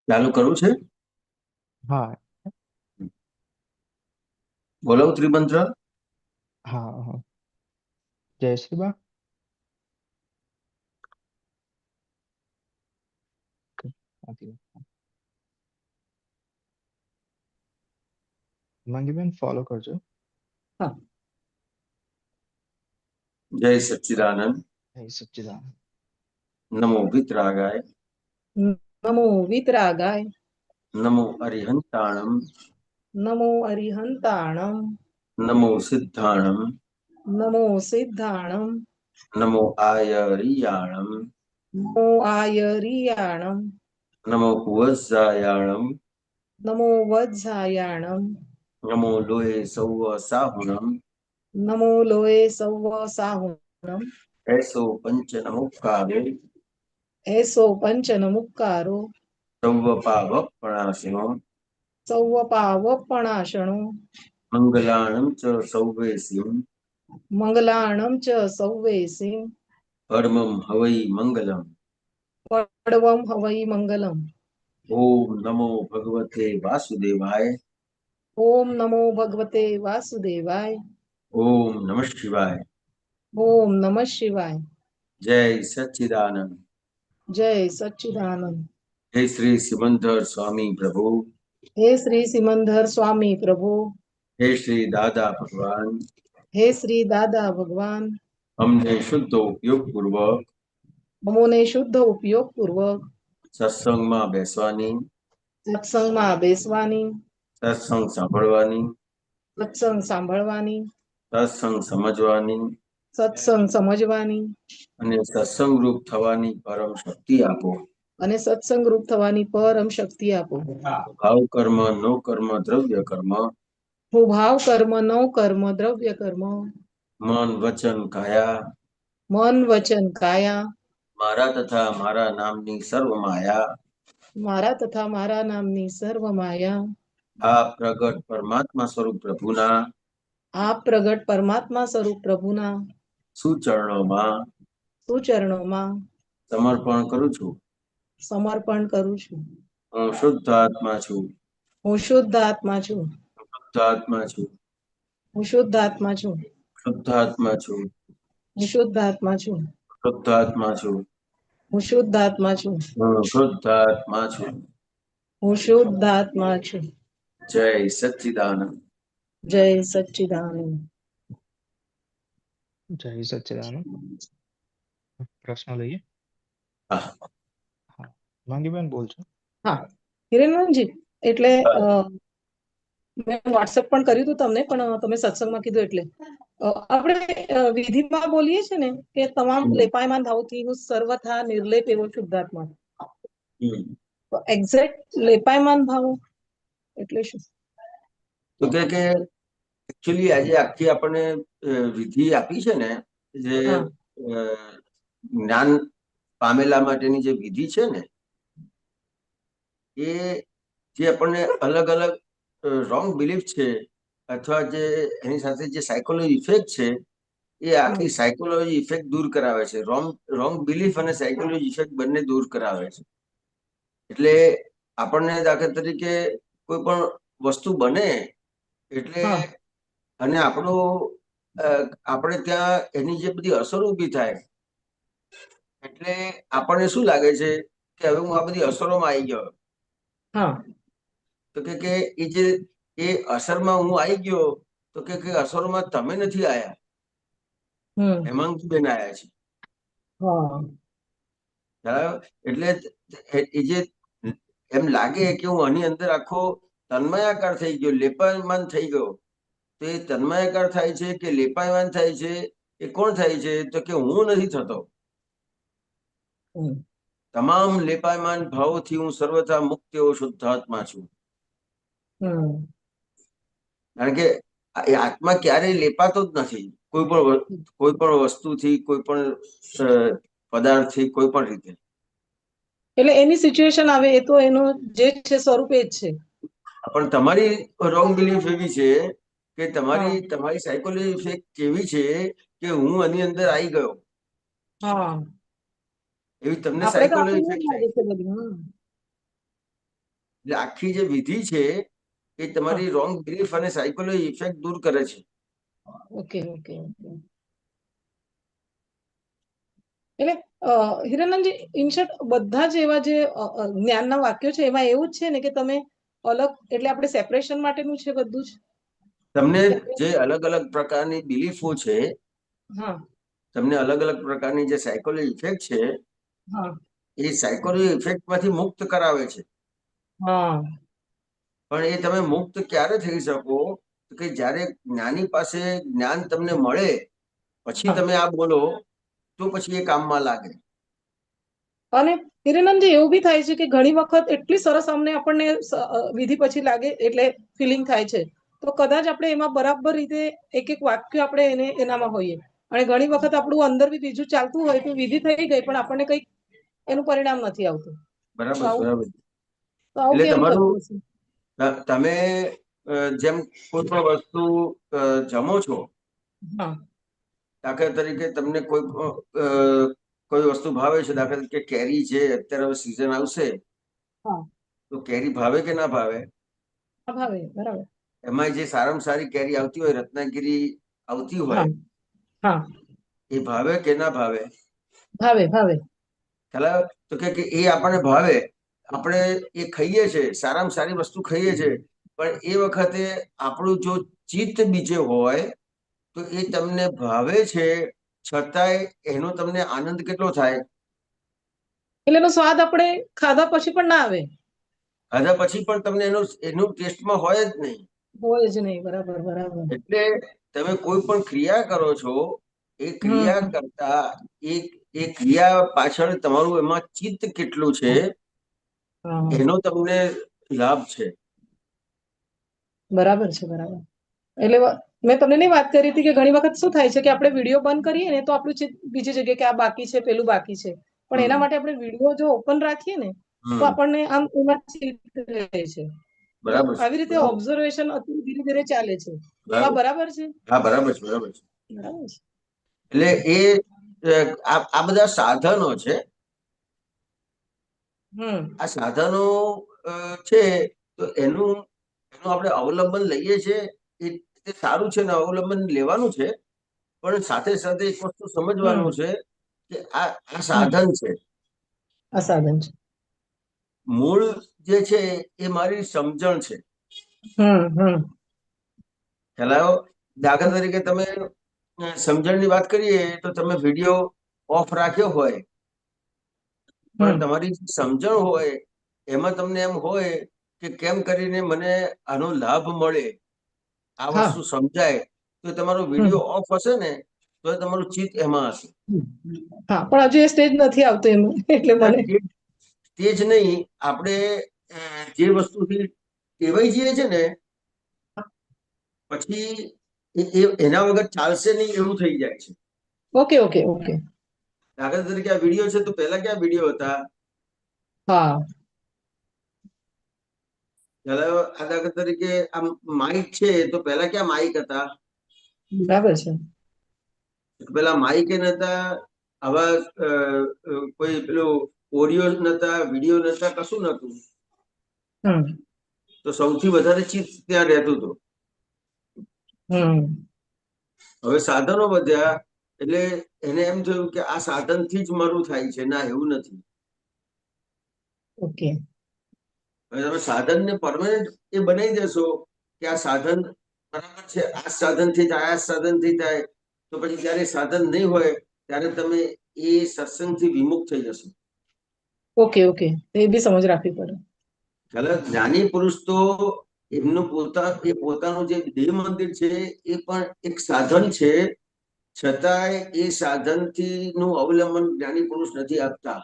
ચાલુ કરવું છે? હા. બોલો ત્રિમંત્ર. હા હા. જય શ્રી બા. હિમાંગીબેન ફોલો કરજો. હા. જય સચ્ચિદાનંદ. જય સચ્ચિદાનંદ. નમો વિતરાગાય. નમો વિતરાગાય. નમો અરિહંતાણમ. નમો અરિહંતાણમ. નમો સિદ્ધાણમ. નમો સિદ્ધાણમ. નમો આયરિયાણમ. નમો આયરિયાણમ. નમો વજ્જાયાણમ. નમો વજ્જાયાણમ. નમો લોહે સૌ સાહુણમ. નમો લોએ સૌ સાહુણમ. એસો પંચ નમુકારે. એસો પંચ નમુક્કારો. સૌ પાવ પ્રણાશિનો. સૌ પાવપણાશણો. મંગલાણમ ચ સૌવેસીમ. મંગલાણમ ચ સૌવેસી. પરમમ હવૈ મંગલમ. પડવમ હવૈ મંગલમ. ઓમ નમો ભગવતે વાસુદેવાય. ઓમ નમો ભગવતે વાસુદેવાય. ઓમ નમઃ શિવાય. ઓમ નમઃ શિવાય. જય સચ્ચિદાનંદ. જય સચ્ચિદાનંદ. હે શ્રી સિમંદર સ્વામી પ્રભુ. હે શ્રી સિમંદર સ્વામી પ્રભુ. હે શ્રી દાદા ભગવાન. હે શ્રી દાદા ભગવાન. અમને શુદ્ધ ઉપયોગ પૂર્વક અમોને શુદ્ધ ઉપયોગ પૂર્વક સત્સંગમાં બેસવાની, સત્સંગમાં બેસવાની, સત્સંગ સાંભળવાની, સત્સંગ સાંભળવાની, સત્સંગ સમજવાની સત્સંગ સમજવાની અને સત્સંગ રૂપ થવાની પરમ શક્તિ આપો. અને સત્સંગ રૂપ થવાની પરમ શક્તિ આપો. ભાવ કર્મ, નો કર્મ, દ્રવ્ય કર્મ, હું ભાવ કર્મ, નો કર્મ, દ્રવ્ય કર્મ, મન, વચન, કાયા મન, વચન, કાયા મારા તથા મારા નામની સર્વ માયા મારા તથા મારા નામની સર્વ માયા આ પ્રગટ પરમાત્મા સ્વરૂપ પ્રભુના આપ પ્રગટ પરમાત્મા સ્વરૂપ પ્રભુના સુચરણોમાં સુચરણોમાં સમર્પણ કરું છું. સમર્પણ કરું છું. હું શુદ્ધ આત્મા છું. હું શુદ્ધ આત્મા છું. શુદ્ધ આત્મા છું. હું શુદ્ધ આત્મા છું. શુદ્ધ આત્મા છું. હું શુદ્ધ આત્મા છું. શુદ્ધ આત્મા છું. હું શુદ્ધ આત્મા છું. હું શુદ્ધ આત્મા છું. હું શુદ્ધ આત્મા છું. જય સચ્ચિદાનંદ. જય સચ્ચિદાનંદ. જય સચ્ચિદાનંદ. પ્રશ્ન લઈએ. હા. હા, હિમાંગીબેન બોલજો. હા, હિરેનજી, એટલે મેં વોટ્સએપ પણ કર્યું હતું તમને, પણ તમે સત્સંગમાં કીધું એટલે આપણે વિધિમાં બોલીએ છીએ ને કે તમામ લેપાયમાન ભાવથી હું સર્વથા નિર્લેપ એવો શુદ્ધાત્મા. તો એક્ઝેક્ટ લેપાયમાન ભાવ એટલે શું? તો કે એકચ્યુઅલી આજે આખી આપણને વિધિ આપી છે ને, જે હા જ્ઞાન પામેલા માટેની જે વિધિ છે ને, એ જે આપણને અલગ અલગ રોંગ બિલીફ છે અથવા જે એની સાથે જે સાયકોલોજી ઇફેક્ટ છે, એ આખી સાયકોલોજી ઇફેક્ટ દૂર કરાવે છે. રોંગ બિલીફ અને સાયકોલોજી ઇફેક્ટ બંને દૂર કરાવે છે. એટલે આપણને દાખલા તરીકે કોઈ પણ વસ્તુ બને એટલે અને આપણે ત્યાં એની જે બધી અસરો ઊભી થાય એટલે આપણને શું લાગે છે કે હવે હું આ બધી અસરોમાં આવી ગયો. તો કે એ અસરમાં હું આવી ગયો, તો કે અસરોમાં તમે નથી આયા, હેમાંગીબેન આયા છે. બરાબર. એટલે એ જે એમ લાગે કે હું આની અંદર આખો તન્મયાકાર થઈ ગયો, લેપાયમાન થઈ ગયો. તો એ તન્મયાકાર થાય છે કે લેપાયમાન થાય છે, એ કોણ થાય છે? તો કે હું નથી થતો. તમામ લેપાયમાન ભાવોથી હું સર્વથા મુક્ત એવો શુદ્ધાત્મા છું. કારણ કે એ આત્મા ક્યારેય લેપાતો જ નથી, કોઈ પણ વસ્તુથી, કોઈ પણ પદાર્થથી, કોઈ પણ રીતે. એટલે એની સિચ્યુએશન આવે એ તો એનું જે છે સ્વરૂપ એ જ છે. પણ તમારી રોંગ બિલીફ એવી છે કે તમારી સાયકોલોજી ઇફેક્ટ કેવી છે કે હું આની અંદર આવી ગયો, એવી તમને આપણે તો સાયકોલોજી આપણને જ ઇફેક્ટ થાય. લાગે છે બધું. એટલે આખી જે વિધિ છે એ તમારી રોંગ બિલીફ અને સાયકોલોજી ઇફેક્ટ દૂર કરે છે. Okay okay okay. એટલે હિરણનંદજી, ઇન શોર્ટ બધા જ એવા જે જ્ઞાનના વાક્યો છે એમાં એવું જ છે ને કે તમે અલગ, એટલે આપણે સેપરેશન માટેનું છે બધું જ. તમને જે અલગ અલગ પ્રકારની બિલીફો છે, હા તમને અલગ અલગ પ્રકારની જે સાયકોલોજી ઇફેક્ટ છે હા એ સાયકોલોજી ઇફેક્ટમાંથી મુક્ત કરાવે છે. હા પણ એ તમે મુક્ત ક્યારે થઈ શકો કે જ્યારે જ્ઞાની પાસે જ્ઞાન તમને મળે પછી હા. તમે આ બોલો તો પછી એ કામમાં લાગે. અને હિરણનંદજી, એવું બી થાય છે કે ઘણી વખત એટલી સરસ અમને આપણને વિધિ પછી લાગે, એટલે ફિલિંગ થાય છે, તો કદાચ આપણે એમાં બરાબર રીતે એક એક વાક્ય આપણે એનામાં હોઈએ, અને ઘણી વખત આપણું અંદર બી બીજું ચાલતું હોય તો વિધિ થઈ ગઈ પણ આપણને કંઈક એનું પરિણામ નથી આવતું. તો બરાબર આવું બરાબર. તો આવું એટલે કેમ તમારું થતું હશે? તમે જેમ કોઈ પણ વસ્તુ જમો છો, હા દાખલા તરીકે તમને કોઈ વસ્તુ ભાવે છે, દાખલા તરીકે કેરી છે, અત્યારે હવે સીઝન આવશે હા તો કેરી ભાવે કે ના ભાવે? ભાવે, બરાબર. એમાં જે સારામાં સારી કેરી આવતી હોય, રત્નાગીરી આવતી હોય, હા હા એ ભાવે કે ના ભાવે? ભાવે ભાવે. ખ્યાલ તો કે એ આપણને ભાવે, આપણે એ ખાઈએ છે, સારામાં સારી વસ્તુ ખાઈએ છે, પણ એ વખતે આપણું જો ચિત્ત બીજે હોય તો એ તમને ભાવે છે, છતાંય એનો તમને આનંદ કેટલો થાય? એટલે એનો સ્વાદ આપણે ખાધા પછી પણ ના આવે. ખાધા પછી પણ તમને એનું ટેસ્ટમાં હોય જ નહીં. હોય જ નહીં. બરાબર બરાબર. એટલે તમે કોઈ પણ ક્રિયા કરો છો, એ ક્રિયા હમ કરતા એ ક્રિયા પાછળ તમારું એમાં ચિત્ત કેટલું છે હા એનો તમને લાભ છે. બરાબર છે, બરાબર. એટલે મેં તમને નહીં વાત કરી હતી કે ઘણી વખત શું થાય છે કે આપણે વિડીયો બંધ કરીએ ને તો આપણું ચિત્ત બીજી જગ્યાએ કે આ બાકી છે, પેલું બાકી છે, પણ એના હમ માટે આપણે વિડીયો જો ઓપન રાખીએ ને તો હમ આપણને આમ એમાં ચિત્ત રહે છે. તો બરાબર છે, આવી રીતે બરાબર ઓબ્ઝર્વેશન અતિ ધીરે ધીરે ચાલે છે. તો આ બરાબર. બરાબર છે. હા, બરાબર છે, બરાબર છે. બરાબર છે. એટલે આ બધા સાધનો છે. હમ આ સાધનો છે તો એનું આપણે અવલંબન લઈએ છીએ એ સારું છે ને અવલંબન લેવાનું છે, પણ સાથે સાથે એક વસ્તુ સમજવાનું હમ છે કે આ સાધન છે. આ સાધન છે. મૂળ જે છે એ મારી સમજણ છે. હમ ખ્યાલ આવ્યો? દાખલા તરીકે તમે સમજણની વાત કરીએ તો તમે વિડીયો ઓફ રાખ્યો હોય પણ હમ તમારી સમજણ હોય એમાં તમને એમ હોય કે કેમ કરીને મને આનો લાભ મળે, આ હા વસ્તુ સમજાય, તો તમારો હમ વિડીયો ઓફ હશે ને તો તમારું ચિત્ત એમાં હશે. હા, પણ હજુ એ સ્ટેજ નથી આવતો એનું, એટલે મને તે જ નહીં, આપણે જે વસ્તુથી ટેવાઈ જઈએ છે ને પછી એના વગર ચાલશે નહીં એવું થઈ જાય છે. Okay okay okay. દાખલા તરીકે આ વિડીયો છે તો પહેલા ક્યાં વિડીયો હતા? હા આ દાખલા તરીકે આ માઇક છે તો પહેલા ક્યાં માઇક હતા? બરાબર છે. પેલા માઇક એ નતા, આવા કોઈ પેલું ઓડિયો નતા, વિડીયો નતા, કશું નતું, હમ તો સૌથી વધારે ચિત્ત ત્યાં રહેતું હતું. હમ હવે સાધનો વધ્યા એટલે એને એમ થયું કે આ સાધનથી જ મારું થાય છે. ના, એવું નથી. ઓકે. હવે તમે સાધનને પરમાનન્ટ એ બનાવી દેશો કે આ સાધન બરાબર છે, આ સાધનથી થાય, આ સાધનથી થાય, તો પછી જયારે સાધન નહીં હોય ત્યારે તમે એ સત્સંગથી વિમુખ થઈ જશો. ઓકે ઓકે, એ બી સમજ રાખવી પડે. જ્ઞાની પુરુષ તો એમનું પોતાનું જે દેહ મંદિર છે એ પણ એક સાધન છે, છતાંય એ સાધનથી નું અવલંબન જ્ઞાની પુરુષ નથી આપતા.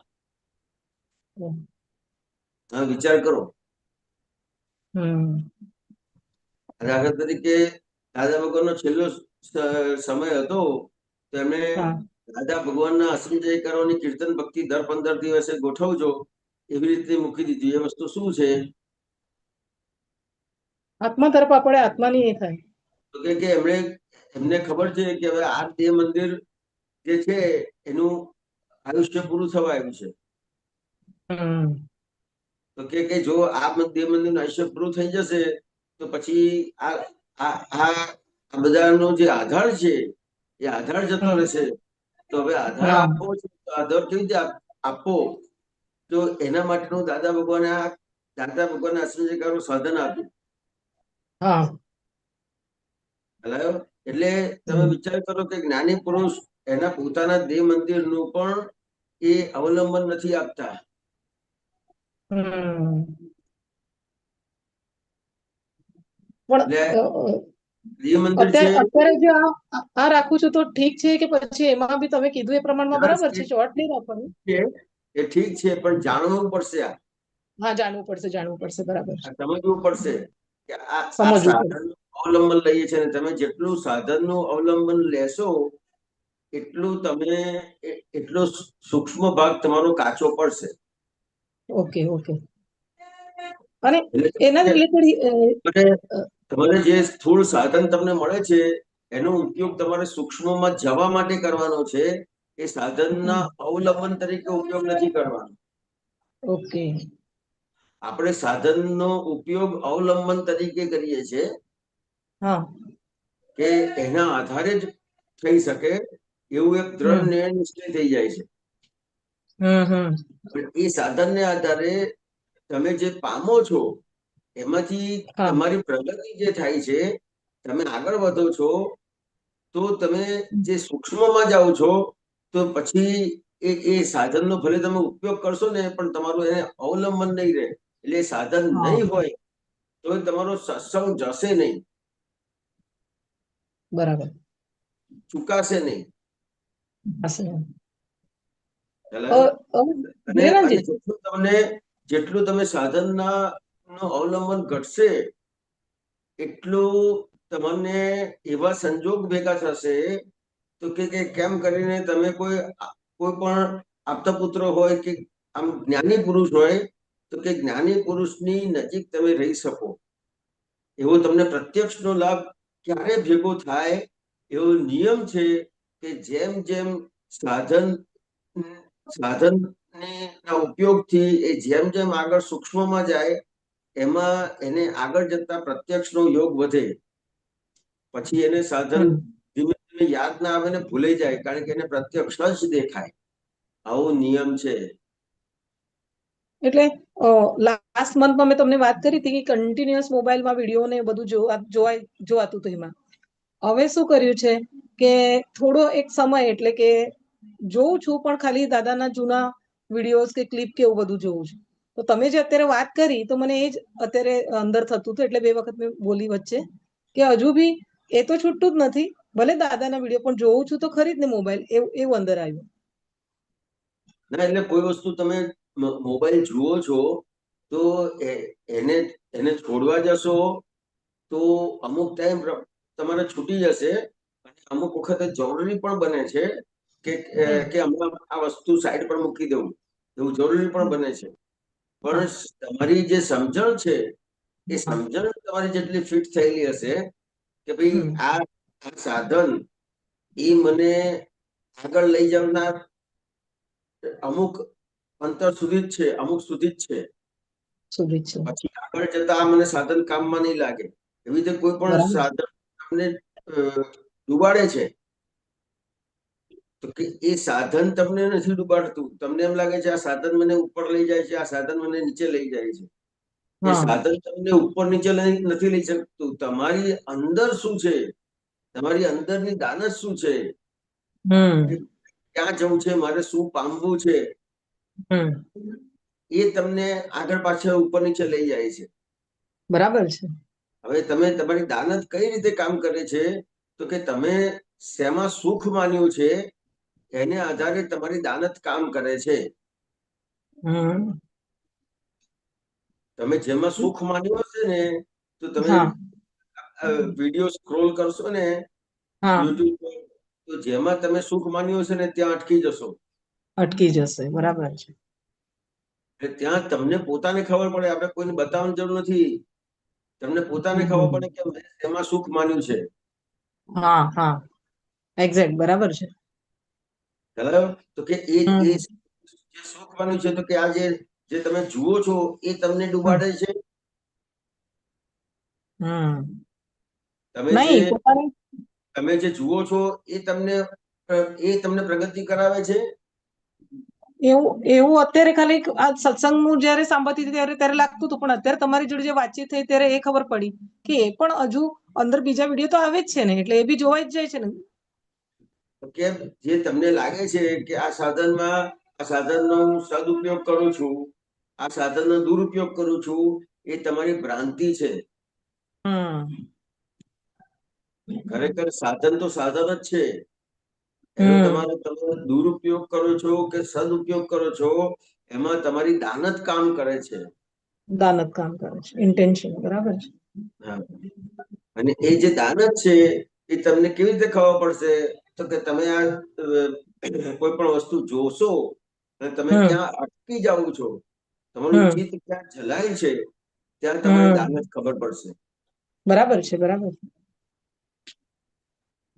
તમે વિચાર કરો. હમ દાખલા તરીકે દાદા ભગવાનનો છેલ્લો સમય હતો તો એમણે હા દાદા ભગવાનના અસીમ જયકારોની કીર્તન ભક્તિ દર 15 દિવસે ગોઠવજો એવી રીતે મૂકી દીધી. એ વસ્તુ શું છે? આત્મા તરફ આપણે આત્માની એ થાય. તો કે એમને ખબર છે કે હવે આ દેહ મંદિર જે છે એનું આયુષ્ય પૂરું થવા આવ્યું છે. હમ તો કે જો આ દેવ મંદિરનું આયુષ્ય પૂરું થઈ જશે તો પછી આ આ આ આ બધાનો જે આધાર છે એ આધાર જતો હમ. રહેશે. તો હવે આધાર હા આપવો છે તો આધાર કેવી રીતે આપવો? તો એના માટેનું દાદા ભગવાને આશ્ચર્યકારનું સાધન આપ્યું. હા બરાબર? એટલે તમે હમ. વિચાર કરો કે જ્ઞાની પુરુષ એના પોતાના દેહ મંદિરનું પણ એ અવલંબન નથી આપતા. હમ. પણ એટલે દેહ મંદિર છે. અત્યારે જે આ રાખું છું તો ઠીક છે કે પછી એમાં બી તમે કીધું એ પ્રમાણમાં બરાબર છે, એ ચોટ નહીં રાખવાનું? એ ઠીક છે, પણ જાણવું પડશે. હા જાણવું પડશે બરાબર છે. આ સમજવું પડશે કે આ સમજવું પડશે. સાધન અવલંબન લઈએ છીએ, તમે જેટલું સાધનનું અવલંબન લેશો એટલું તમે એટલો સૂક્ષ્મ ભાગ તમારો કાચો પડશે. Okay okay. અને એટલે એના રિલેટેડ તમારે તમારે જે સ્થૂળ સાધન તમને મળે છે એનો ઉપયોગ તમારે સૂક્ષ્મમાં જવા માટે કરવાનો છે. એ સાધનના અવલંબન તરીકે ઉપયોગ નથી કરવાનો. ઓકે. આપણે સાધનનો ઉપયોગ અવલંબન તરીકે કરીએ છીએ હા કે એના આધારે જ થઈ શકે એવું એક દ્રઢ નિર્ણય નિશ્ચય થઈ જાય છે. હમ. પણ એ સાધનને આધારે તમે જે પામો છો એમાંથી હા તમારી પ્રગતિ જે થાય છે, તમે આગળ વધો છો, તો તમે જે સૂક્ષ્મમાં જાઓ છો તો પછી એ સાધનનો ભલે તમે ઉપયોગ કરશો ને પણ તમારું એને અવલંબન નહીં રહે. એટલે એ સાધન હા નહીં હોય તો તમારો સત્સંગ જશે નહીં, બરાબર. ચુકાશે નહીં. હશે. બરાબર? અને હિરેનંદજી. જેટલું તમે સાધનના નું અવલંબન ઘટશે એટલું તમને એવા સંજોગ ભેગા થશે તો કે કેમ કરીને તમે કોઈ પણ આપતા પુત્ર હોય કે આમ જ્ઞાની પુરુષ હોય તો કે જ્ઞાની પુરુષની નજીક તમે રહી શકો એવો તમને પ્રત્યક્ષનો લાભ ક્યારે ભેગો થાય એવો નિયમ છે કે જેમ જેમ સાધનના ઉપયોગથી એ જેમ જેમ આગળ સૂક્ષ્મમાં જાય એમાં એને આગળ જતા પ્રત્યક્ષનો યોગ વધે. પછી એને સાધન ધીમે ધીમે યાદ ના આવે ને ભૂલાઈ જાય, કારણ કે એને પ્રત્યક્ષ જ દેખાય. આવો નિયમ છે. એટલે લાસ્ટ મંથમાં મેં તમને વાત કરી હતી કે કન્ટિન્યુઅસ મોબાઈલમાં વિડીયો ને બધું જોવાતું હતું. એમાં હવે શું કર્યું છે કે થોડો એક સમય એટલે કે જોઉં છું પણ ખાલી દાદાના જૂના વિડીયોઝ કે ક્લિપ કે એવું બધું જોઉં છું. તો તમે જે અત્યારે વાત કરી તો મને એ જ અત્યારે અંદર થતું હતું, એટલે 2 વખત મેં બોલી વચ્ચે કે હજુ બી એ તો છૂટતું જ નથી. ભલે દાદાના વિડીયો પણ જોઉં છું તો ખરી જ ને મોબાઈલ એવું અંદર આવ્યું. ના, એટલે કોઈ વસ્તુ તમે મોબાઈલ જુઓ છો તો એને એને છોડવા જશો તો અમુક ટાઈમ તમારે છૂટી જશે અને અમુક વખતે જરૂરી પણ બને છે કે હમણાં આ વસ્તુ સાઈડ પર મૂકી દઉં, એવું જરૂરી પણ બને છે. પણ તમારી જે સમજણ છે એ સમજણ તમારી જેટલી ફિટ થયેલી હશે કે ભાઈ આ સાધન એ મને આગળ લઈ જનાર અમુક અંતર સુધી જ છે, અમુક સુધી જ છે. પછી આગળ જતા મને સાધન કામમાં નહીં લાગે. એવી રીતે કોઈ પણ બરાબર. સાધન તમને ડુબાડે છે તો કે એ સાધન તમને નથી ડુબાડતું. તમને એમ લાગે છે આ સાધન મને ઉપર લઈ જાય છે, આ સાધન મને નીચે લઈ જાય છે. એ સાધન તમને ઉપર નીચે નથી લઈ શકતું. તમારી અંદર શું છે, તમારી અંદરની દાનત શું છે, ક્યાં જવું છે, મારે શું પામવું છે, એ તમને આગળ પાછળ ઉપર નીચે લઈ જાય છે. બરાબર છે. હવે તમે તમારી દાનત કઈ રીતે કામ કરે છે તો કે તમે શેમાં સુખ માન્યું છે એને આધારે તમારી દાનત કામ કરે છે. તમે જેમાં સુખ માન્યું હશે ને તો તમે વિડીયો સ્ક્રોલ કરશો ને યુટ્યુબ પર, તો જેમાં તમે સુખ માન્યું હશે ને ત્યાં અટકી જશે. બરાબર છે. એટલે ત્યાં તમને પોતાને ખબર પડે, આપણે કોઈને બતાવવાની જરૂર નથી. તમને પોતાને ખબર પડે કે મેં એમાં સુખ માન્યું છે. એક્ઝેક્ટ બરાબર છે. બરાબર? તો કે એ જે સુખ માન્યું છે તો કે આ જે જે તમે જુઓ છો એ તમને ડૂબાડે છે? તમે નહીં, પોતાની તમે જે જુઓ છો એ તમને પ્રગતિ કરાવે છે? એવું અત્યારે ખાલી આ સત્સંગ હું જયારે સાંભળતી હતી ત્યારે લાગતું હતું, પણ અત્યારે તમારી જોડે જે વાતચીત થઈ ત્યારે એ ખબર પડી કે એ પણ હજુ અંદર બીજા વિડીયો તો આવે જ છે ને, એટલે એ બી જોવાઈ જ જાય છે ને. કેમ જે તમને લાગે છે કે આ સાધનનો હું સદુપયોગ કરું છું, આ સાધનનો દુરુપયોગ કરું છું, એ તમારી ભ્રાંતિ છે. ખરેખર સાધન તો સાધન જ છે. એનો તમે દુરુપયોગ કરો છો કે સદુપયોગ કરો છો, એમાં તમારી દાનત કામ કરે છે. દાનત કામ કરે છે, ઇન્ટેન્શન, બરાબર છે. હા. અને એ જે દાનત છે એ તમને કેવી રીતે ખબર પડશે? તો કે તમે આ કોઈ પણ વસ્તુ જોશો અને તમે ક્યાં અટકી જાઓ છો, તમારું ચિત્ત ક્યાં જલાય છે, ત્યાં તમારી દાનત ખબર પડશે. બરાબર છે, બરાબર.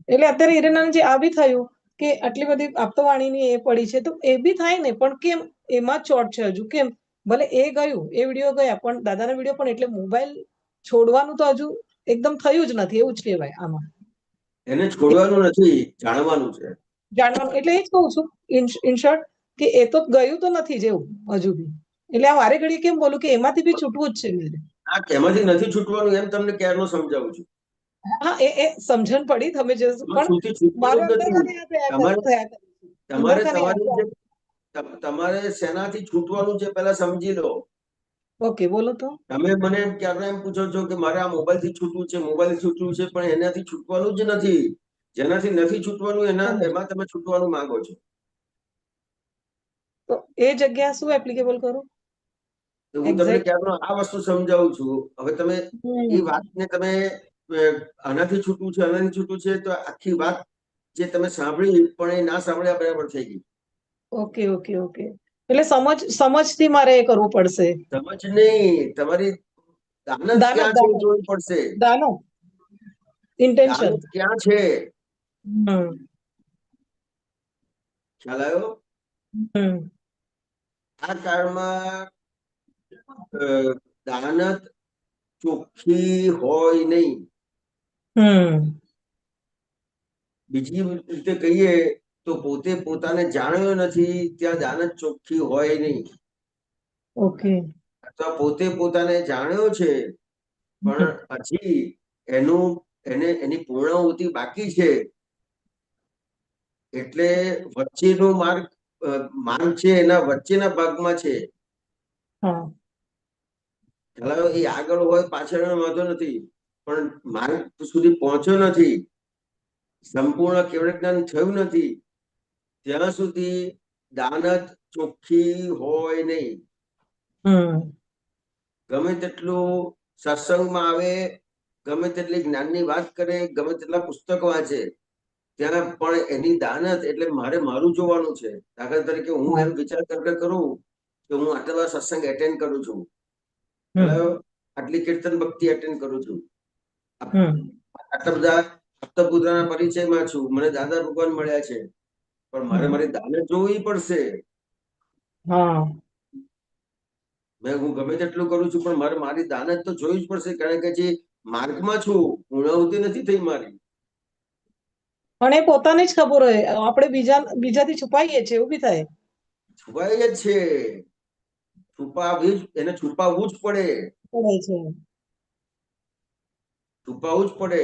એટલે અત્યારે હિરેનાનજી આ બી થયું કે આટલી બધી આપતવાણીની એ પડી છે, તો એ બી થાય ને, પણ કેમ એમાં ચોટ છે હજુ? કેમ ભલે એ ગયું, એ વિડીયો ગયા, પણ દાદાના વિડીયો પણ, એટલે મોબાઈલ છોડવાનું તો હજુ એકદમ થયું જ નથી, એવું જ કહેવાય આમાં. એને છોડવાનું નથી, જાણવાનું છે. જાણવાનું, એટલે એ જ કહું છું ઇન શોર્ટ, કે એ તો ગયું તો નથી જેવું હજુ બી. એટલે આ વારે ઘડી કેમ બોલું કે એમાંથી બી છૂટવું જ છે મારે. એમાંથી નથી છૂટવાનું એમ તમને ક્યારનો સમજાવું છું. હા, એ સમજણ પડી, તમે જે પણ મારે અંદર ખાલી આ થયા કરે. તમારે શેનાથી છૂટવાનું છે પહેલા સમજી લો. ઓકે, બોલો તો. તમે મને ક્યારે એમ પૂછો છો કે મારે આ મોબાઈલ થી છૂટવું છે, મોબાઈલ થી છૂટવું છે, પણ એનાથી છૂટવાનું જ નથી. જેનાથી નથી છૂટવાનું એમાં તમે છૂટવાનું માંગો છો. તો એ જગ્યા શું એપ્લિકેબલ કરું? તો હું તમને ક્યારનો આ વસ્તુ સમજાવું છું. હવે તમે એ વાતને તમે આનાથી છૂટવું છે, આનાથી છૂટવું છે, તો આખી વાત જે તમે સાંભળી પણ એ ના સાંભળ્યા બરાબર થઈ ગઈ. Okay, okay, okay. એટલે સમજથી મારે એ કરવું પડશે. સમજ નહીં, તમારી દાનત ક્યાં છે જોવું પડશે. દાનત, ઇન્ટેન્શન. દાનત ક્યાં છે હમ. ખ્યાલ આવ્યો? આ કાળમાં દાનત ચોખ્ખી હોય નહીં. બીજી રીતે કહીએ તો પોતે પોતાને જાણ્યો નથી ત્યાં દાનત ચોખ્ખી હોય નહીં. ઓકે. અથવા પોતે પોતાને જાણ્યો છે પણ હજી એની પૂર્ણાહુતિ બાકી છે, એટલે વચ્ચેનો માર્ગ છે, એના વચ્ચેના ભાગમાં છે. એ આગળ હોય પાછળ વાંધો નથી, પણ માર્ગ સુધી પહોંચ્યો નથી, સંપૂર્ણ કેવળ જ્ઞાન થયું નથી, ત્યાં સુધી દાનત ચોખ્ખી હોય નહીં. ગમે તેટલું સત્સંગમાં આવે, ગમે તેટલી જ્ઞાનની વાત કરે, ગમે તેટલા પુસ્તક વાંચે, ત્યાં પણ એની દાનત એટલે મારું જોવાનું છે. દાખલા તરીકે હું એમ વિચાર કરું કે હું આટલા બધા સત્સંગ એટેન્ડ કરું છું, આટલી કીર્તન ભક્તિ એટેન્ડ કરું છું, આટલા બધા સપ્તપુત્રના પરિચયમાં છું, મને દાદા ભગવાન મળ્યા છે, પણ મારે મારી દાનત જોવી પડશે. હું ગમે તેટલું કરું છું, પણ મારે મારી દાનત તો જોવી જ પડશે, કારણ કે જે માર્ગમાં છું, પૂર્ણાહુતિ નથી થઈ મારી. પણ એ પોતાને જ ખબર હોય, આપણે બીજાથી છુપાઈએ છીએ, એવું બી થાય. છુપાઈ જ છે, એને છુપાવવું જ પડે. છુપાવવું જ પડે,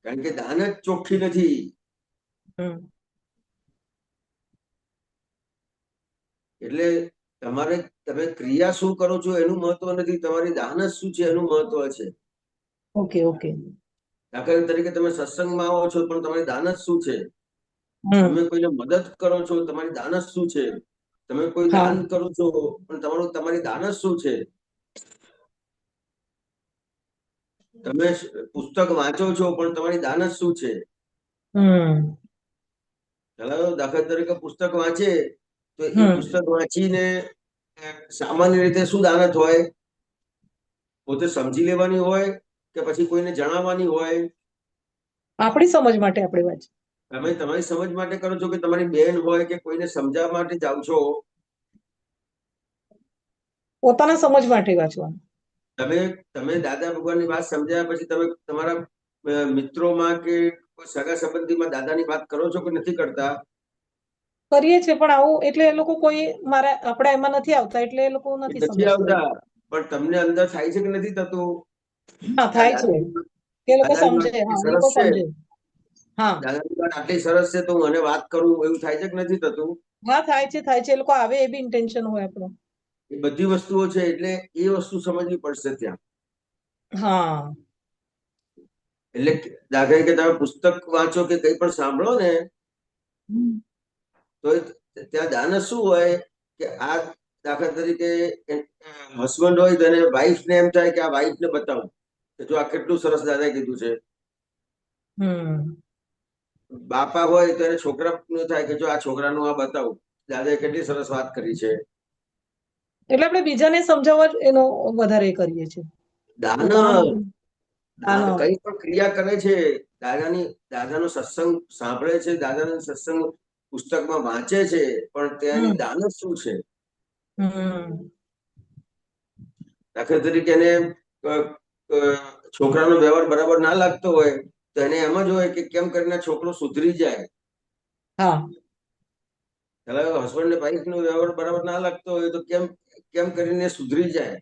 કારણ કે દાનત ચોખ્ખી નથી. એટલે તમે ક્રિયા શું કરો છો એનું મહત્વ નથી, તમારી દાનત શું છે એનું મહત્વ છે. Okay, okay. દાખલા તરીકે તમે સત્સંગમાં આવો છો, પણ તમારી દાનત શું છે? તમે કોઈને મદદ કરો છો, તમારી દાનત શું છે? તમે કોઈ દાન કરો છો, પણ તમારી દાનત શું છે? તમે પુસ્તક વાંચો છો, પણ તમારી દાનત શું છે? દાખલા તરીકે પુસ્તક વાંચે તો એ પુસ્તક વાંચીને સામાન્ય રીતે શું દાનત હોય? પોતે સમજી લેવાની હોય કે પછી કોઈને જણાવવાની હોય? આપણી સમજ માટે આપણે વાંચીએ. તમે તમારી સમજ માટે કરો છો કે તમારી બેન હોય કે કોઈને સમજાવવા માટે જાઓ છો? પોતાના સમજ માટે વાંચવાનું. તમે દાદા ભગવાનની વાત સમજાયા પછી તમે તમારા મિત્રોમાં કે કોઈ સગા સંબંધીમાં દાદાની વાત કરો છો કે નથી કરતા? કરીએ છીએ પણ આવું એટલે એ લોકો કોઈ મારા આપણા એમાં નથી આવતા એટલે એ લોકો એ નથી નથી સમજતા. આવતા, પણ તમને અંદર થાય છે કે નથી થતું હા કે આ થાય છે કે એ લોકો દાદાની સમજે. વાત આટલી હા એ સરસ લોકો છે, સમજે. હા દાદાની વાત આટલી સરસ છે તો હું એને વાત કરું, એવું થાય છે કે નથી થતું? હા થાય છે. એ લોકો આવે એ બી ઇન્ટેન્શન હોય આપણો. એ બધી વસ્તુઓ છે એટલે એ વસ્તુ સમજવી પડશે ત્યાં. હા એટલે દાખલા તરીકે તમે પુસ્તક વાંચો કે કંઈ પણ સાંભળો ને તો ત્યાં દાનસ શું હોય કે આ દાખલા તરીકે હસબન્ડ હોય તો એને વાઈફ ને એમ થાય કે આ વાઈફ ને બતાવું કે જો આ કેટલું સરસ દાદાએ કીધું છે. હમ બાપા હોય તો એને છોકરાનું થાય કે જો આ છોકરાનું આ બતાવું, દાદાએ કેટલી સરસ વાત કરી છે. એટલે આપણે બીજાને સમજાવવા જ એનો વધારે એ કરીએ છીએ. દાન પોતાનું દાન આનો કઈ પણ ક્રિયા કરે છે, દાદાનો સત્સંગ સાંભળે છે, દાદાનો સત્સંગ પુસ્તકમાં વાંચે છે, પણ તેની હમ દાન જ શું છે? હમ દાખલા તરીકે એને છોકરાનો વ્યવહાર બરાબર ના લાગતો હોય તો એને એમ જ હોય કે કેમ કરીને છોકરો સુધરી જાય. હા હસબન્ડ ને વાઈફ નો વ્યવહાર બરાબર ના લાગતો હોય તો કેમ કેમ કરીને સુધરી જાય.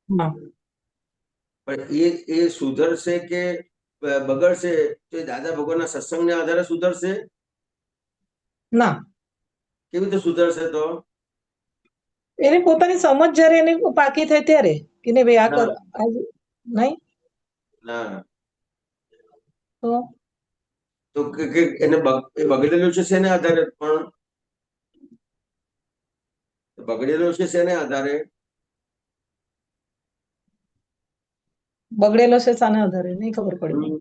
હા પણ એ સુધરશે કે બગડશે તો એ દાદા ભગવાનના સત્સંગને આધારે સુધરશે? ના કેવી રીતે સુધરશે તો? એને પોતાની સમજ જયારે એને પાકી થાય ત્યારે કે ને ભાઈ આ કર ના નહીં ના તો તો કે એને એ બગડેલું છે શેને આધારે? પણ બગડેલું છે શેને આધારે? બગડેલો છે શાને આધારે નહીં ખબર પડી મને. હમ.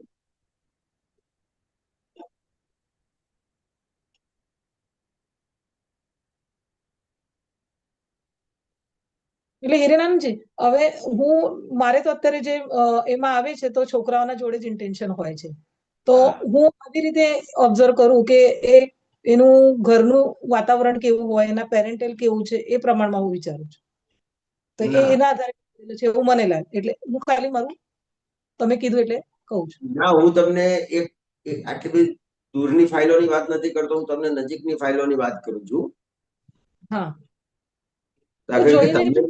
એટલે હિરેનાનજી હવે મારે તો અત્યારે જે એમાં આવે છે તો છોકરાઓના જોડે જ ઇન્ટેન્શન હોય છે. તો હા હું આવી રીતે ઓબ્ઝર્વ કરું કે એનું ઘરનું વાતાવરણ કેવું હોય, એના પેરેન્ટલ કેવું છે એ પ્રમાણમાં હું વિચારું છું. તો ના એના આધારે છે એવું મને લાગે. એટલે હું ખાલી મારું તમે કીધું એટલે કહું છું. ના હું તમને એક આટલી બધી દૂરની ફાઇલોની વાત નથી કરતો, હું તમને નજીકની ફાઇલોની વાત કરું છું. હા તો દાખલા તરીકે જોઈને તમને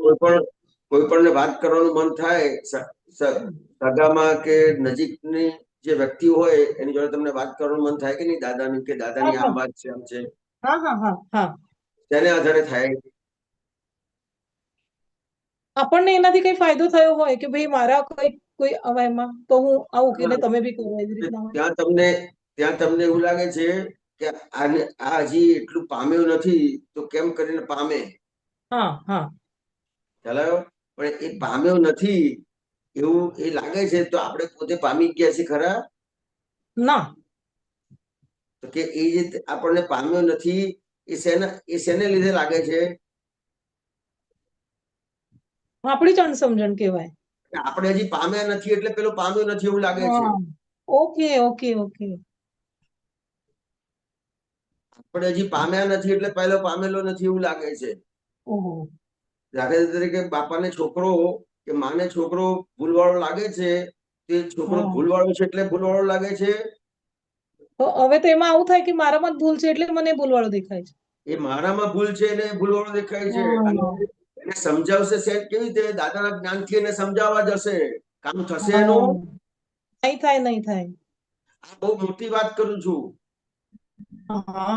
કોઈ પણ ને વાત કરવાનું મન થાય સગામાં કે નજીકની જે વ્યક્તિ હોય એની જોડે તમને વાત કરવાનું મન થાય કે નહીં, દાદાની કે હા દાદાની આમ હા વાત છે આમ છે, હા હા હા હા તેને આધારે થાય. આપણને એનાથી કઈ ફાયદો થયો હોય કે ભાઈ મારા કોઈ હવે એમાં તો હું આવું કે ના, તમે બી કરો એવી રીતના હોય. ત્યાં તમને એવું લાગે છે કે આ હજી એટલું પામ્યું નથી તો કેમ કરીને પામે. હા હા ખ્યાલ આવ્યો? પણ એ પામ્યો નથી એવું એ લાગે છે તો આપણે પોતે પામી ગયા છીએ ખરા? ના તો કે એ જે આપણને પામ્યો નથી એ શેને લીધે લાગે છે? આપણી જ અણસમજણ કહેવાય. કે આપણે હજી પામ્યા નથી એટલે પેલો પામ્યો નથી એવું લાગે છે. હા ઓકે ઓકે ઓકે આપણે હજી પામ્યા નથી એટલે પેલો પામેલો નથી એવું લાગે છે. ઓહો દાખલા તરીકે બાપાને છોકરો કે માને છોકરો ભૂલવાળો લાગે છે, તે છોકરો હા ભૂલવાળો છે એટલે ભૂલવાળો લાગે છે. તો હવે તો એમાં આવું થાય કે મારામાં જ ભૂલ છે એટલે મને ભૂલવાળો દેખાય છે. એ મારામાં ભૂલ છે એને ભૂલવાળો દેખાય છે. અને હા એને સમજાવશે શેઠ કેવી રીતે? દાદાના જ્ઞાનથી એને સમજાવવા જશે. કામ થશે હા એનું? નહીં થાય નહીં થાય. આ બહુ મોટી વાત કરું છું. હા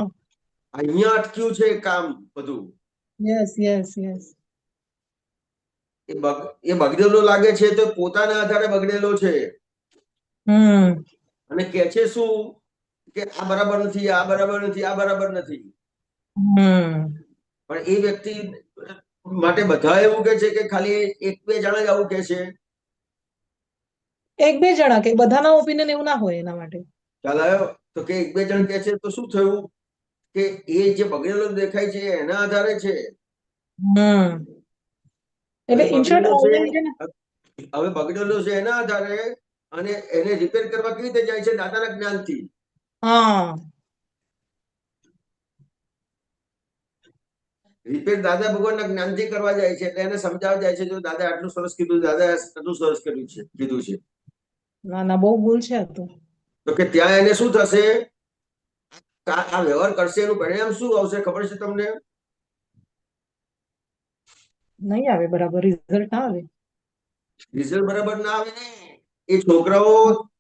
અહીંયા અટક્યું છે કામ બધું. યસ યસ યસ એ બગડેલો લાગે છે તો પોતાના આધારે બગડેલો છે. હમ અને કે છે શું કે આ બરાબર નથી, આ બરાબર નથી, આ બરાબર નથી. હમ પણ એ વ્યક્તિ માટે બધા એવું કે છે કે ખાલી એક બે જણા જ આવું કે છે? એક બે જણા કે બધાના ઓપિનિયન એવું ના હોય એના માટે. ખ્યાલ આવ્યો? તો કે એક બે જણ કે છે તો શું થયું કે એ જે બગડેલો દેખાય છે એના આધારે છે. હમ હવે એટલે ઇન શોર્ટ બગડેલો છે, હવે હવે બગડેલો છે એના આધારે, અને એને રિપેર કરવા કેવી રીતે જાય છે? દાદાના જ્ઞાનથી. હા રિપેર દાદા ભગવાનના જ્ઞાનથી કરવા જાય છે એટલે એને સમજાવવા જાય છે જો દાદા આટલું સરસ કીધું, દાદા આટલું સરસ કીધું છે ના ના બહુ ભૂલ છે આ તો. તો કે ત્યાં એને શું થશે, આ વ્યવહાર કરશે એનું પરિણામ શું આવશે ખબર છે તમને? નહીં આવે બરાબર રિઝલ્ટ ના આવે. રિઝલ્ટ બરાબર ના આવે ને, એ છોકરાઓ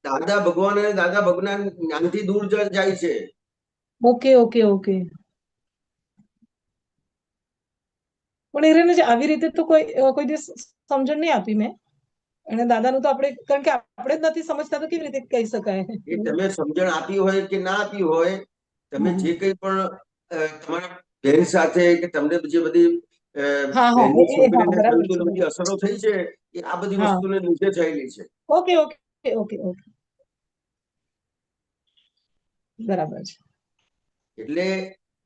દાદા ભગવાન અને દાદા ભગવાન જ્ઞાનથી દૂર જાય છે. Okay okay okay. પણ એને આવી રીતે તો કોઈ દિવસ સમજણ નહીં આપી મેં. અને દાદાનું તો આપણે કારણ કે આપણે જ નથી સમજતા તો કેવી રીતે કહી શકાય. એ તમે સમજણ આપી હોય કે ના આપી હોય, તમે જે કંઈ પણ તમારા બહેન સાથે કે તમને જે બધી હા હા બહેનની હા છોકરીને બરાબર થયેલી છે. બધી અસરો થઈ છે એ આ બધી હા વસ્તુને લીધે થયેલી છે. ઓકે ઓકે ઓકે ઓકે બરાબર છે. એટલે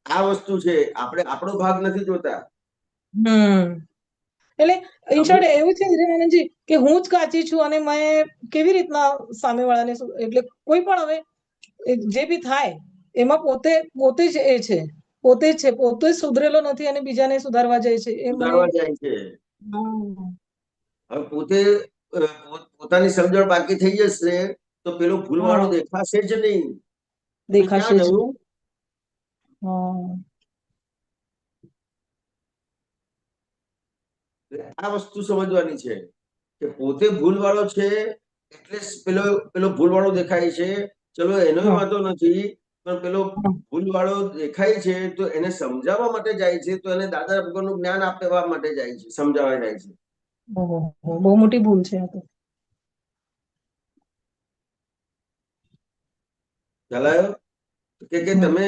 આ વસ્તુ છે, આપણે આપણો ભાગ નથી જોતા. એટલે ઇન અમુક શોર્ટ એવું છે હિરેનાનંદજી કે હું જ કાચી છું અને મેં કેવી રીતના સામેવાળાને એટલે કોઈ પણ હવે જે બી થાય એમાં પોતે જ એ છે, પોતે સુધરેલો નથી અને બીજાને સુધારવા જાય છે એ મને. સુધારવા જાય છે. હવે પોતે પોતાની સમજણ બાકી થઈ જશે તો પેલો ભૂલવાળો હા દેખાશે જ નહીં. દેખાશે ક્યાં જ. જવું? હા આ વસ્તુ સમજવાની છે કે પોતે ભૂલવાળો છે એટલે પેલો ભૂલવાળો દેખાય છે. ચલો એનો હા વાંધો નથી, પણ પેલો ભૂલવાળો દેખાય છે તો એને સમજાવવા માટે જાય છે, તો એને દાદા ભગવાનનું જ્ઞાન આપવા માટે જાય છે, સમજાવવા જાય છે. ઓહો, બહુ મોટી ભૂલ છે આ તો. ચલાયો કે તમે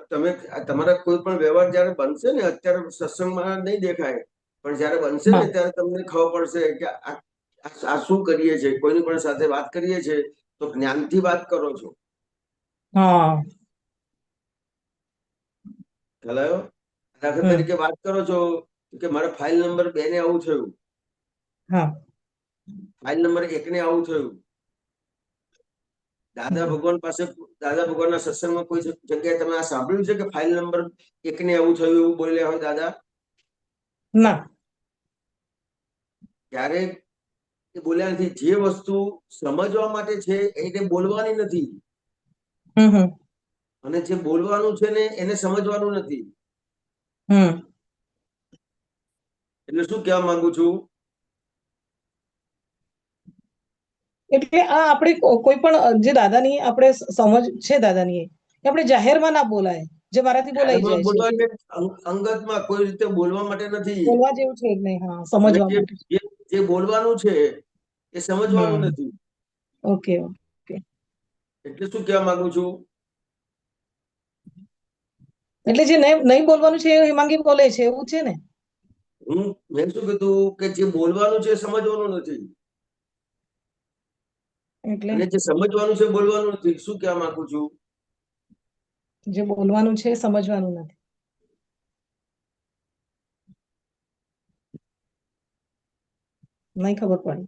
તમે તમારા કોઈ પણ વ્યવહાર જયારે બનશે ને, અત્યારે સત્સંગમાં નહીં દેખાય પણ જયારે બનશે ને હા ત્યારે તમને ખબર પડશે કે આ શું કરીએ છીએ. કોઈની પણ સાથે વાત કરીએ છીએ તો જ્ઞાનથી વાત કરો છો. હા ચલાયો દાખલા તરીકે વાત કરો છો કે મારા ફાઇલ નંબર 2 ને આવું થયું, હા ફાઇલ નંબર 1 ને આવું થયું. દાદા ભગવાનના સત્સંગમાં કોઈ જગ્યાએ તમે આ સાંભળ્યું છે કે ફાઇલ નંબર 1 ને આવું થયું એવું બોલ્યા હોય દાદા? ના ક્યારેક એ બોલ્યા નથી. જે વસ્તુ સમજવા માટે છે એને બોલવાની નથી, હમ અને જે બોલવાનું છે ને એને સમજવાનું નથી. હમ એટલે શું કહેવા માંગુ છું, એટલે આ આપણે કોઈ પણ જે દાદાની આપણે સમજ છે દાદાની એ આપણે જાહેરમાં ના બોલાય, જે મારાથી બોલાઈ જાહેરમાં જાય છે બોલવા એટલે અંગતમાં કોઈ રીતે બોલવા માટે નથી. બોલવા જેવું છે જ નહીં. હા અને સમજવા માટે. જે બોલવાનું છે એ સમજવાનું હમ નથી. Okay okay. એટલે શું કહેવા માંગુ છું, એટલે જે નહીં બોલવાનું છે એ માંગી બોલે છે એવું છે ને. મેં શું કીધું કે જે બોલવાનું છે એ સમજવાનું નથી, એટલે અને જે સમજવાનું છે બોલવાનું નથી. શું કહેવા માંગુ છું, જે બોલવાનું છે એ સમજવાનું નથી. નહીં ખબર પડી.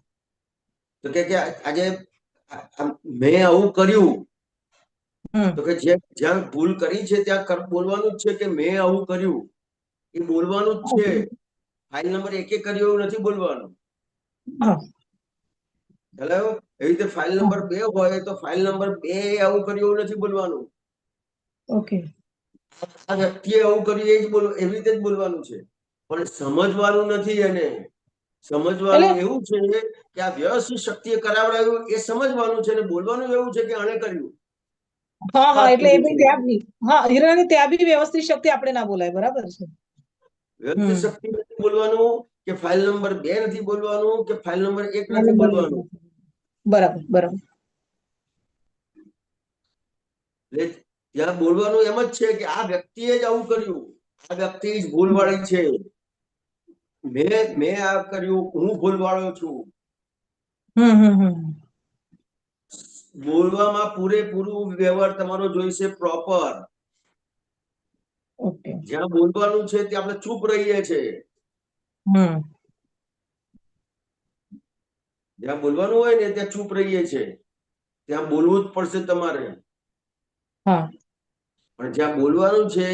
તો કે આજે મેં આવું કર્યું, હમ તો કે જ્યાં ભૂલ કરી છે ત્યાં બોલવાનું જ છે કે મેં આવું કર્યું. એ બોલવાનું જ છે. ફાઇલ નંબર 1 કર્યું એવું નથી બોલવાનું. હા હેલો, એવી રીતે ફાઇલ નંબર 2 હોય તો ફાઇલ નંબર 2 આવું કર્યું એવું નથી બોલવાનું. ઓકે. આ વ્યક્તિએ આવું કર્યું એ જ એવી રીતે જ બોલવાનું છે, પણ સમજવાનું નથી. એને સમજવાનું એટલે એવું છે કે આ વ્યવસ્થિત શક્તિએ કરાવડાવ્યું એ સમજવાનું છે, અને બોલવાનું એવું છે કે આણે કર્યું. હા હા ખાસ એટલે એ કર્યું બી છે. ત્યાં બી હા હિરાની ત્યાં બી વ્યવસ્થિત શક્તિ આપણે ના બોલાય બરાબર છે. વ્યવસ્થિત શક્તિ નથી બોલવાનું, કે ફાઇલ નંબર 2 નથી બોલવાનું, કે ફાઇલ નંબર 1 નથી નંબર એક બોલવાનું. નથી. બરાબર બરાબર. એટલે ત્યાં બોલવાનું એમ જ છે કે આ વ્યક્તિએ જ આવું કર્યું, આ વ્યક્તિ જ ભૂલવાળી છે. મેં આ કર્યું, હું ભૂલવાળો છું. હમ બોલવામાં પૂરેપૂરું વ્યવહાર તમારો જોઈશે પ્રોપર. ઓકે. જ્યાં બોલવાનું છે ત્યાં આપણે ચૂપ રહીએ છીએ. હમ જ્યાં બોલવાનું હોય ને ત્યાં ચૂપ રહીએ છીએ. ત્યાં બોલવું જ પડશે તમારે. હા પણ જ્યાં બોલવાનું છે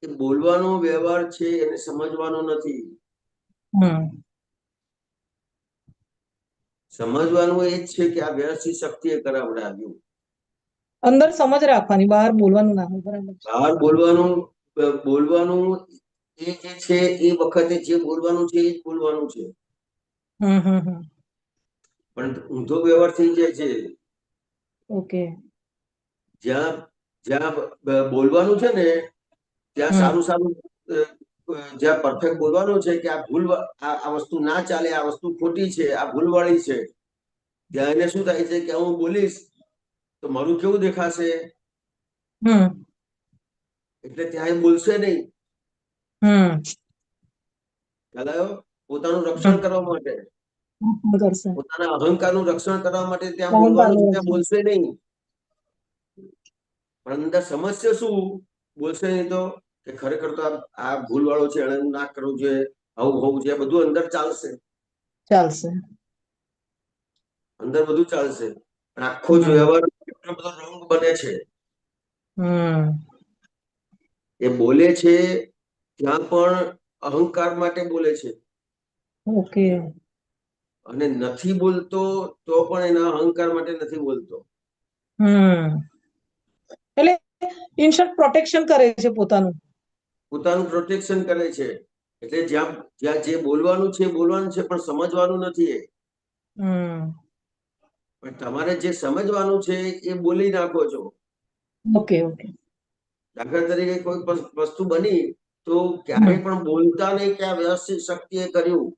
એ બોલવાનો વ્યવહાર છે એને સમજવાનો નથી. હમ સમજવાનું એ જ છે કે આ વ્યવસ્થિત શક્તિએ કરાવડાવ્યું. અંદર સમજ રાખવાની, બહાર બોલવાનું ના હોય. બરાબર છે. બહાર બોલવાનું એ જે છે એ વખતે જે બોલવાનું છે એ જ બોલવાનું છે. હમ પણ ઊંધો વ્યવહાર થઈ જાય છે. ઓકે. જ્યાં જ્યાં બોલવાનું છે ને ત્યાં હમ સારું સારું જ્યાં પરફેક્ટ બોલવાનું છે કે આ ભૂલ આ વસ્તુ ના ચાલે, આ વસ્તુ ખોટી છે, આ ભૂલવાળી છે, ત્યાં એને શું થાય છે કે હું બોલીશ તો મારું કેવું દેખાશે, હમ એટલે ત્યાં એ બોલશે નહીં. હમ ખ્યાલ આવ્યો? પોતાનું રક્ષણ કરવા માટે, કરશે પોતાના અહંકારનું રક્ષણ કરવા માટે ત્યાં અહંકાર બોલવાનું છે, નું ત્યાં રક્ષણ. બોલશે નહીં. પણ અંદર સમજશે શું? બોલશે નહીં તો કે ખરેખર તો આ ભૂલ વાળો છે, એને ના કરવું જોઈએ, આવું હોવું જોઈએ, બધું અંદર ચાલશે. ચાલશે. અંદર બધું ચાલશે. પણ આખો જ હમ વ્યવહાર એટલો બધો રોંગ બને છે. હમ એ બોલે છે ત્યાં પણ અહંકાર માટે બોલે છે, ઓકે. અને નથી બોલતો તો પણ એના અહંકાર માટે નથી બોલતો. હમ એટલે ઇન શોર્ટ પ્રોટેક્શન કરે છે પોતાનું. પોતાનું પ્રોટેક્શન કરે છે. એટલે જ્યાં જ્યાં જે બોલવાનું છે બોલવાનું છે, પણ સમજવાનું નથી એ. હમ પણ તમારે જે સમજવાનું છે એ બોલી નાખો છો. Okay okay. દાખલા તરીકે કોઈ વસ્તુ બની તો હમ ક્યારેય પણ બોલતા નહીં કે આ વ્યવસ્થિત શક્તિએ કર્યું.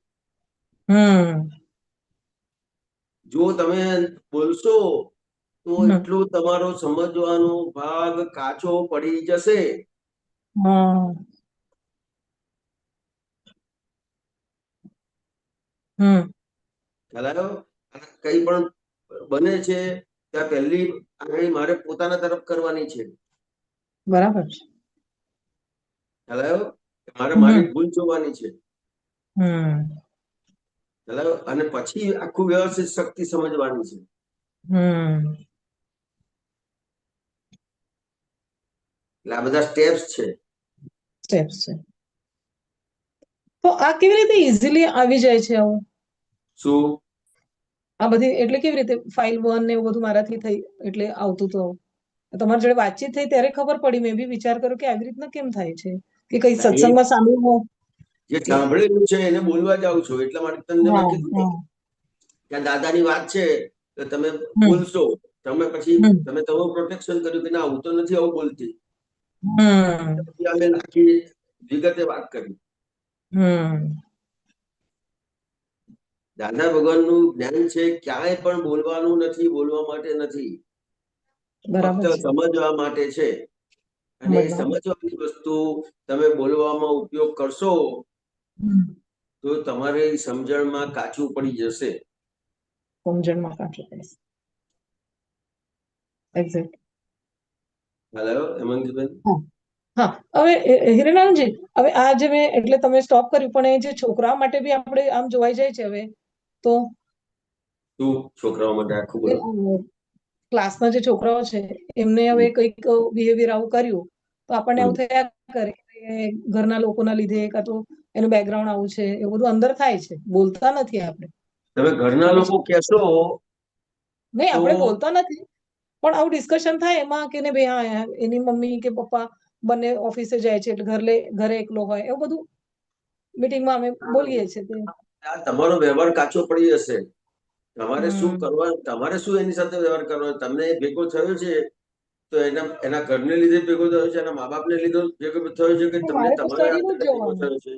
હમ જો તમે બોલશો તો હમ એટલો તમારો સમજવાનો ભાગ કાચો પડી જશે. હા હમ ખ્યાલ આવ્યો? અને કઈ પણ બને છે ત્યાં પહેલી આંગળી મારે પોતાના તરફ કરવાની છે. બરાબર છે. ખ્યાલ આવ્યો? મારે મારી હમ ભૂલ જોવાની છે. હમ ખ્યાલ આવ્યો? અને પછી આખું વ્યવસ્થિત શક્તિ સમજવાની છે. હમ એટલે આ બધા સ્ટેપ્સ છે. સ્ટેપ્સ છે. તો આ કેવી રીતે ઇઝીલી આવી જાય છે આવું? શું? આ બધી એટલે કેવી રીતે ફાઇલ 1 ને એવું બધું મારાથી થઈ એટલે આવતું હતું આવું? તમારી જોડે વાતચીત થઈ ત્યારે ખબર પડી, મેં બી વિચાર કર્યો કે આવી રીતના કેમ થાય છે, કે કઈ ના, એ સત્સંગમાં સાંભળ્યું હોય જે કે સાંભળેલું છે એને બોલવા જાઉં છું, એટલા માટે તમને મેં હા કીધું ને હા કે આ દાદાની વાત છે તો તમે હમ બોલશો. તમે પછી હમ તમે તમારું પ્રોટેક્શન કર્યું કે ના હું તો નથી આવું બોલતી. હમ પછી અમે આખી વિગતે વાત કરી. હમ દાદા ભગવાનનું જ્ઞાન છે ક્યાંય પણ બોલવાનું નથી, બોલવા માટે નથી, ફક્ત બરાબર છે. સમજવા માટે છે. અને એ સમજવા. સમજવાની વસ્તુ તમે બોલવામાં ઉપયોગ કરશો હમ. તો તમારે સમજણમાં કાચું પડી જશે. સમજણમાં કાચું પડશે. એક્ઝેક્ટ. હેલો હેમાંગીબેન. હા હવે હિરેનાનજી, હવે આ જે મેં એટલે તમે સ્ટોપ કર્યું, પણ એ જે છોકરાઓ માટે બી આપણે આમ જોવાઈ જાય છે હવે તો શું છોકરાઓ માટે આખું બોલો? ક્લાસના જે છોકરાઓ છે એમને હવે કંઈક બિહેવિયર આવું કર્યું તો આપણને હમ. એવું થયા કરે કે ઘરના લોકોના લીધે કાં તો એનું બેકગ્રાઉન્ડ આવું છે, એવું બધું અંદર થાય છે, બોલતા નથી આપણે. તમે ઘરના આપણે લોકો કહેશો નહીં, તો આપણે બોલતા નથી, પણ આવું ડિસ્કશન થાય એમાં કે ને ભાઈ હા એની મમ્મી કે પપ્પા બંને ઓફિસે જાય છે એટલે ઘરે એકલો હોય, એવું બધું મીટિંગમાં અમે બોલીએ છીએ તે. આ તમારો વ્યવહાર કાચો પડી જશે. તમારે શું હમ કરવા, તમારે શું એની સાથે વ્યવહાર કરવાનો? તમને ભેગો થયો છે તો એના એના ઘરને લીધે ભેગો થયો છે, એના મા બાપને લીધે ભેગો થયો છે, કે તમને મારે તો તમારા સ્ટડીનું જ આધારે ભેગો જોવાનું, થયો છે?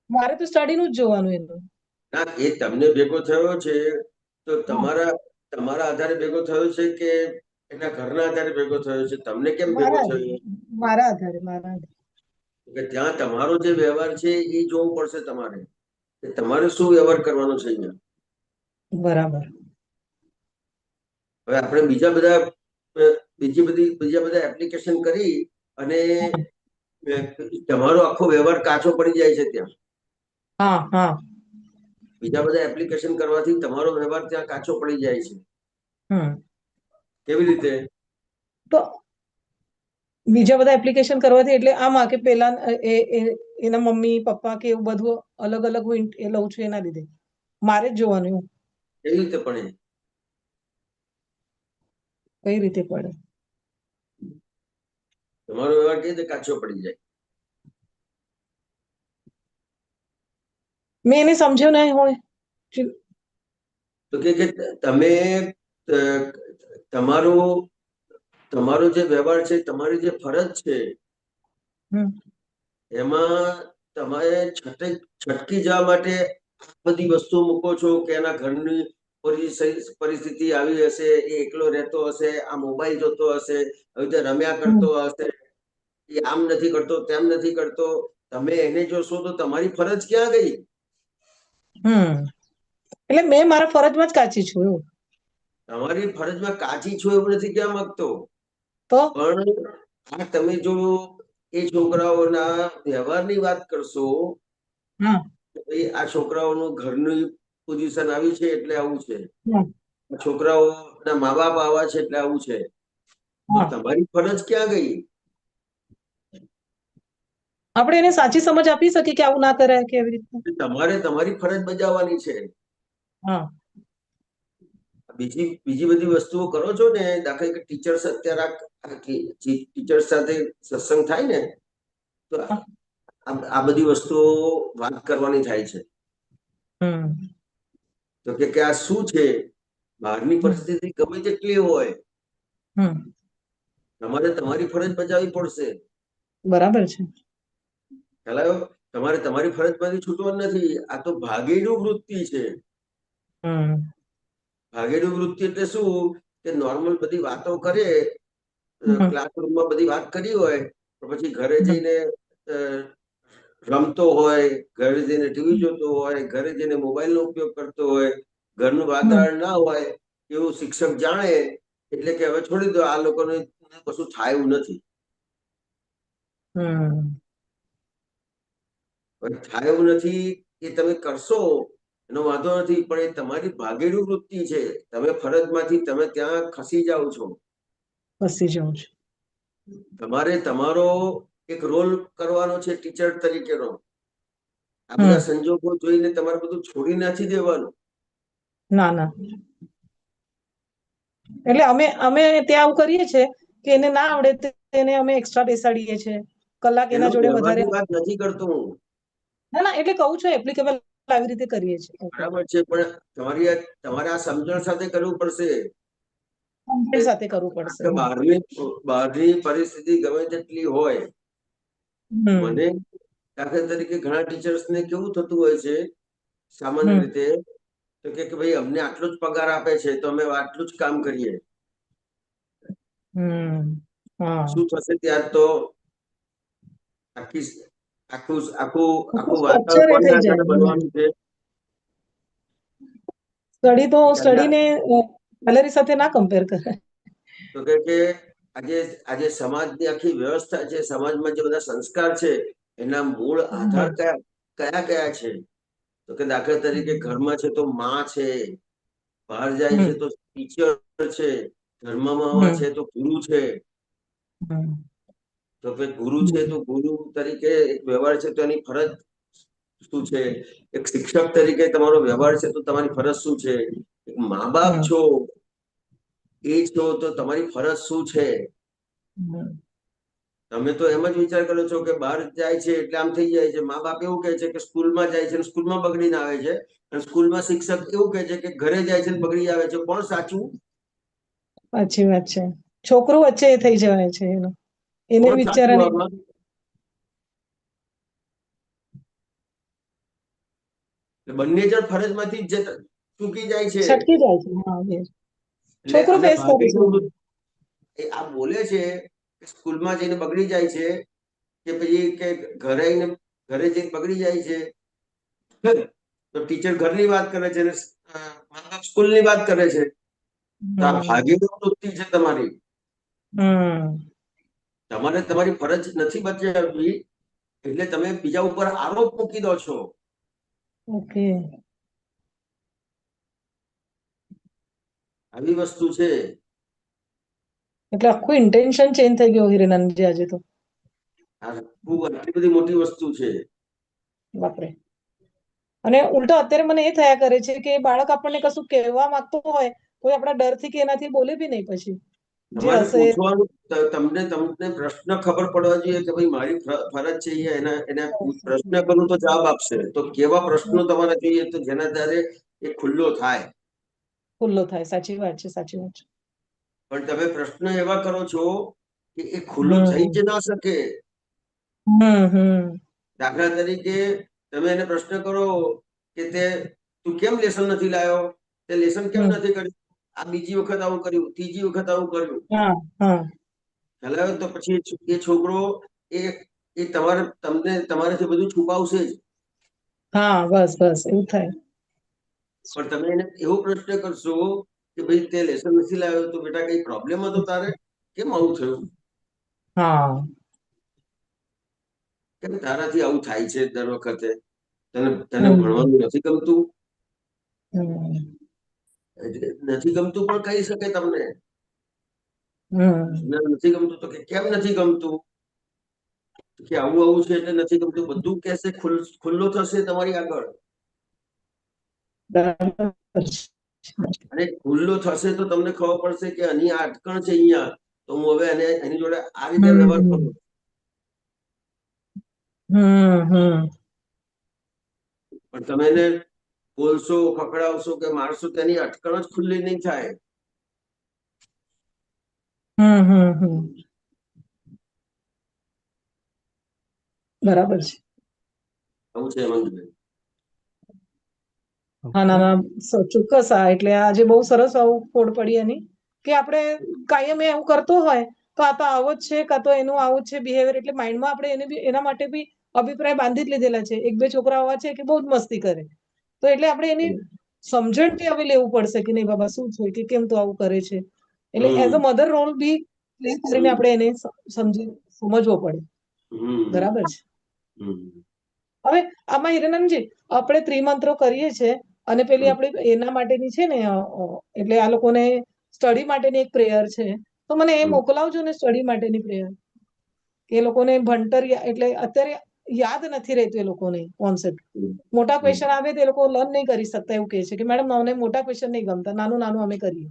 મારે તો સ્ટડીનું જ જોવાનું એનું. ના, એ તમને ભેગો થયો છે તો હા તમારા તમારા આધારે ભેગો થયો છે કે એના ઘરના આધારે ભેગો થયો છે? તમને કેમ ભેગો મારા થયો? આધારે, મારા આધારે, મારા આધારે. કે ત્યાં તમારો જે વ્યવહાર છે એ જોવું પડશે તમારે, કે તમારે શું વ્યવહાર કરવાનો છે અહીંયા. બરાબર. હવે આપણે બીજા બધા એપ્લિકેશન કરી અને તમારો આખો વ્યવહાર કાચો પડી જાય છે ત્યાં. હા હા. બીજા બધા એપ્લિકેશન કરવાથી તમારો વ્યવહાર ત્યાં કાચો પડી જાય છે. હમ કેવી રીતે? તો બીજા બધા એપ્લિકેશન કરવાથી એટલે આમાં કે પેલા એના મમ્મી પપ્પા કે એવું બધું અલગ અલગ હું એ લઉં છું એના લીધે મારે જ જોવાનું એવું એવી રીતે પણ કઈ રીતે પડે તમારો વ્યવહાર કેવી રીતે કાચો પડી જાય? મેં એને સમજ્યો નહીં હોય તો કે તમે અ, તમારો તમારો જે વ્યવહાર છે, તમારી જે ફરજ છે, હમ એમાં તમારે છટકી જવા માટે આ બધી વસ્તુ મૂકો છો કે એના ઘરની પરિસ્થિતિ આવી હશે, એ એકલો રહેતો હશે, આ મોબાઈલ જોતો હશે, આવી રીતે રમ્યા કરતો હશે, એ આમ નથી કરતો તેમ નથી કરતો, તમે એને જોશો તો તમારી ફરજ ક્યાં ગઈ? એટલે મેં મારા ફરજમાં જ કાચી છું એવું તમારી ફરજમાં કાચી છો એવું નથી કહેવા માંગતો, તો પણ આ તમે જો એ છોકરાઓના વ્યવહારની વાત કરશો, હા ભાઈ આ છોકરાઓનું ઘરની પોઝિશન આવી છે એટલે આવું છે, હા આ છોકરાઓના મા બાપ આવા છે એટલે આવું છે, તો હા તમારી ફરજ ક્યાં ગઈ? આપણે એને સાચી સમજ આપી શકીએ કે આવું ના કરાય કેવી રીતે તમારે તમારી ફરજ બજાવવાની છે. હા બીજી બીજી બધી વસ્તુઓ કરો છો ને, દાખલા કે ટીચર્સ અત્યારે ટીચર્સ સાથે સત્સંગ થાય ને, તો આ બધી વસ્તુઓ વાત કરવાની થાય છે. હમ તો કે આ શું છે? બહારની પરિસ્થિતિ ગમે તેટલી હોય, હમ તમારે તમારી ફરજ બજાવવી પડશે. બરાબર છે. ખ્યાલ આવ્યો? તમારે તમારી ફરજમાંથી છૂટવાનું નથી. આ તો ભાગેડું વૃત્તિ છે. હમ ભાગેડું વૃત્તિ એટલે શું? કે નોર્મલ બધી વાતો કરે, હમ ક્લાસરૂમમાં બધી વાત કરી હોય, તો પછી ઘરે હમ જઈને રમતો હોય, ઘરે જઈને ટીવી જોતો હોય, ઘરે જઈને મોબાઈલનો ઉપયોગ કરતો હોય, ઘરનું હમ વાતાવરણ ના હોય એવું શિક્ષક જાણે, એટલે કે હવે છોડી દો, આ લોકોને કશું થાય એવું નથી. હમ પણ થાય એવું નથી એ તમે કરશો એનો વાંધો નથી, પણ એ તમારી ભાગેડુ વૃત્તિ છે. તમે ફરજમાંથી તમે ત્યાં ખસી જાઓ છો. ફસી જાઉં છું. તમારે તમારો એક રોલ કરવાનો છે ટીચર તરીકેનો. આ હમ બધા સંજોગો જોઈને તમારે બધું છોડી નથી દેવાનું. ના ના એટલે અમે અમે ત્યાં આવું કરીએ છીએ કે એને ના આવડે તો એને અમે એક્સ્ટ્રા બેસાડીએ છીએ, કલાક એનો એના જોડે વધારે. વ્યવહારની વાત નથી કરતો હું. ના ના એટલે કહું છું એપ્લિકેબલ આવી રીતે કરીએ છીએ. ઓકે બરાબર છે, પણ તમારે આ સમજણ સાથે કરવું પડશે કે કમ્પ્લેટ સાથે કરવું પડશે. કે બહારની પરિસ્થિતિ ગમે તેટલી હોય. હમ મને દાખલા તરીકે ઘણા ટીચર્સને કેવું થતું હોય છે સામાન્ય હમ રીતે, તો કે ભાઈ અમને આટલો જ પગાર આપે છે તો અમે આટલું જ કામ કરીએ. હમ હા શું થશે ત્યાર તો આખી આખું આખું આખું સ્ટ્રક્ચર વાતાવરણ એ થઈ કોના આધારે જાય. બનવાનું છે? સ્ટડી તો ખ્યાલ સ્ટડીને સેલેરી સાથે ના કમ્પેર કરે. તો કે આજે આજે સમાજની આખી વ્યવસ્થા છે, સમાજમાં જે બધા સંસ્કાર છે, એના મૂળ આધાર કયા કયા કયા છે? તો કે દાખલા તરીકે ઘરમાં છે તો માં છે, બહાર જાય છે હમ તો ટીચર છે, ધર્મમાં હમ છે તો ગુરુ છે. હમ તો કે ગુરુ છે હમ તો ગુરુ તરીકે એક વ્યવહાર છે તો એની ફરજ શું છે? એક શિક્ષક તરીકે તમારો વ્યવહાર છે તો તમારી ફરજ શું છે? એક મા બાપ હમ છો એ છો તો તમારી ફરજ શું છે? હમ તમે તો એમ જ વિચાર કરો છો કે બહાર જાય છે એટલે આમ થઈ જાય છે. મા બાપ એવું કહે છે કે સ્કૂલમાં જાય છે, સ્કૂલમાં બગડીને આવે છે, અને સ્કૂલમાં શિક્ષક એવું કહે છે કે ઘરે જાય છે બગડી આવે છે. કોણ સાચું? સાચી વાત છે. છોકરું વચ્ચે એ થઈ જવાય છે એનો એને કોણ સાચું બિચારાને આમાં? બંને જણ ફરજમાંથી ચૂકી જાય છે. છટકી જાય છે. હા એટલે છોકરું આને ફેસ કરે છે. ભાગેડું આ બોલે છે કે સ્કૂલમાં જઈને બગડી જાય છે, કે પછી કે ઘરે જઈને બગડી જાય છે. તો ટીચર ઘરની વાત કરે છે, સ્કૂલની વાત કરે છે. તો આ હમ ભાગીદારી વૃત્તિ છે તમારી. હમ તમારે તમારી ફરજ નથી બજાવવી એટલે તમે બીજા ઉપર આરોપ મૂકી દો છો. ઓકે આવી વસ્તુ છે. એટલે આખું ઇન્ટેન્શન ચેન્જ થઈ ગયું હિરેનંદજી આજે તો. આ ખૂબ આટલી બધી મોટી વસ્તુ છે. બાપરે. અને ઉલટો અત્યારે મને એ થયા કરે છે કે બાળક આપણને કશું કહેવા માંગતો હોય તો આપણા ડરથી કે એનાથી બોલે બી નહીં પછી જે તમારે હશે. પૂછવાનું, તમને તમને પ્રશ્ન ખબર પડવા જોઈએ કે ભાઈ મારી ફરજ છે એના એને પ્રશ્ન કરું તો જવાબ આપશે. તો કેવા પ્રશ્નો તમારે જોઈએ તો જેના દ્વારા એ ખુલ્લો થાય. ખુલ્લો થાય. સાચી વાત છે, સાચી વાત છે. પણ તમે પ્રશ્ન એવા કરો છો કે એ ખુલ્લો થઈ જ ના શકે. દાખલા તરીકે તમે એને પ્રશ્ન કરો કે તું કેમ લેસન નથી લાવ્યો, તે લેસન કેમ નથી કર્યું, આ બીજી વખત આવું કર્યું, ત્રીજી વખત આવું કર્યું, ખ્યાલ આવ્યો? તો પછી એ છોકરો એ એ તમારાથી બધું છુપાવશે જ. હા, બસ બસ એવું થાય. પણ તમે એને એવો પ્રશ્ન કરશો કે ભાઈ તે લેસન નથી લાવ્યો તો બેટા કઈ પ્રોબ્લેમ હતો તારે, કેમ આવું થયું, હા, કેમ તારાથી આવું થાય છે દર વખતે, તને હમ, ભણવાનું નથી ગમતું? હમ, નથી ગમતું પણ કહી શકે તમને. હમ, નથી ગમતું તો કે કેમ નથી ગમતું, કે આવું આવું છે એટલે નથી ગમતું, બધું કહેશે, ખુલ્લો થશે તમારી આગળ. બરાબર છે. અને ખુલ્લો થશે તો તમને ખબર પડશે કે આની આ અટકણ છે અહીંયા, તો હું હવે એની જોડે આ રીતે વ્યવહાર કરું. પણ તમે એને બોલશો, ખકડાવશો કે મારશો, તેની અટકણ જ ખુલ્લી નહીં થાય. બરાબર છે. આવું છે હેમંતભાઈ. હા, ના ના, ચોક્કસ. એટલે આજે બહુ સરસ આવું ફોડ પડી એની કે આપણે કાયમ એવું કરતો હોય તો આ તો આવો જ છે, કાં તો એનું આવું જ છે બિહેવિયર, એટલે માઇન્ડમાં આપણે એને બી એના માટે બી અભિપ્રાય બાંધી જ લીધેલા છે. એક બે છોકરા આવા છે કે બહુ જ મસ્તી કરે, તો એટલે આપણે એની સમજણથી હવે લેવું પડશે કે નહીં બાબા શું છે, કે કેમ તો આવું કરે છે. એટલે as a mother role be play કરીને આપણે એને સમજવો પડે. બરાબર છે. હવે આમાં હિરેનંદજી આપણે ત્રિમંત્રો કરીએ છીએ અને પેલી આપણે એના માટેની છે ને એટલે આ લોકોને સ્ટડી માટેની એક પ્રેયર છે, તો મને એ મોકલાવજો ને સ્ટડી માટેની પ્રેયર. એ લોકોને ભણતર એટલે અત્યારે યાદ નથી રહેતું એ લોકોને કોન્સેપ્ટ. મોટા ક્વેશ્ચન આવે તો એ લોકો લર્ન નહીં કરી શકતા, એવું કહે છે કે મેડમ અમને મોટા ક્વેશ્ચન નહીં ગમતા, નાનું નાનું અમે કરીએ.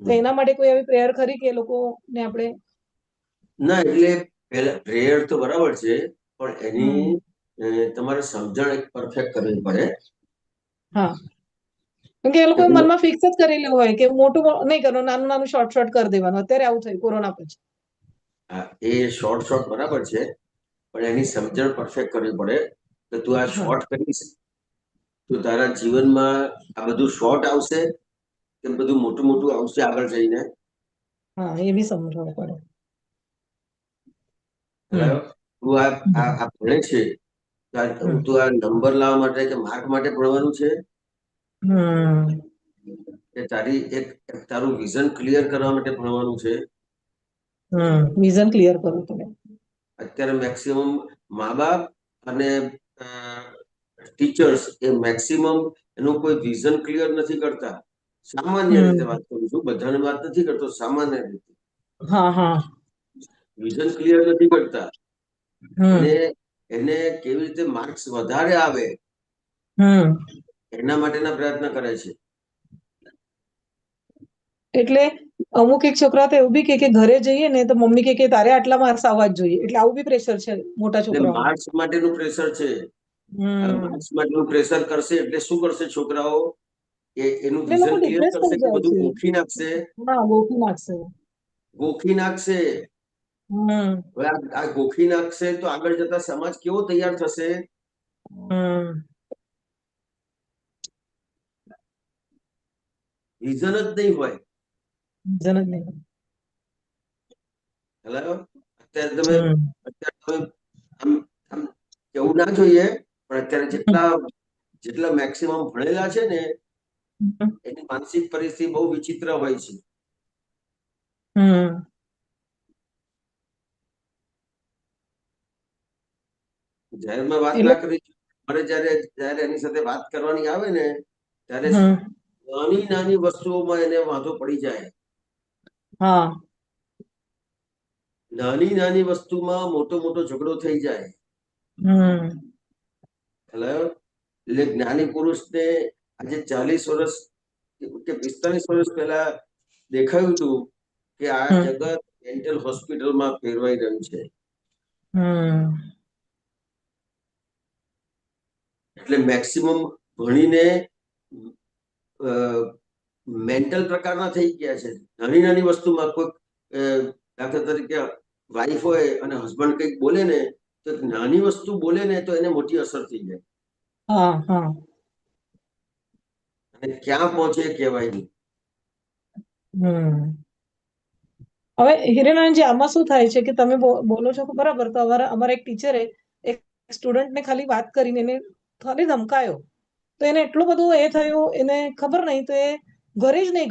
તો એના માટે કોઈ એવી પ્રેયર ખરી કે એ લોકોને આપણે? ના, એટલે પ્રેયર તો બરાબર છે, પણ એની તમારે સમજણ પરફેક્ટ કરવી પડે. હા, કેમ કે એ લોકો મનમાં ફિક્સ જ કરેલું હોય કે મોટું નહીં કરવાનું, નાનું નાનું શોર્ટ શોર્ટ કરી દેવાનું. અત્યારે આવું થયું કોરોના પછી. હા, એ શોર્ટ બરાબર છે, પણ એની સમજણ પરફેક્ટ કરવી પડે કે તું આ શોર્ટ કરીશ તો તારા જીવનમાં આ બધું શોર્ટ આવશે કે બધું મોટું મોટું આવશે આગળ જઈને. હા, એ બી સમજવું પડે. તું આ ભણે છે, તું આ નંબર લાવવા માટે કે માર્ક માટે ભણવાનું છે કે તારું વિઝન ક્લિયર કરવા માટે ભણવાનું છે. વિઝન ક્લિયર કરવું પડે. અત્યારે મેક્સિમમ મા બાપ અને ટીચર્સ એ મેક્સિમમ એનું કોઈ વિઝન ક્લિયર નથી કરતા. સામાન્ય રીતે વાત કરું છું, બધાને વાત નથી કરતો, સામાન્ય રીતે વિઝન ક્લિયર નથી કરતા. એને કેવી રીતે માર્ક્સ વધારે આવે એના માટેના પ્રયત્ન કરે છે. એટલે અમુક એક છોકરા તો એવું બી કે ઘરે જઈએ ને તો મમ્મી કે તારે આટલા માર્ક્સ આવવા જ જોઈએ, એટલે આવું બી પ્રેશર છે મોટા છોકરાઓ. માર્ક્સ માટેનું પ્રેશર છે. માર્ક્સ માટેનું પ્રેશર કરશે એટલે શું કરશે છોકરાઓ? એનું વિઝન ક્લિયર કરશે કે બધું ગોખી નાખશે. ગોખી નાખશે. હવે આ ગોખી નાખશે તો આગળ જતા સમાજ કેવો તૈયાર થશે? વિઝન જ નહીં હોય. હેલો, અત્યારે તમે આમ કેવું ના જોઈએ, પણ અત્યારે જેટલા મેક્સિમમ ભણેલા છે ને એની માનસિક પરિસ્થિતિ બહુ વિચિત્ર હોય છે. જાહેરમાં વાત ના કરી, મારે જયારે એની સાથે વાત કરવાની આવે ને ત્યારે નાની નાની વસ્તુઓમાં એને વાંધો પડી જાય. નાની નાની વસ્તુમાં મોટો મોટો ઝઘડો થઈ જાય. એટલે જ્ઞાની પુરુષને આજે 40 વર્ષ કે 45 વર્ષ પહેલા દેખાયું હતું કે આ જગત મેન્ટલ હોસ્પિટલમાં ફેરવાઈ રહ્યું છે. એટલે મેક્સિમમ ભણીને મેન્ટલ પ્રકારના થઈ ગયા છે. નાની નાની વસ્તુમાં કોઈ દાખલા તરીકે વાઈફ હોય અને હસબન્ડ કંઈક બોલે ને તો નાની વસ્તુ બોલે ને તો એને મોટી અસર થઈ જાય અને ક્યાં પહોંચે કહેવાય નહીં. હવે હિરેનંદજી, આમાં શું થાય છે કે તમે બોલો છો કે બરાબર, તો અમારા એક ટીચરે એક સ્ટુડન્ટને ખાલી વાત કરીને એને ખાલી ધમકાયો, તો એને એટલું બધું એ થયું, એને ખબર નહીં, તો એ ઘરે જ નહીં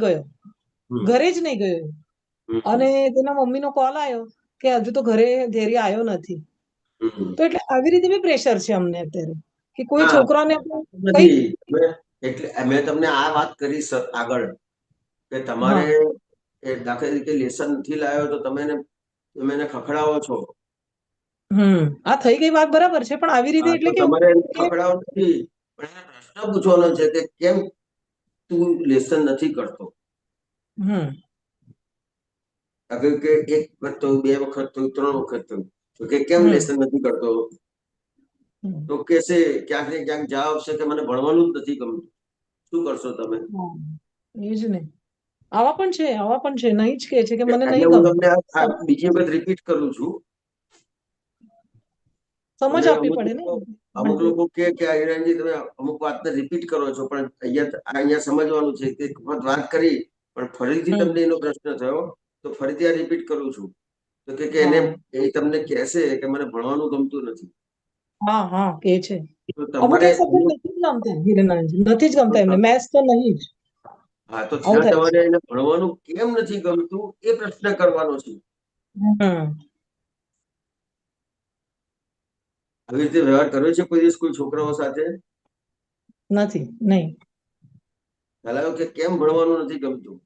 ગયો. અને તેના મમ્મીનો કોલ આવ્યો કે હજુ તો ઘરે ધેર્ય આવ્યો નથી. તો એટલે આવી રીતે બી પ્રેશર છે અમને અત્યારે કે કોઈ છોકરાને એટલે મેં તમને આ વાત કરી આગળ કે તમારે દાખલા તરીકે લેસન નથી લાવ્યો તો તમે એને ખખડાવો છો. આ થઈ ગઈ વાત બરાબર છે, પણ આવી રીતે એટલે કે તમારે ખખડાવો નથી, પણ એને પ્રશ્ન પૂછવાનો છે કે કેમ તું લેસન નથી કરતો. અગર કે 1 વખત થયું, 2 વખત થયું, 3 વખત થયું તો કે કેમ લેસન નથી કરતો, તો કેશે ક્યાંક ને ક્યાંક જવાબ આવશે કે મને ભણવાનું જ નથી ગમતું. શું કરશો તમે? એ જ ને, આવા પણ છે નહીં જ કે છે કે મને નહીં હું ગમતું. તમને બીજી વખત રિપીટ કરું છું, સમજ આપવી પડે ને. અમુક લોકો કે હિરેનજી તમે અમુક વાતને રિપીટ કરો છો, પણ અહીંયા સમજવાનું છે કે એક વખત વાત કરી પણ ફરીથી તમને એનો પ્રશ્ન થયો તો ફરીથી આ રિપીટ કરું છું. તો કે એને એ તમને કહેશે કે મને ભણવાનું ગમતું નથી. કે છે અમુક સબ્જેક્ટ નથી જ ગમતા હિરેનંદજી, નથી જ ગમતા એમને, મેથ્સ તો નહીં જ. તો ત્યાં તમારે એને ભણવાનું કેમ નથી ગમતું એ પ્રશ્ન કરવાનો છે. આવી રીતે વ્યવહાર કર્યો છે કોઈ દિવસ કોઈ છોકરાઓ સાથે? નહીં. ચાલો કે કેમ ભણવાનું નથી ગમતું,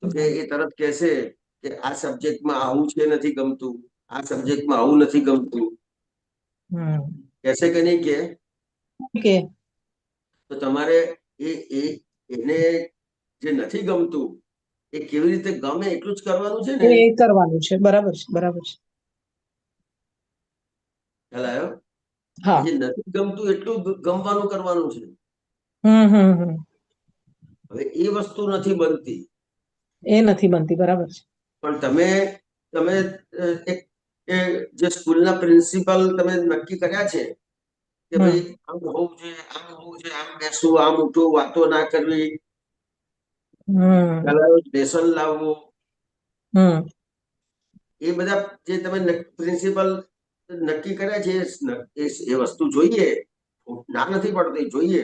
તો કે એ તરત કહેશે કે આ સબ્જેક્ટમાં આવું છે નથી ગમતું, આ સબ્જેક્ટમાં આવું નથી ગમતું. કહેશે કે નહીં કે? તો તમારે એને જે નથી ગમતું એ કેવી રીતે ગમે એટલું જ કરવાનું છે ને. એ કરવાનું છે. બરાબર છે. ખ્યાલ આવ્યો? જે નથી ગમતું એટલું ગમવાનું કરવાનું છે. હવે એ વસ્તુ નથી બનતી. બરાબર છે. પણ તમે એક જે સ્કૂલના પ્રિન્સિપલ તમે નક્કી કર્યા છે કે ભાઈ આમ હોવું જોઈએ, આમ બેસવું, આમ ઉઠવું, વાતો ના કરવી, લેસન લાવવું, એ બધા જે તમે પ્રિન્સિપલ નક્કી કર્યા છે એ વસ્તુ જોઈએ, ના નથી પડતી, જોઈએ,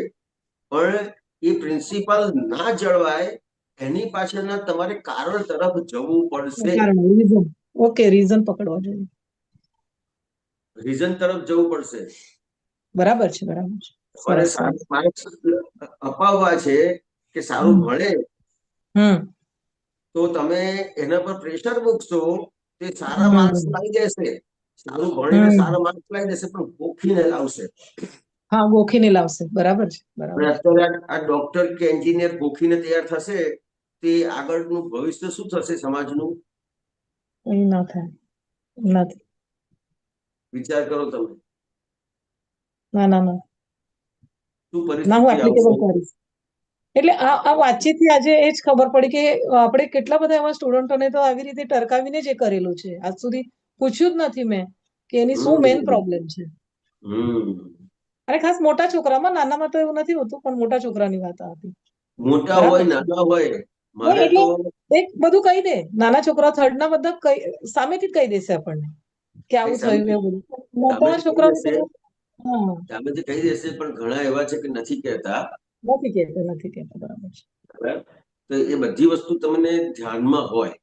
પણ એ પ્રિન્સિપલ ના જળવાય એની પાછળના તમારે કારણ તરફ જવું પડશે. રીઝન પકડવા જોઈએ, રીઝન તરફ જવું પડશે. બરાબર છે. સારા માર્ક્સ અપાવવા છે કે સારું ભણે, તો તમે એના પર પ્રેશર મૂકશો તે સારા માર્ક્સ લાવી દેશે, સારું ભણીને સારા માર્ક્સ લાવી દેશે, પણ ગોખીને લાવશે. ગોખીને લાવશે. બરાબર છે. અત્યારે આ ડોક્ટર કે એન્જિનિયર ગોખીને તૈયાર થશે તે આગળનું ભવિષ્ય શું થશે સમાજનું? ના થાય, નથી. વિચાર કરો તમે. ના. શું હું પરિસ્થિતિ એપ્લિકેબલ કરીશ. એટલે આ વાતચીતથી આજે એ જ ખબર પડી કે આપણે કેટલા બધા એવા સ્ટુડન્ટોને તો આવી રીતે ટરકાવીને જ કરેલું છે. આજ સુધી પૂછ્યું જ નથી મેં કે એની શું મેઇન પ્રોબ્લેમ છે. અને ખાસ મોટા છોકરામાં, નાનામાં તો એવું નથી હોતું, પણ મોટા છોકરાની વાત હતી. મોટા હોય નાના હોય, મારે તો એક બધું કહી દે, નાના છોકરા થર્ડના બધા સામેથી જ કહી દેશે આપણને કે આવું થયું, એવું બધું. મોટા છોકરાઓ સામેથી કહી દેશે, પણ ઘણા એવા છે કે નથી કહેતા. નથી કહેતા. બરાબર છે. તો એ બધી વસ્તુ તમને ધ્યાનમાં હોય.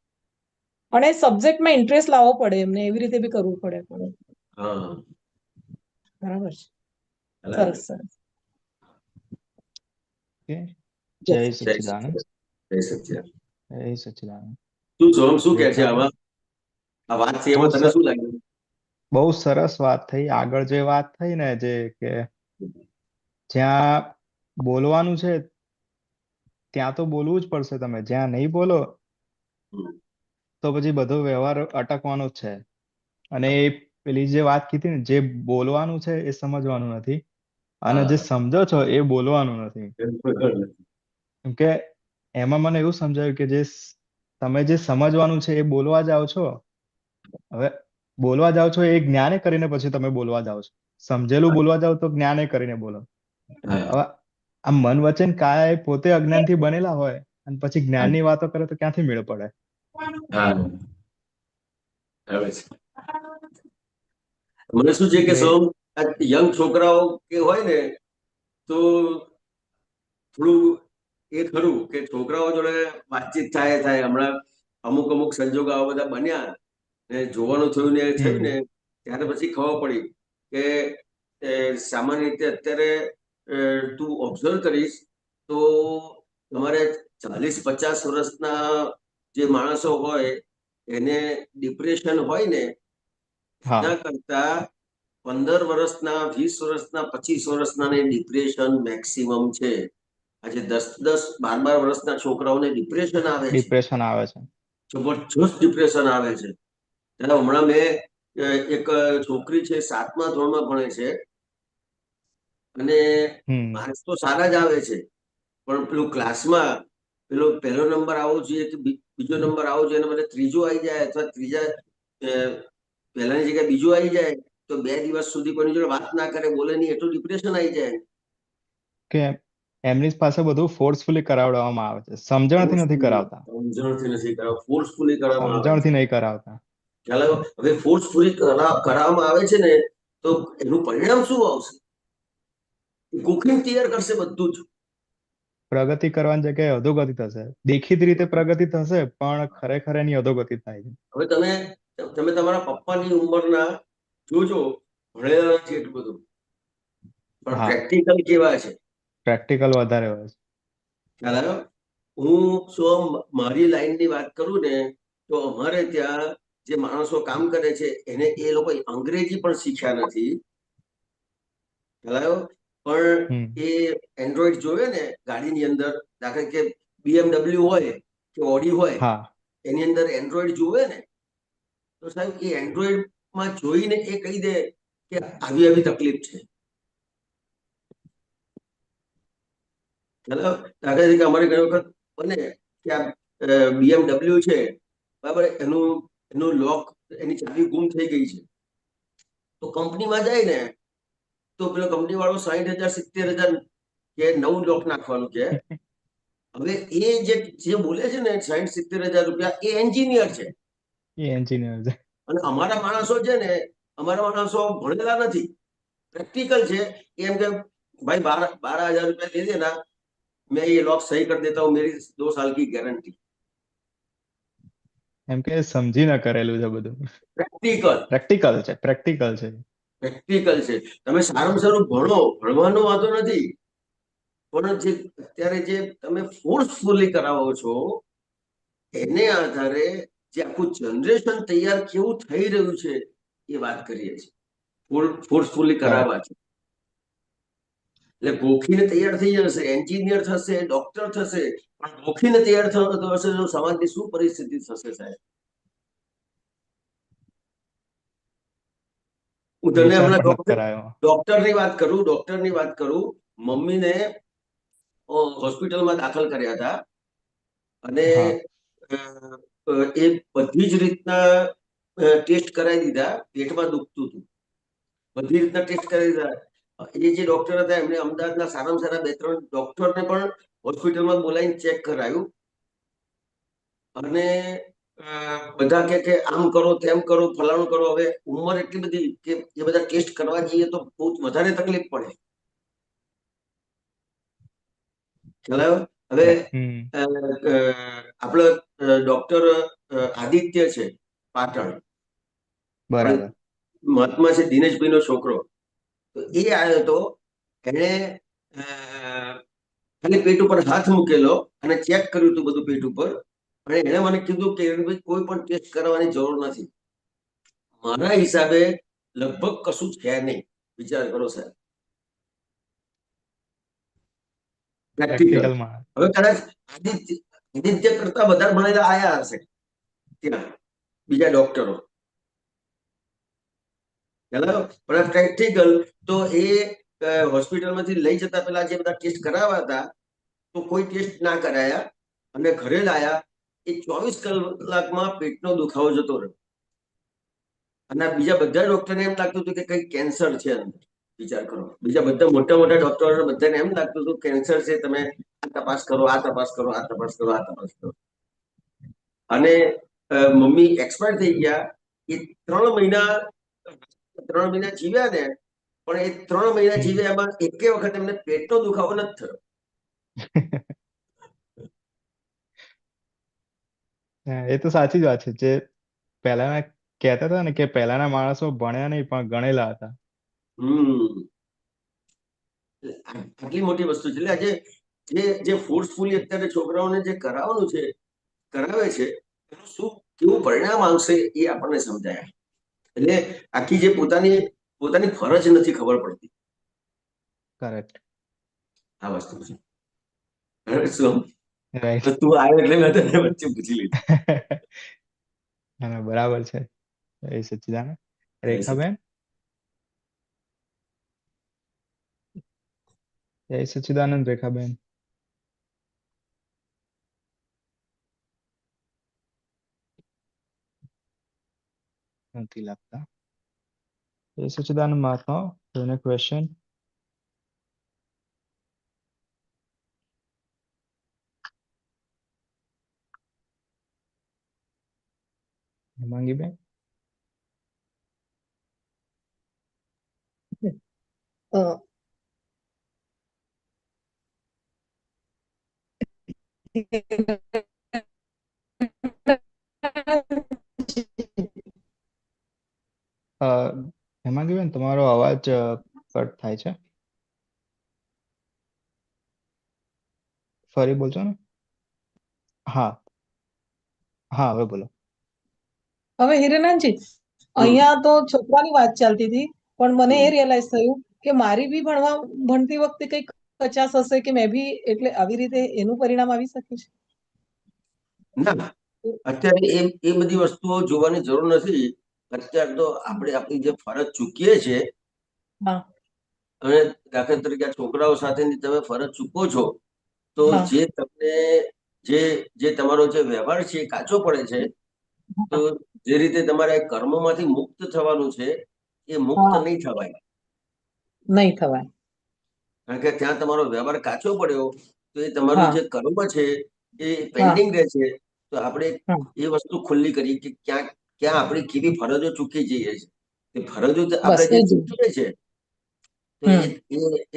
અને સબ્જેક્ટમાં ઇન્ટરેસ્ટ લાવવો પડે એમને, એવી રીતે બી કરવું પડે. બરાબર છે. સરસ. જય સચ્ચિદાનંદ. જય સચ્ચિદાનંદ. જય સચ્ચિદાનંદ. શું કહે છે આમાં? આ વાત છે બહુ એમાં તને સ- શું લાગ્યું? બહુ સરસ વાત થઈ. આગળ જે વાત થઈ ને, જે કે જ્યાં બોલવાનું છે ત્યાં તો બોલવું જ પડશે. તમે જ્યાં નહીં બોલો હમ. તો પછી બધો વ્યવહાર અટકવાનો જ છે. અને એ પેલી જે વાત કીધી ને, જે બોલવાનું છે એ સમજવાનું નથી, અને જે હા. સમજો છો એ બોલવાનું નથી. કેમ કે એમાં મને એવું સમજાયું કે તમે જે સમજવાનું છે એ બોલવા જાઓ છો. હવે બોલવા જાઓ છો એ જ્ઞાને કરીને પછી તમે બોલવા જાઓ છો. સમજેલું બોલવા જાઓ તો જ્ઞાને કરીને બોલો. હા. હવે આ મન વચન કાયા એ પોતે અજ્ઞાનથી બનેલા હોય અને પછી જ્ઞાનની વાતો કરે તો ક્યાંથી મેળ પડે? હા. આવે છે. મને શું છે કે એટલે સોમ, આ યંગ છોકરાઓ કે હોય ને, તો થોડું એ ખરું કે છોકરાઓ જોડે વાતચીત થાય. હમણાં અમુક અમુક સંજોગો આવા બધા બન્યા ને જોવાનું થયું ને થયું ને, હમ ત્યારે પછી ખબર પડી કે સામાન્ય રીતે અત્યારે તું ઓબ્ઝર્વ કરીશ તો તમારે 40-50 વર્ષના જે માણસો હોય એને ડિપ્રેશન હોય ને, હા, એના કરતા 15 વર્ષના, 20 વર્ષના, 25 વર્ષના ને ડિપ્રેશન મેક્સિમમ છે. આજે 10-10, 12 વર્ષના છોકરાઓને ડિપ્રેશન આવે છે. ડિપ્રેશન આવે છે. જબરજસ્ત ડિપ્રેશન આવે છે. ત્યારે હમણાં મેં એક છોકરી છે, 7મા ધોરણમાં ભણે છે, અને હમ માર્ક્સ તો સારા જ આવે છે, પણ પેલું ક્લાસમાં પેલો પહેલો નંબર આવવો જોઈએ કે બીજો નંબર આવવો જોઈએ, અને મને ત્રીજો આવી જાય અથવા ત્રીજા પહેલાની જગ્યાએ બીજું આવી જાય તો 2 દિવસ સુધી કોઈની જોડે વાત ના કરે, બોલે નહીં, એટલું ડિપ્રેશન આવી જાય. કે એમની પાસે બધું ફોર્સફુલી કરાવડાવવામાં આવે છે. સમજણથી નથી ફોર્સફુલી, કરાવતા. સમજણથી નથી કરાવતા, ફોર્સફુલી કરવામાં આવે છે. સમજણથી નહીં કરાવતા. ખ્યાલ આવ્યો? હવે ફોર્સફુલી કરાવવામાં આવે છે ને, તો એનું પરિણામ શું આવશે? ગોખીને તૈયાર કરશે બધું જ. પ્રગતિ કરવાની જગ્યાએ અધોગતિ થશે. દેખીતી રીતે પ્રગતિ થશે, પણ ખરેખર એની અધોગતિ થાય છે. હવે તમે તમે તમારા પપ્પાની ઉંમરના જોજો, ભણેલા નથી એટલું બધું, પણ હા, પ્રેક્ટિકલ કેવા છે પ્રેક્ટિકલ વધારે હોય છે. ખ્યાલ આવ્યો? હું શું મારી લાઈનની વાત કરું ને, તો અમારે ત્યાં જે માણસો કામ કરે છે એને એ લોકો અંગ્રેજી પણ શીખ્યા નથી. ખ્યાલ આવ્યો? પણ હમ એ એન્ડ્રોઈડ જોવે ને ગાડીની અંદર, દાખલા કે BMW હોય કે ઓડી હોય, હા, એની અંદર એન્ડ્રોઈડ જોવે ને, તો સાહેબ એ એન્ડ્રોઈડમાં જોઈને એ કહી દે કે આવી આવી તકલીફ છે. દાખલા તરીકે અમારે ઘણી વખત બને કે આ BMW છે, બરાબર, એનું લોક, એની ચાવી ગુમ થઈ ગઈ છે, તો કંપનીમાં જાય ને તો પેલો કંપની વાળો 60,000-70,000 કે નવું લોક નાખવાનું કે. હવે એ જે બોલે છે ને 60-70 હજાર રૂપિયા, એ એન્જિનિયર છે. એ એન્જિનિયર છે. અને અમારા માણસો છે ને, અમારા માણસો ભણેલા નથી, પ્રેક્ટિકલ છે. એમ કે ભાઈ 12,000 रुपया दे देना, मैं ये लॉक सही कर देता हूँ, मेरी 2 साल की गारंटी. એમ કે સમજીને કરેલું છે બધું. પ્રેક્ટિકલ, પ્રેક્ટિકલ છે, પ્રેક્ટિકલ છે. પ્રેક્ટિકલ છે. તમે સારામાં સારું ભણો, ભણવાનો વાંધો નથી, પણ જે અત્યારે જે તમે ફોર્સફુલી કરાવો છો એને આધારે જે આખું જનરેશન તૈયાર કેવું થઈ રહ્યું છે એ વાત કરીએ છીએ. ફોર્સફુલી બરાબર. કરાવવા છે એટલે ગોખીને તૈયાર થઈ જશે, એન્જિનિયર થશે, ડોક્ટર થશે, પણ ગોખીને તૈયાર થતો હશે તો સમાજની શું પરિસ્થિતિ થશે સાહેબ? હું તને વિચાર હમણાં પણ નથી કરાયો. ડોક્ટરની વાત કરું, ડોક્ટરની વાત કરું. મમ્મીને હોસ્પિટલમાં દાખલ કર્યા હતા, અને હા, એ બધી જ રીતના ટેસ્ટ કરાવી દીધા, પેટમાં દુખતું હતું, બધી રીતના ટેસ્ટ કરાવી દીધા. એ જે ડોક્ટર હતા એમણે અમદાવાદના સારામાં સારા 2-3 ડોક્ટરને પણ હોસ્પિટલમાં બોલાવીને ચેક કરાયું, અને બધા કે આમ કરો, તેમ કરો, ફલાણું કરો. હવે ઉંમર એટલી બધી કે એ બધા ટેસ્ટ કરવા જઈએ તો બહુ વધારે તકલીફ પડે. ખ્યાલ આવ્યો? હવે હમ આપણો ડોક્ટર આદિત્ય છે પાટણ, બરાબર. મહાત્મા છે, દિનેશભાઈ નો છોકરો, તો એ આવ્યો તો, એને ખાલી પેટ ઉપર હાથ મૂકેલો અને ચેક કર્યું હતું બધું પેટ ઉપર, અને એને મને કીધું કે કોઈ પણ ટેસ્ટ કરવાની જરૂર નથી, મારા હિસાબે લગભગ કશું છે નહીં. વિચાર કરો સાહેબ. પ્રેક્ટિકલ. પ્રેક્ટિકલમાં હવે કદાચ આદિત્ય કરતા વધારે ભણેલા આયા હશે ત્યાં બીજા ડોક્ટરો. પણ પ્રેક્ટિકલ તો એ હોસ્પિટલમાંથી લઈ જતા પેલા જે બધા ટેસ્ટ કરાવ્યા હતા તો કોઈ ટેસ્ટ ના કરાયા અને ઘરે લાયા. એ 24 કલાકમાં પેટનો દુખાવો જતો રહ્યો અને બીજા બધા ડોક્ટરને એમ લાગતું હતું કે કઈ કેન્સર છે અંદર. વિચાર કરો, બીજા બધા મોટા મોટા ડોક્ટરો બધાને એમ લાગતું હતું કેન્સર છે, તમે આ તપાસ કરો, આ તપાસ કરો, આ તપાસ કરો, આ તપાસ કરો. અને મમ્મી એક્સપાયર થઈ ગયા. એ 3 મહિના જીવ્યા ને, પણ એ 3 મહિના જીવ્યા એમાં એકે વખત એમને પેટનો દુખાવો નથી થયો. એ તો સાચી જ વાત છે. જે પહેલાના કહેતા હતા ને કે પહેલાના માણસો ભણ્યા નહીં પણ ગણેલા હતા. આટલી મોટી વસ્તુ છે. એટલે આજે જે ફોર્સફુલી અત્યારે છોકરાઓને જે કરાવવાનું છે, કરાવે છે, એનું શું કેવું પરિણામ આવશે એ આપણને સમજાય. એટલે આખી જે પોતાની ફરજ નથી ખબર પડતી. કરેક્ટ. આ વસ્તુ છે. શું રાઈટ. તું આવ્યો એટલે મેં તને વચ્ચે પૂછી લીધું. ના બરાબર છે. એ સચ્ચિદાનંદ. રેખાબેન, જય સચ્ચિદાનંદ. રેખાબેન નથી લાગતા. જય સચ્ચિદાનંદ મહાત્મા, કોઈને ક્વેશ્ચન? હેમાંગીબેન? અ, હેમાંગીબેન, તમારો અવાજ કટ થાય છે. ફરી બોલજો ને. હા હા, હવે બોલો. હવે હિરેનંદજી, અહીંયા તો છોકરાની વાત ચાલતી હતી, પણ મને એ રિયલાઇઝ થયું કે મારી બી ભણતી વખતે કઈક કચાશ હશે કે મેં બી, એટલે આવી રીતે એનું પરિણામ આવી શકે છે. ના, અત્યારે એ બધી વસ્તુઓ જોવાની જરૂર નથી. અત્યારે તો આપણે આપણી જે ફરજ ચૂકીએ છીએ, હા અને દાખલા તરીકે આ છોકરાઓ સાથેની તમે ફરજ ચૂકો છો, તો હા જે તમને જે તમારો જે વ્યવહાર છે એ કાચો પડે છે. તો જે રીતે તમારે કર્મોમાંથી મુક્ત થવાનું છે, એ મુક્ત હા નહીં થવાય. નહીં થવાય. કારણ કે ત્યાં તમારો વ્યવહાર કાચો પડ્યો તો એ તમારું હા જે કર્મ છે એ હા પેન્ડિંગ રહે છે. તો આપણે હા એ વસ્તુ ખુલ્લી કરી કે ક્યાં ક્યાં આપણી કેવી ફરજો ચૂકી જઈએ છીએ. એ ફરજો બસ આપણે જે એ જ. ચૂકીએ છીએ તો હમ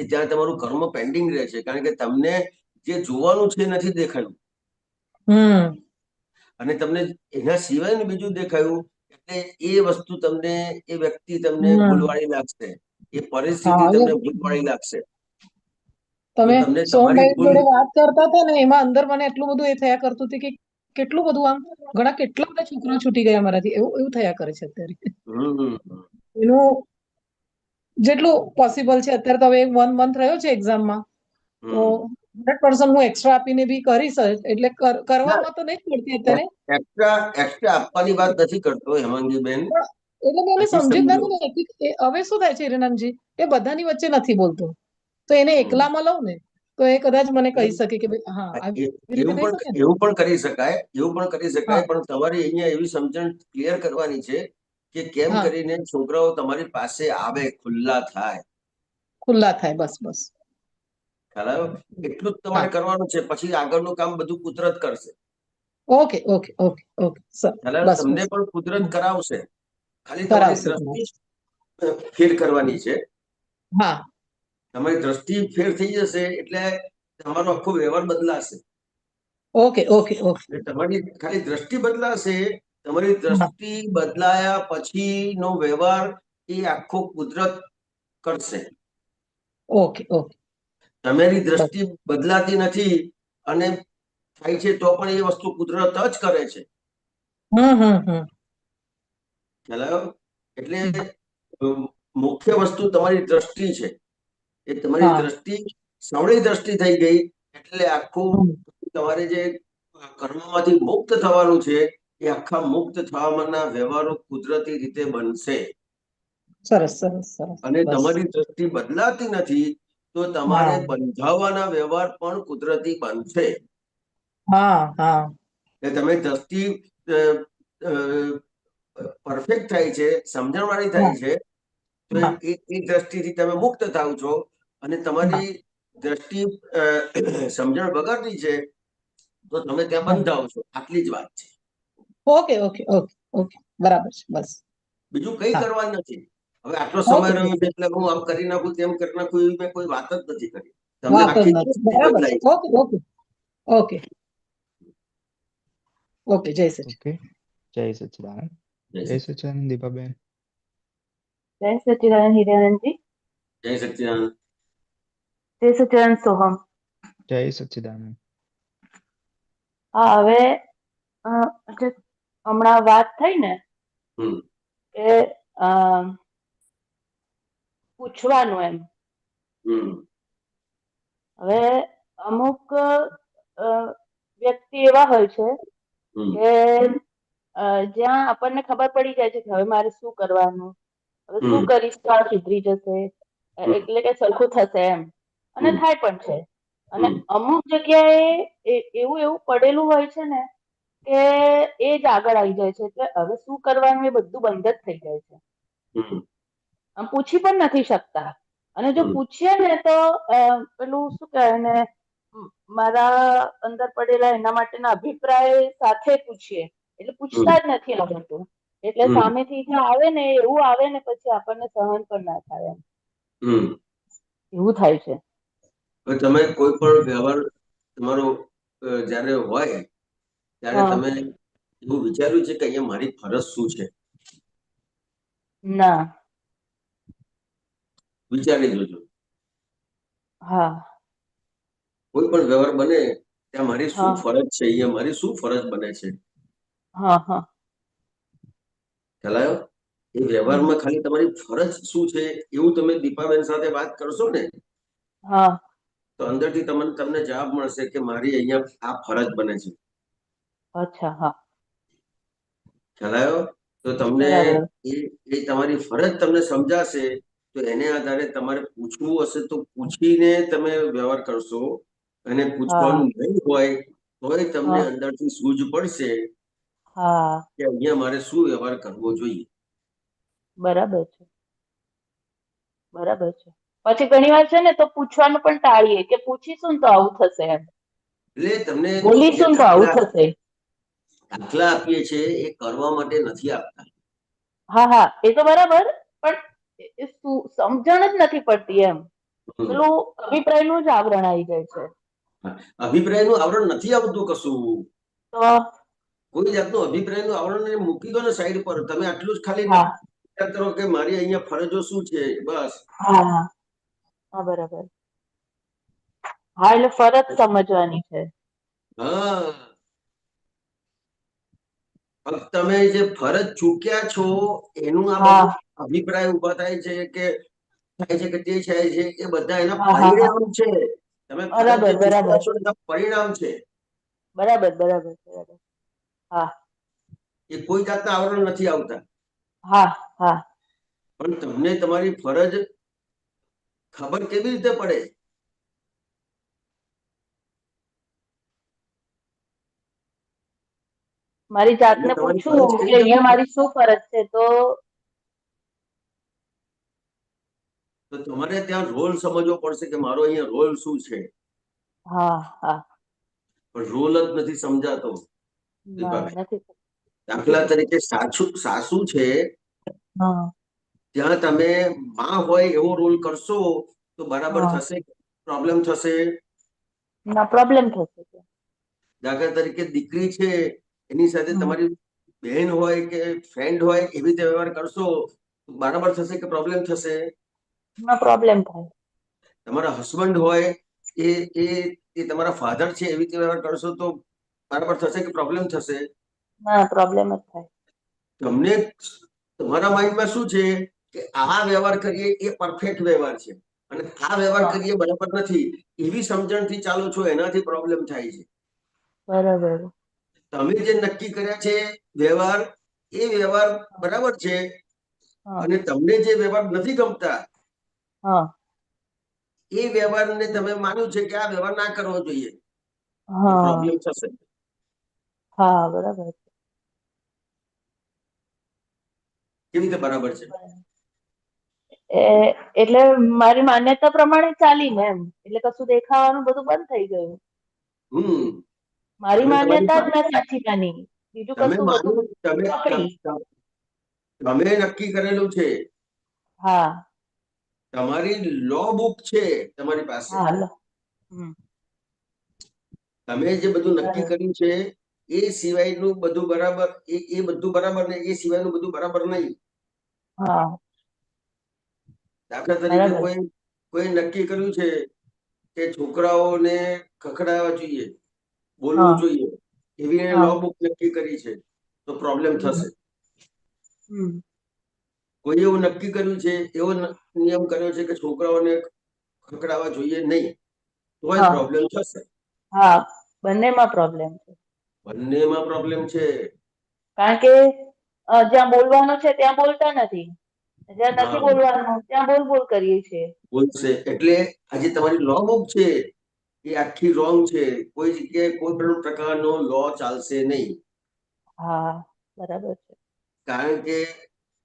એ ત્યાં તમારું કર્મ પેન્ડિંગ રહે છે. કારણ કે તમને જે જોવાનું છે એ નથી દેખાયું, હમ અને તમને એના સિવાયનું બીજું દેખાયું. એટલે એ વસ્તુ તમને, એ વ્યક્તિ તમને હમ ભૂલવાળી લાગશે, એ પરિસ્થિતિ હા તમને ભૂલવાળી લાગશે. તો તમે તમને તમારી સોમભાઈ ભૂલ. જોડે વાત કરતા હતા ને, એમાં અંદર મને એટલું બધું એ થયા કરતું હતું કે કેટલું બધું આમ કેટલા બધા છોકરા છૂટી ગયા મારાથી, એવું એવું થયા કરે છે અત્યારે. એનું જેટલું પોસિબલ છે અત્યારે, તો હવે 1 મંથ રહ્યો છે એક્ઝામમાં, તો 100% હું એક્સ્ટ્રા આપીને બી કરીશ જ. એટલે કરવામાં તો નહીં પડતી અત્યારે, એક્સ્ટ્રા આપવાની વાત નથી કરતો હેમાંગીબેન. પણ એટલે મેં એને હજી સમજી જ સમજો. નથી ને કે હવે શું થાય છે હિરેનંદજી, એ બધાની વચ્ચે નથી બોલતો, તો એને એકલામાં લઉં ને તો એ કદાચ મને કહી શકે કે ભાઈ હા આવી રીતે થઈ શકે ને. એવું પણ કરી શકાય, એવું પણ કરી હા શકાય. પણ તમારી અહીંયા એવી સમજણ ક્લિયર કરવાની છે કે કેમ હા કરીને છોકરાઓ તમારી પાસે આવે, ખુલ્લા થાય. ખુલ્લા થાય, બસ બસ. ખ્યાલ આવ્યો? એટલું જ હા તમારે કરવાનું છે. પછી આગળનું કામ બધું કુદરત કરશે. Okay okay okay okay sir, ખ્યાલ આવ્યો? બસ તમને બસ. પણ કુદરત કરાવશે. ખાલી તમારી કરાવશે દ્રષ્ટિ કરાવશે. ફેર કરવાની છે. હા તમારી દ્રષ્ટિ ફેર થઈ જશે એટલે તમારો આખો વ્યવહાર બદલાશે. Okay okay okay. તમારી ખાલી દ્રષ્ટિ બદલાશે. તમારી હા દ્રષ્ટિ બદલાયા પછીનો વ્યવહાર એ આખો કુદરત કરશે. Okay okay. તમારી બસ. દ્રષ્ટિ બદલાતી નથી અને થાય છે તો પણ એ વસ્તુ કુદરત જ કરે છે. હમ હમ હમ. ખ્યાલ આવ્યો? એટલે મુખ્ય વસ્તુ તમારી દ્રષ્ટિ છે. એ તમારી હા દ્રષ્ટિ સવળી દ્રષ્ટિ થઈ ગઈ એટલે આખું હમ. તમારે જે કર્મમાંથી મુક્ત થવાનું છે એ આખા મુક્ત થવાના વ્યવહારો કુદરતી રીતે બનશે. સરસ સરસ સરસ અને બસ તમારી દ્રષ્ટિ બદલાતી નથી તો તમારે હા બંધાવવાના વ્યવહાર પણ કુદરતી બનશે. હા હા એટલે તમે દ્રષ્ટિ પરફેક્ટ થાય છે, સમજણવાળી થાય હા છે, તો હા એ દ્રષ્ટિથી તમે મુક્ત થાવ છો. અને હા તમારી દ્રષ્ટિ સમજણ વગરની છે તો તમે ત્યાં હા. બંધાવ છો. આટલી જ વાત છે, ઓકે ઓકે ઓકે ઓકે બરાબર છે બસ બીજું કઈ હા કરવાનું નથી. હવે આટલો સમય ઓકે રહ્યો છે એટલે હું આમ કરી નાખું તેમ કરી નાખું એવી મેં કોઈ વાત જ નથી કરી. તમને વાત જ આખી નથી દ્રષ્ટિ બરાબર છે. બદલાઈ છે. ઓકે ઓકે ઓકે ઓકે જય સચિન. ઓકે, જય સચ્ચિદાનંદ. જય જય સચ્ચિદાનંદ દીપાબેન. જય સચ્ચિદાનંદ હિરાનંદજી. જય સચ્ચિદાનંદ. જય સચ્ચિદાનંદ સોહમ. જય સચ્ચિદાનંદ. હા, હવે જે હમણાં વાત થઈ ને હમ કે અ, પૂછવાનું એમ. હમ હવે અમુક વ્યક્તિ એવા હોય છે હમ કે જ્યાં આપણને ખબર પડી જાય છે કે હવે મારે શું કરવાનું, હવે શું હમ કરીશ તો આ સુધરી જશે, હમ એટલે કે સરખું થશે એમ. અને હમ થાય પણ છે. અને હમ અમુક જગ્યાએ એવું એવું પડેલું હોય છે ને કે એ જ આગળ આવી જાય છે, એટલે હવે શું કરવાનું એ બધું બંધ જ થઈ જાય છે. હમ આમ પૂછી પણ નથી શકતા. અને જો હમ પૂછીએ ને તો પેલું શું કહેવાય ને, મારા અંદર પડેલા એના માટેના અભિપ્રાય સાથે પૂછીએ એટલે હમ પૂછતા જ નથી આવડતું. એટલે હમ સામેથી જે આવે ને એવું આવે ને પછી આપણને સહન પણ ના થાય એમ, હમ એવું થાય છે. હવે તમે કોઈ પણ વ્યવહાર તમારો જ્યારે હોય ત્યારે હા તમે એવું વિચાર્યું છે કે અહીંયા મારી ફરજ શું છે? ના. વિચારી જોજો. હા કોઈ પણ વ્યવહાર બને ત્યાં મારી શું હા ફરજ છે, અહીંયા મારી શું ફરજ બને છે? હા હા ખ્યાલ આવ્યો? એ હમ વ્યવહારમાં ખાલી તમારી ફરજ શું છે એવું તમે દીપાબેન સાથે વાત કરશો ને હા તો અંદરથી તમને જવાબ મળશે કે મારી અહીંયા આ ફરજ બને છે. અચ્છા હા ખ્યાલ આવ્યો? તો તમને બરાબર એ તમારી ફરજ તમને સમજાશે તો એને આધારે તમારે પૂછવું હશે તો પૂછીને તમે વ્યવહાર કરશો. અને હા પૂછવાનું નહીં હોય તોય તમને હા અંદરથી સૂઝ પડશે હા કે અહીંયા મારે શું વ્યવહાર કરવો જોઈએ. બરાબર છે. બરાબર છે. પછી ઘણી વાર છે ને તો પૂછવાનું પણ ટાળીએ કે પૂછીશું ને તો આવું થશે એમ, એટલે તમને જે બોલીશું ને તો આવું થશે. દાખલા આપીએ છીએ એ કરવા માટે નથી આપતા. હા હા એ તો બરાબર, પણ સમજણ જ નથી પડતી એમ. હમ. પેલું અભિપ્રાયનું જ આવરણ આવી જાય છે. અભિપ્રાયનું આવરણ નથી આવતું કશું. તો કોઈ જાતનું અભિપ્રાયનું આવરણ મૂકી દો ને સાઈડ પર. તમે આટલું જ ખાલી હા વિચાર કરો કે મારી અહીંયા ફરજો શું છે, બસ. હા હા હા બરાબર. હા એટલે ફરજ સમજવાની છે. હા, તમે જે ફરજ ચૂક્યા છો એનું આ હા બધું અભિપ્રાય ઉભા થાય છે કે તે થાય છે એ બધા એના હા હા હા પરિણામ છે. તમે ફરજ જે બરાબર બરાબર ચૂક્યા છો એના પરિણામ છે. બરાબર બરાબર બરાબર. હા એ કોઈ જાતના આવરણ નથી આવતા. હા હા પણ તમને તમારી ફરજ ખબર કેવી રીતે પડે? મારી તમને જાતને તમારી પૂછું ફરજ કે કેવી રીતે અહીંયા ખબર? મારી શું ફરજ છે તો તમારે ત્યાં રોલ સમજવો પડશે કે મારો અહીંયા રોલ શું છે. હા હા પણ રોલ જ નથી સમજાતો ના દીપાભાઈ. નથી નથી દાખલા થતું. તરીકે સાસુ છે, હા ત્યાં તમે માં હોય એવો રોલ કરશો તો બરાબર હા થશે? પ્રોબ્લેમ થશે? ના પ્રોબ્લેમ થશે. દાખલા તરીકે દીકરી છે એની સાથે હમ તમારી બહેન હોય કે ફ્રેન્ડ હોય એવી રીતે વ્યવહાર કરશો તો બરાબર થશે કે પ્રોબ્લેમ થશે? ના પ્રોબ્લેમ થાય. તમારા હસબન્ડ હોય એ એ એ તમારા ફાધર છે એવી રીતે વ્યવહાર કરશો તો બરાબર થશે કે પ્રોબ્લેમ થશે? ના પ્રોબ્લેમ જ થાય. તમને તમારા માઇન્ડમાં શું છે કે આ વ્યવહાર કરીએ એ પરફેક્ટ વ્યવહાર છે અને આ વ્યવહાર કરીએ બરાબર નથી, એવી સમજણથી ચાલો છો, એનાથી પ્રોબ્લેમ થાય છે. બરાબર. તમે જે નક્કી કર્યા છે વ્યવહાર, એ વ્યવહાર બરાબર છે હા અને તમને જે વ્યવહાર નથી ગમતા હા એ વ્યવહારને તમે માન્યું છે કે આ વ્યવહાર ના કરવો જોઈએ, હા પ્રોબ્લેમ થશે. હા બરાબર. કેવી રીતે બરાબર છે? એટલે મારી માન્યતા પ્રમાણે ચાલીને એમ, એટલે કશું દેખાવાનું બધું બંધ થઈ ગયું. હમ મારી તમે તમારી માન્યતા જ મેં સાચી માની, બીજું તમે કશું બધું માનું, પકડી. તમે નક્કી કરેલું છે, હા તમારી લો બુક છે તમારી પાસે, હા લો. હમ તમે જે બધું નક્કી બરાબર. કર્યું છે એ સિવાયનું બધું બરાબર, એ બધું બરાબર ને એ સિવાયનું બધું બરાબર નહીં. હા દાખલા તરીકે બરાબર. કોઈ નક્કી કર્યું છે કે છોકરાઓને ખખડાવવા જોઈએ, બોલવું હા જોઈએ, એવી હા લો બુક નક્કી કરી છે, તો પ્રોબ્લેમ થશે. હમ કોઈ એવું નક્કી કર્યું છે, એવો નિયમ કર્યો છે કે છોકરાઓને ખખડાવવા જોઈએ નહીં, તોય હા પ્રોબ્લેમ થશે. હા બંનેમાં પ્રોબ્લેમ છે. બંનેમાં પ્રોબ્લેમ છે. કારણ કે જ્યાં બોલવાનું છે ત્યાં બોલતા નથી, જ્યાં હા, નથી બોલવાનું ત્યાં બોલ બોલ કરીએ છીએ. બોલશે એટલે આજે તમારી લો બુક છે એ આખી રોંગ છે. કોઈ જગ્યાએ કોઈ પણ પ્રકારનો લો ચાલશે નહીં. હા બરાબર છે. કારણ કે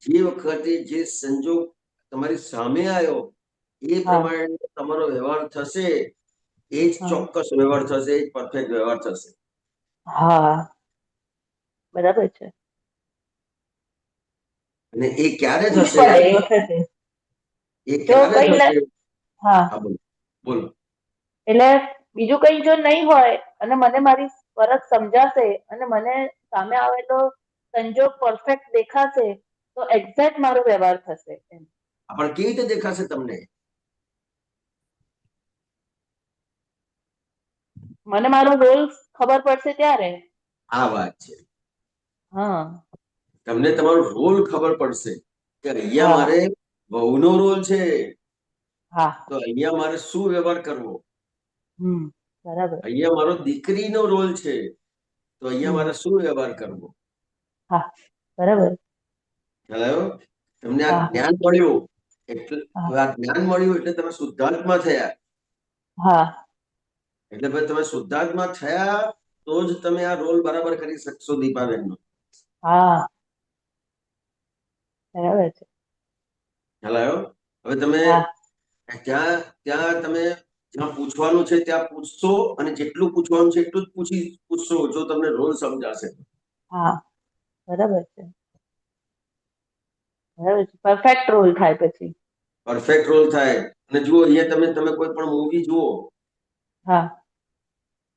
જે વખતે જે સંજોગ તમારી સામે આવ્યો એ હા પ્રમાણે તમારો વ્યવહાર થશે, એ જ હા ચોક્કસ વ્યવહાર થશે, એ જ પરફેક્ટ વ્યવહાર થશે. હા બરાબર છે. અને એ ક્યારે જ થશે? પડે એ વખતે એ જો ક્યારે કઈ થશે? હા હા, બોલો બોલો. એટલે બીજું કઈ જો નહીં હોય અને મને મારી ફરજ સમજાશે અને મને સામે આવેલો સંજોગ પરફેક્ટ દેખાશે તો એક્ઝેક્ટ મારો વ્યવહાર થશે એમ. પણ કેવી રીતે દેખાશે તમને? મને મારો રોલ ખબર પડશે ત્યારે. આ વાત છે. હા તમને તમારો રોલ ખબર પડશે કે અહીંયા હા મારે વહુનો રોલ છે, હા તો અહીંયા મારે શું વ્યવહાર કરવો. બરાબર. અહીંયા મારો દીકરીનો રોલ છે, તો અહીંયા હમ મારે શું વ્યવહાર કરવો. હા બરાબર. ખ્યાલ આવ્યો? તમને આ હા જ્ઞાન મળ્યું એટલે, હા આ જ્ઞાન મળ્યું એટલે તમે શુદ્ધાત્મા થયા. હા એટલે ભાઈ તમે શુદ્ધાત્મા થયા તો જ તમે આ રોલ બરાબર કરી શકશો દીપાબેનનો. હા બરાબર છે. ખ્યાલ આવ્યો? હવે તમે હા ત્યાં ત્યાં તમે જ્યાં પૂછવાનું છે ત્યાં પૂછશો અને જેટલું પૂછવાનું છે એટલું જ પૂછશો, જો તમને રોલ સમજાશે. હા બરાબર છે. બરાબર છે. પરફેક્ટ રોલ થાય પછી. પરફેક્ટ રોલ થાય. અને જુઓ અહીંયા તમે કોઈ પણ મૂવી જુઓ, હા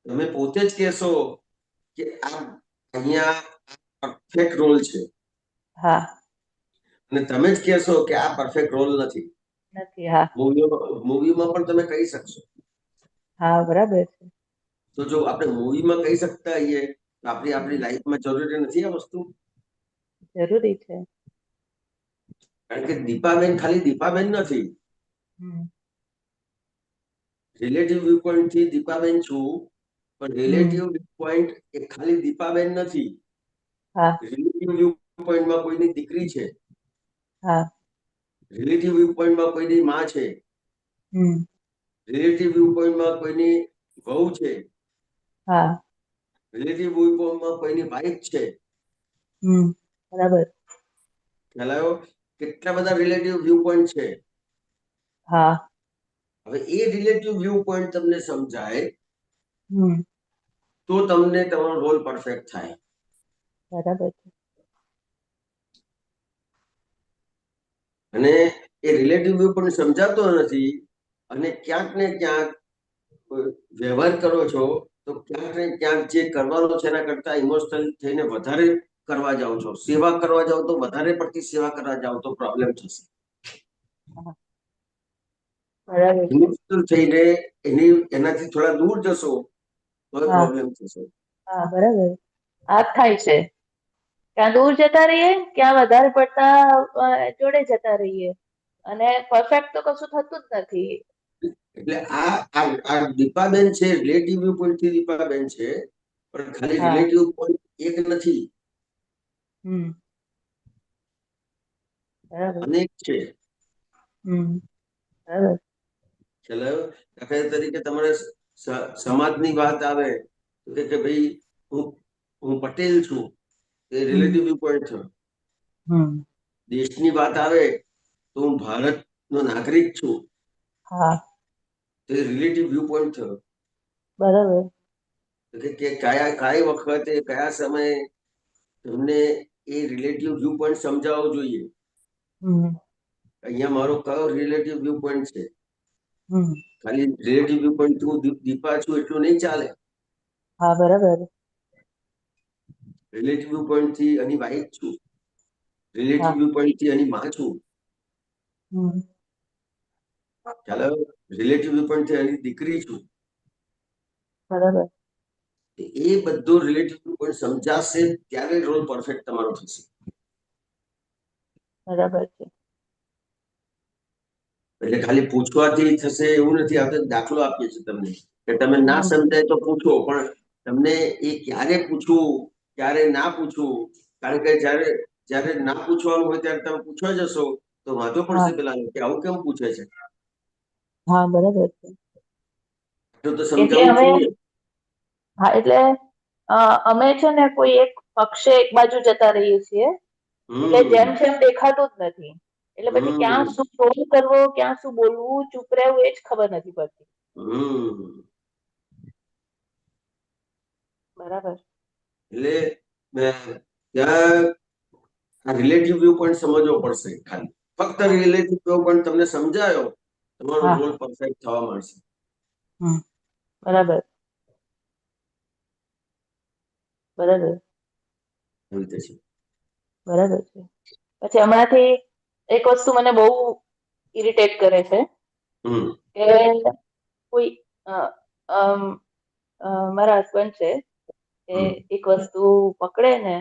તમે પોતે જ કહેશો કે આ અહીંયા પરફેક્ટ રોલ છે, હા અને તમે જ કહેશો કે આ પરફેક્ટ રોલ નથી. નથી. હા મૂવીમાં પણ તમે કહી શકશો. હા બરાબર છે. તો જો આપણે મૂવીમાં કહી શકતા હોઈએ તો આપણી લાઈફમાં જરૂરી નથી આ વસ્તુ. જરૂરી છે. કારણ કે દીપાબેન ખાલી દીપાબેન નથી. હમ રિલેટિવ વ્યૂ પોઈન્ટ થી દીપાબેન છું, પણ હમ રિલેટિવ વ્યૂ પોઈન્ટ એ ખાલી દીપાબેન નથી. હા રિલેટિવ વ્યૂ પોઈન્ટમાં કોઈની દીકરી છે, હા રિલેટિવ વ્યૂ પોઈન્ટમાં કોઈની માં છે, હમ રિલેટિવ વ્યૂ પોઈન્ટમાં કોઈની વહુ છે, હા રિલેટિવ વ્યૂ પોઈન્ટમાં કોઈની વાઈફ છે. બરાબર. ખ્યાલ આવ્યો? કેટલા બધા રિલેટિવ વ્યૂ પોઈન્ટ છે. હા હવે એ રિલેટિવ વ્યૂ પોઈન્ટ તમને સમજાય હમ તો તમને તમારો રોલ પરફેક્ટ થાય. બરાબર છે. અને એ રિલેટિવ વ્યૂ પણ સમજાતો નથી અને ક્યાંક ને ક્યાંક વ્યવહાર કરો છો તો ક્યાંક ને ક્યાંક જે કરવાનો છે એના કરતા ઇમોશનલ થઈને વધારે કરવા જાઓ છો, સેવા કરવા જાઓ તો વધારે પડતી સેવા કરવા જાઓ તો પ્રોબ્લેમ થશે. હા, બરાબર છે. ઇમોશનલ થઈને એનાથી થોડા દૂર જશો તો હા પ્રોબ્લેમ થશે. હા બરાબર. આ જ થાય છે. ક્યાં દૂર જતા રહીએ, ક્યાં વધારે પડતા જોડે જતા રહીએ, અને પરફેક્ટ તો કશું થતું જ નથી. એટલે આ દીપાબેન છે, રિલેટિવ વ્યૂ પોઈન્ટ થી દીપાબેન છે, પણ ખાલી હા. રિલેટિવ પોઈન્ટ એક નથી, હમ બરાબર. અનેક છે. બરાબર. ખ્યાલ આવ્યો? દાખલા તરીકે તમારે સમાજની વાત આવે તો કે ભાઈ હું પટેલ છું, એ રિલેટિવ વ્યૂ પોઈન્ટ થયો. દેશની વાત આવે તો હું ભારતનો નાગરિક છું, હા. તો એ રિલેટિવ વ્યૂ પોઈન્ટ થયો. બરાબર. કે કઈ વખતે કયા સમયે તમને એ રિલેટિવ વ્યૂ પોઈન્ટ સમજાવવો જોઈએ. અહીંયા મારો કયો રિલેટિવ વ્યૂ પોઈન્ટ છે. ખાલી રિલેટિવ વ્યૂ પોઈન્ટ હું દીપા છું એટલું નહીં ચાલે. હા. બરાબર. રિલેટિવ વ્યૂ પોઈન્ટ થી એની વાઈફ છું, રિલેટિવ હા. વ્યૂ પોઈન્ટ થી એની માં છું, ચાલો રિલેટિવ વ્યૂ પોઈન્ટ થી એની દીકરી છું. બરાબર. એ બધું રિલેટિવ વ્યૂ પોઈન્ટ સમજાશે ત્યારે રોલ પરફેક્ટ તમારો થશે. બરાબર છે. એટલે ખાલી પૂછવાથી થશે એવું નથી. આપણે દાખલો આપીએ છીએ તમને કે તમે ના સમજાય તો પૂછો, પણ તમને એ ક્યારે પૂછવું ક્યારે ના પૂછવું, કારણ કે જયારે ના પૂછવાનું હોય ત્યારે તમે પૂછવા જશો તો વાંધો પડશે પેલા કે આવું કેમ પૂછે છે. હા. બરાબર છે. તો એટલે સમજાવવું અમે જોઈએ. એટલે અમે છે ને કોઈ એક પક્ષે એક બાજુ જતા રહીએ છીએ, એટલે જેમ જેમ દેખાતું જ નથી. એટલે પછી ક્યાં શું રોલ કરવો, ક્યાં શું બોલવું, ચૂપ રહેવું, એ જ ખબર નથી પડતી. બરાબર. એટલે ત્યાં રિલેટિવ વ્યૂ પોઈન્ટ સમજવો પડશે. ખાલી ફક્ત રિલેટિવ વ્યૂ પોઈન્ટ તમને સમજાયો, તમારો હા. રોલ પરફેક્ટ થવા મળશે. બરાબર. બરાબર. એવી રીતે છે. બરાબર છે. પછી હમણાંથી એક વસ્તુ મને બહુ ઇરિટેટ કરે છે કે કોઈ મારા હસબન્ડ છે એ એક વસ્તુ પકડે ને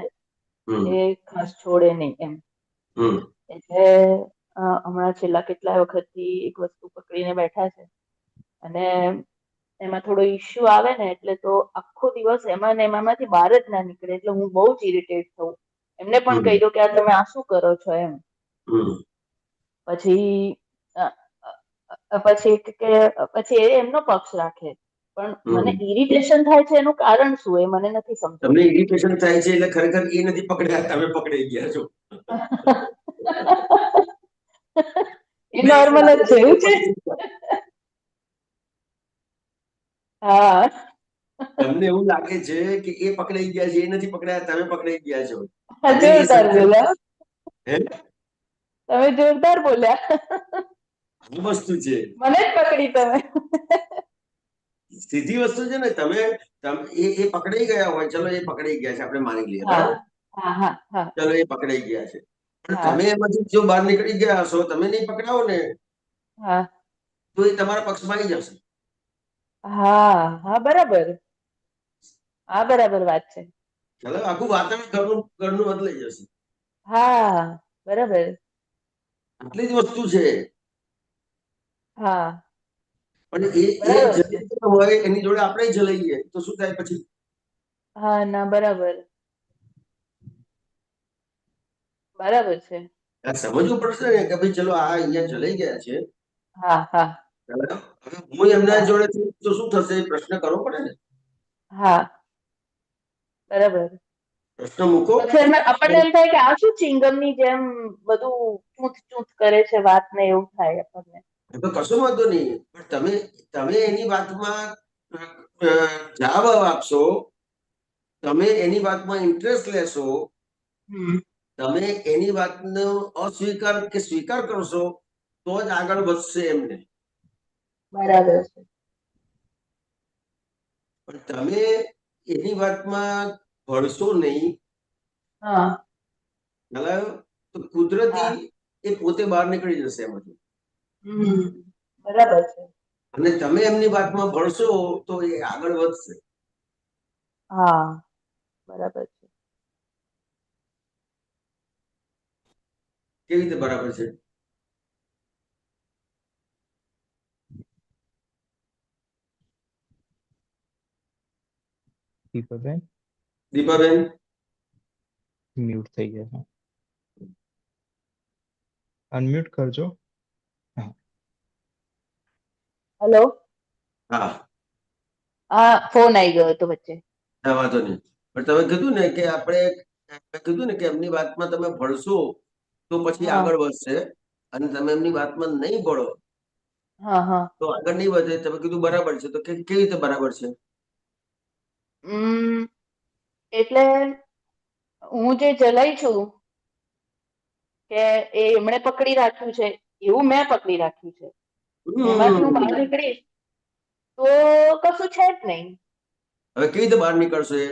એ ખાસ છોડે નહીં એમ. એટલે હમણાં છેલ્લા કેટલા વખતથી એક વસ્તુ પકડીને બેઠા છે, અને એમાં થોડો ઇશ્યુ આવે ને એટલે તો આખો દિવસ એમાં ને એમાંથી બહાર જ ના નીકળે. એટલે હું બહુ જ ઇરિટેટ થઉં. એમને પણ કહી દો કે આ તમે આ શું કરો છો એમ. પછી પછી એ એમનો પક્ષ રાખે, પણ મને ઇરિટેશન થાય છે એનું કારણ શું એ મને નથી સમજાતું. તમને ઇરિટેશન થાય છે એટલે ખરેખર એ નથી પકડ્યા, તમે પકડાઈ ગયા છો. એ નોર્મલ જ છે એવું છે. હા. તમને એવું લાગે છે કે એ પકડાઈ ગયા છે, એ નથી પકડાયા, તમે પકડાઈ ગયા છો. જોરદાર બોલ્યા. હે? તમે જોરદાર બોલ્યા. આ વસ્તુ છે. મને જ પકડી તમે. સીધી વસ્તુ છે ને. તમે એ પકડાઈ ગયા હોય, ચલો એ પકડાઈ ગયા છે, આપણે માની લઈએ, હા. બરાબર. હા. હા. હા. ચલો એ પકડાઈ ગયા છે, પણ હા. તમે એમાંથી જો બહાર નીકળી ગયા હશો, તમે નહીં પકડાવો ને હા. તો એ તમારા પક્ષમાં આવી જશે. હા. હા. બરાબર. હા. બરાબર વાત છે. ચલો આખું વાતાવરણ ઘરનું બદલાઈ જશે. હા. બરાબર. આટલી જ વસ્તુ છે. હા. પણ એ બરાબર છે. જલ્દી હોય એની જોડે આપણે જલાઈએ તો શું થાય પછી? હા. ના બરાબર. બરાબર છે. આ સમજવું પડશે ને કે ભાઈ ચલો આ અહીંયા જલાઈ ગયા છે. હા. હા. હવે હું એમના હા. જોડે તો શું થશે એ પ્રશ્ન કરવો પડે ને. હા. બરાબર. પ્રશ્ન મૂકો. પછી આપણને એમ થાય કે આ શું ચિંગમ ની જેમ બધું ચૂંથ ચૂંથ કરે છે વાત ને, એવું થાય આપણને. તો કશો વાંધો નહીં, પણ તમે એની વાતમાં જવાબ આપશો, તમે એની વાતમાં ઇન્ટરેસ્ટ લેશો, તમે એની વાતનો અસ્વીકાર કે સ્વીકાર કરશો તો જ આગળ વધશે એમને. બરાબર છે. પણ તમે એની વાતમાં ભળશો નહીં, હા. તો કુદરતી હા. એ પોતે બહાર નીકળી જશે એમાંથી. બરાબર છે. અને તમે એમની વાતમાં ભળશો તો એ આગળ વધશે. હા. બરાબર છે. કેવી રીતે બરાબર છે? દીપાબેન દીપાબેન મ્યુટ થઈ ગયા છે, અનમ્યુટ કરજો. હેલો, હા હા, ફોન આવી ગયો હતો વચ્ચે. હા વાંધો નહીં. પણ તમે કીધું ને કે આપણે મેં કીધું ને કે એમની વાતમાં તમે ભળશો તો પછી હા આગળ વધશે, અને તમે એમની વાતમાં નહીં ભળો હા હા તો આગળ નહીં વધે. તમે કીધું બરાબર છે, તો કેવી રીતે બરાબર છે? એટલે હું જે જલાઈ છું કે એ એમણે પકડી રાખ્યું છે એવું મેં પકડી રાખ્યું છે, એમાંથી હું બહાર નીકળીશ તો કશું છે જ નહીં. હવે કેવી રીતે બહાર નીકળશો એ?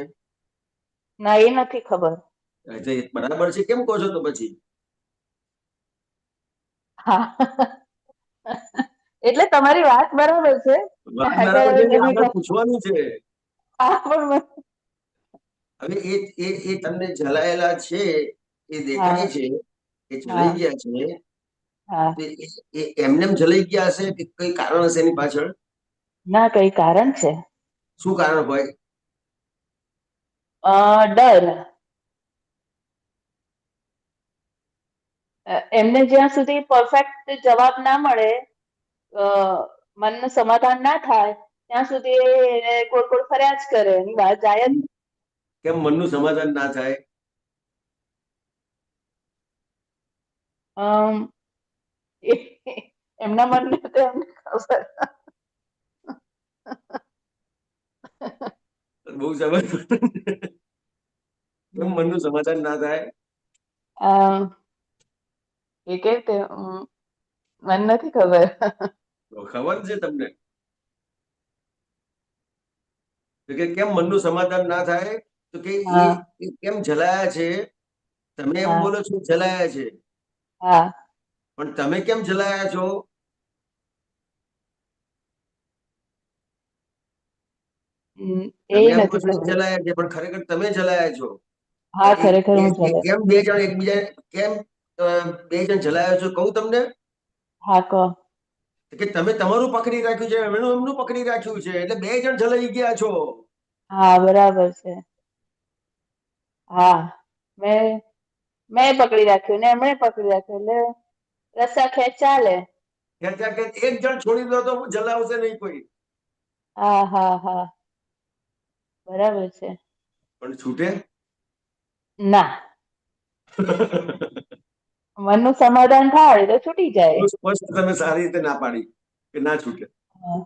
ના, એ નથી ખબર. એટલે એ બરાબર છે કેમ કહો છો તો પછી? હા એટલે તમારી વાત બરાબર છે. વાત બરાબર છે આગળ ને, તમે આગળ પૂછવાનું છે. હા, પણ હવે એ તમને જલાયેલા છે, એ દેખાય હા છે, એ હા જલાઈ ગયા છે, હા, તો એ એમનેમ જલાઈ ગયા હશે કે કઈ કારણ હશે એની પાછળ? ના, કઈ કારણ છે. શું કારણ હોય? ડર. એમને જ્યાં સુધી પરફેક્ટ જવાબ ના મળે, મનનું સમાધાન ના થાય ત્યાં સુધી એ ગોળ ગોળ ફર્યા જ કરે, એની બહાર જાય જ. કેમ મનનું સમાધાન ના થાય? એમના મનને તો એમને ખબર. બહુ સમજ. કેમ મનનું સમાધાન ના થાય? એ કે મને નથી ખબર. તો ખબર છે તમને તો કે કેમ મનનું સમાધાન ના થાય? તો કે એ હા કેમ જલાયા છે? તમે એમ હા બોલો છો જલાયા છે, હા, પણ તમે કેમ જલાયા છો? એ તમે એમ કહો નથી છો ખબર. જલાયા છે, પણ ખરેખર તમે જલાયા છો. હા, ખરેખર હું ચાલે. કેમ બે જણ એકબીજા કેમ બે જણ જલાયા છો કહું તમને? હા, કહો. કે તમે તમારું પકડી રાખ્યું છે, એમનું એમનું પકડી રાખ્યું છે, એટલે બે જણ જલાઈ ગયા છો. હા, બરાબર છે. હા, મેં પકડી રાખ્યું ને એમણે પકડી રાખ્યું, એટલે રસ્સા ખેંચ ચાલે. કે એક જણ છોડી દો તો જલાવશે નહીં કોઈ. હા હા હા, બરાબર છે. પણ છૂટે? ના, મનનું સમાધાન થાય તો છૂટી જાય. બહુ સ્પષ્ટ તમે સારી રીતે ના પાડી કે ના છૂટે. હા.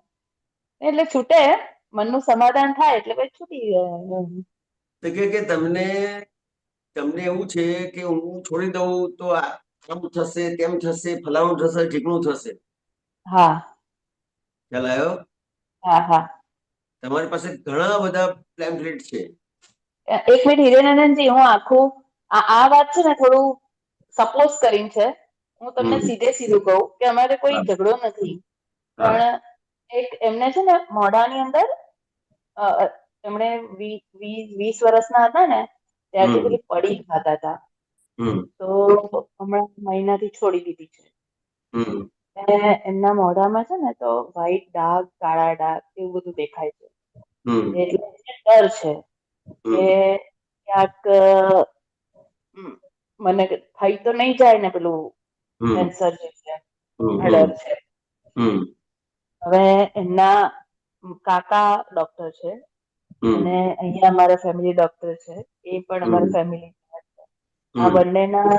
એટલે છૂટે, મનનું સમાધાન થાય એટલે પછી છૂટી જાય. તો કે તમને એવું છે કે હું છોડી દઉં તો આમ થશે, તેમ થશે, ફલાણું થશે, ઠીકણું થશે. હા ખ્યાલ આવ્યો? હા હા. તમારી પાસે ઘણા બધા પેમ્ફલેટ છે. એક મિનિટ હિરેનંદનજી, હું આખું આ વાત છે ને થોડું સપોઝ કરીને છે. હું તમને સીધે સીધું કહું કે અમારે કોઈ હા ઝઘડો નથી, હા પણ એક એમને છે ને મોઢાની અંદર એમણે 20 વર્ષના હતા ને ત્યારથી હમ પેલી પડી ખાતા હતા. હમ તો હમણાં મહિનાથી છોડી દીધી છે. હમ અને એમના મોઢામાં છે ને તો વ્હાઈટ ડાઘ, કાળા ડાઘ એવું બધું દેખાય છે. હમ એટલે ડર છે કે હમ ક્યાંક મને થઈ તો નહીં જાય ને પેલું હમ કેન્સર જે છે, હમ આ હમ ડર છે. હમ હવે એમના કાકા ડોક્ટર છે, હમ અને અહીંયા અમારા ફેમિલી ડોક્ટર છે, એ પણ અમારા હમ ફેમિલી આ હમ બંનેના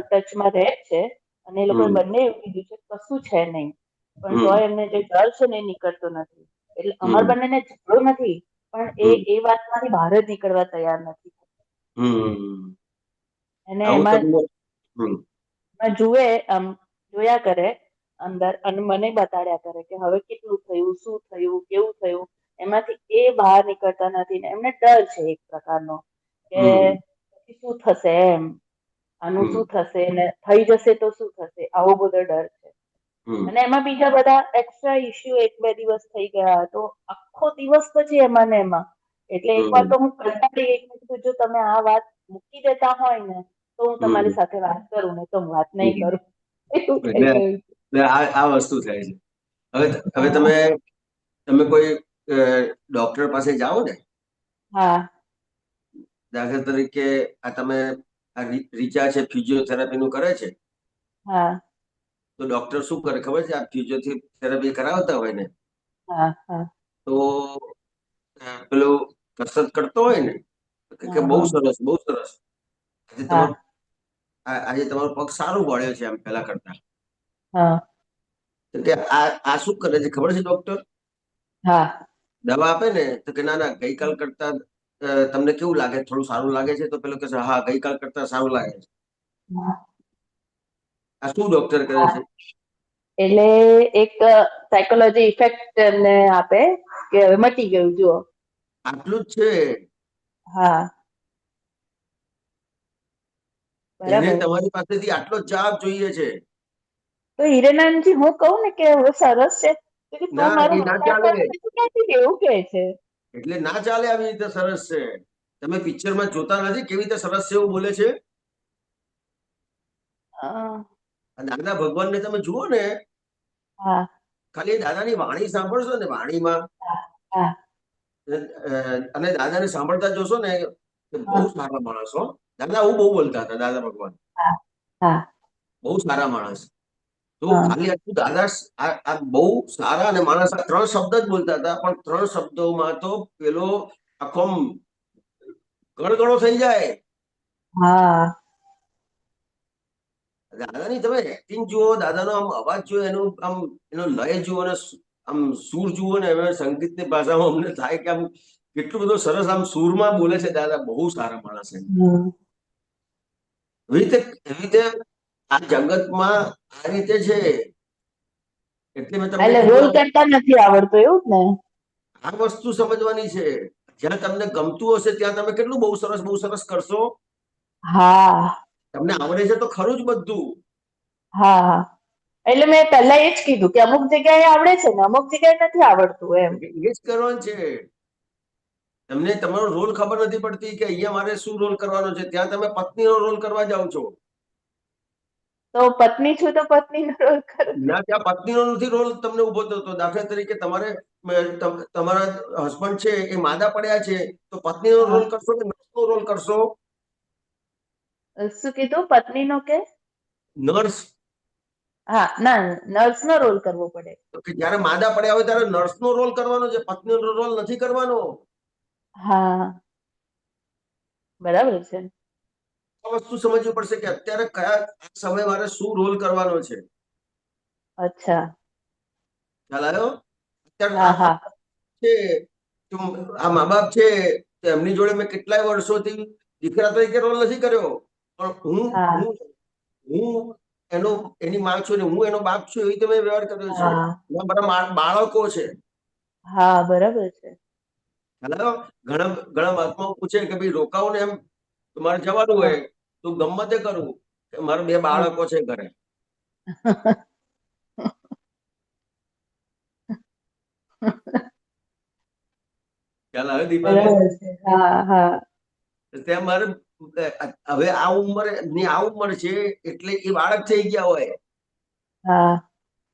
ટચમાં રહે જ છે, અને એ લોકોએ હમ બંને એવું કીધું છે કશું છે નહીં, પણ હમ તોય એમને જે ડર છે ને એ નીકળતો નથી. એટલે અમાર હમ બંનેને ઝઘડો નથી, પણ હમ એ વાતમાંથી બહાર જ નીકળવા તૈયાર નથી. હમ અને આવું એમાં તમને હમ જુએ આમ જોયા કરે અંદર, અને મને બતાડ્યા કરે કે હવે કેટલું થયું, શું થયું, કેવું થયું. એમાંથી એ બહાર નીકળતા નથી ને એમને ડર છે એક પ્રકારનો કે હમ શું થશે, એમ આનું હમ શું થશે ને થઈ જશે તો શું થશે, આવો બધો ડર છે. હમ અને એમાં બીજા બધા એક્સ્ટ્રા ઇસ્યુ 1-2 દિવસ થઈ ગયા તો આખો દિવસ પછી એમાં ને એમાં. એટલે એક વાર હમ તો હું કંટાળી ગઈ, જો તમે આ વાત મૂકી દેતા હોય ને તો હું તમારી હમ. સાથે વાત કરું, ને તો હું વાત નહીં કરું. એવું થઈ એટલે ગયું. એટલે આ વસ્તુ થાય છે. હવે હવે હા તમે કોઈ ડોક્ટર પાસે જાઓ ને, હા દાખલા તરીકે આ તમે આ રીચા છે ફિઝિયોથેરાપી નું કરે છે, હા તો ડોક્ટર શું કરે ખબર છે? આ ફિઝિયોથેરાપી કરાવતા હોય ને, હા હા તો પેલું કસરત કરતો હોય ને, તો કે બહુ હા સરસ બહુ સરસ, આજે હા તમારો આજે તમારો પગ સારું વળ્યો છે આમ પેલા કરતા. હા તો કે આ શું કરે છે ખબર છે ડોક્ટર? હા દવા આપે ને તો કે ના ના ગઈકાલ કરતા તમને કેવું લાગે? થોડું સારું લાગે છે? તો પેલો કે હા ગઈકાલ કરતા સારું લાગે છે. હા. આ શું ડોક્ટર કરે છે? એટલે એક સાયકોલોજી ઇફેક્ટ એમને આપે કે હવે મટી ગયું, જુઓ. આટલું જ છે. હા એને બરાબર. તમારી પાસેથી આટલો જ જવાબ જોઈએ છે. તો હિરેનાનજી, હું કહું ને કે હવે સરસ છે, તો કે તું ના મારું એ ના મજાક ચાલે, કરે છે, તું ક્યાંથી એવું કહે છે? એટલે ના ચાલે. આવી રીતે સરસ છે. તમે પિક્ચરમાં જોતા નથી કેવી રીતે સરસ છે એવું બોલે છે? હા આ દાદા ભગવાનને તમે જુઓ ને, હા ખાલી દાદાની વાણી સાંભળશો ને, વાણીમાં હા અને દાદાને સાંભળતા જોશો ને, કે બહુ હા સારા માણસ હો. દાદા આવું બહુ બોલતા હતા, દાદા ભગવાન હા હા બહુ સારા માણસ. તો હા ખાલી આટલું દાદા આ બહુ સારા અને માણસ, આ 3 શબ્દ જ બોલતા હતા, પણ 3 શબ્દોમાં તો પેલો આખો આમ ગણગણો થઈ જાય. હા દાદાની તમે એક્ટિંગ જુઓ, દાદાનો આમ અવાજ જુઓ, એનો લય જુઓ, અને આમ સૂર જુઓ ને, હવે સંગીતની ભાષામાં અમને થાય કે આમ કેટલું બધું સરસ આમ સૂરમાં બોલે છે દાદા. બહુ સારા માણસ છે. હમ. એવી રીતે આ જગતમાં આ રીતે છે. એટલે મેં તમને એટલે રોલ કીધું, કરતા નથી આવડતું, એવું જ ને? આ વસ્તુ સમજવાની છે. જ્યાં તમને ગમતું હશે ત્યાં તમે કેટલું બહુ સરસ કરશો. હા તમને આવડે છે તો ખરું જ બધું. હા હા. એટલે મેં પહેલા એ જ કીધું કે અમુક જગ્યાએ આવડે છે ને અમુક જગ્યાએ નથી આવડતું, એમ. એ જ કરવાનું છે. તમને તમારો રોલ ખબર નથી પડતી કે અહીંયા મારે શું રોલ કરવાનો છે. ત્યાં તમે પત્નીનો રોલ કરવા જાઓ છો. તો પત્ની છું તો પત્નીનો રોલ કરું. ના, ત્યાં પત્નીનો નથી રોલ તમને ઉભો થતો. દાખલા તરીકે તમારા હસબન્ડ છે એ માદા પડ્યા છે, તો પત્નીનો હા. રોલ કરશો કે નર્સનો રોલ કરશો? શું કીધું? પત્નીનો કે? નર્સ. હા, ના, નર્સનો રોલ કરવો પડે. તો કે જયારે માદા પડ્યા હોય ત્યારે નર્સનો રોલ કરવાનો છે, પત્નીનો રોલ નથી કરવાનો. હા બરાબર છે. આ વસ્તુ સમજવી પડશે કે અત્યારે કયા સમય મારે શું રોલ કરવાનો છે. અચ્છા. ખ્યાલ આવ્યો? અત્યારે હા હા છે તો આ મા બાપ છે, તો એમની જોડે મેં કેટલાય વર્ષોથી દીકરા તરીકે રોલ નથી કર્યો, પણ હા હું એની માં છું ને હું એનો બાપ છું, એવી રીતે મેં વ્યવહાર કર્યો છે. હા મારા બાળકો છે. હા બરાબર છે. હેલો, ઘણા ઘણા મહાત્માઓ પૂછે કે ભાઈ રોકાવું ને, એમ મારે જવાનું હા હોય તો ગમતે કરું કે મારે 2 હા બાળકો છે ઘરે. ખ્યાલ આવે દીપાબેન? બરાબર છે. હા હા ત્યાં મારે હવે આ ઉંમર છે એટલે એ બાળક થઈ ગયા હોય. હા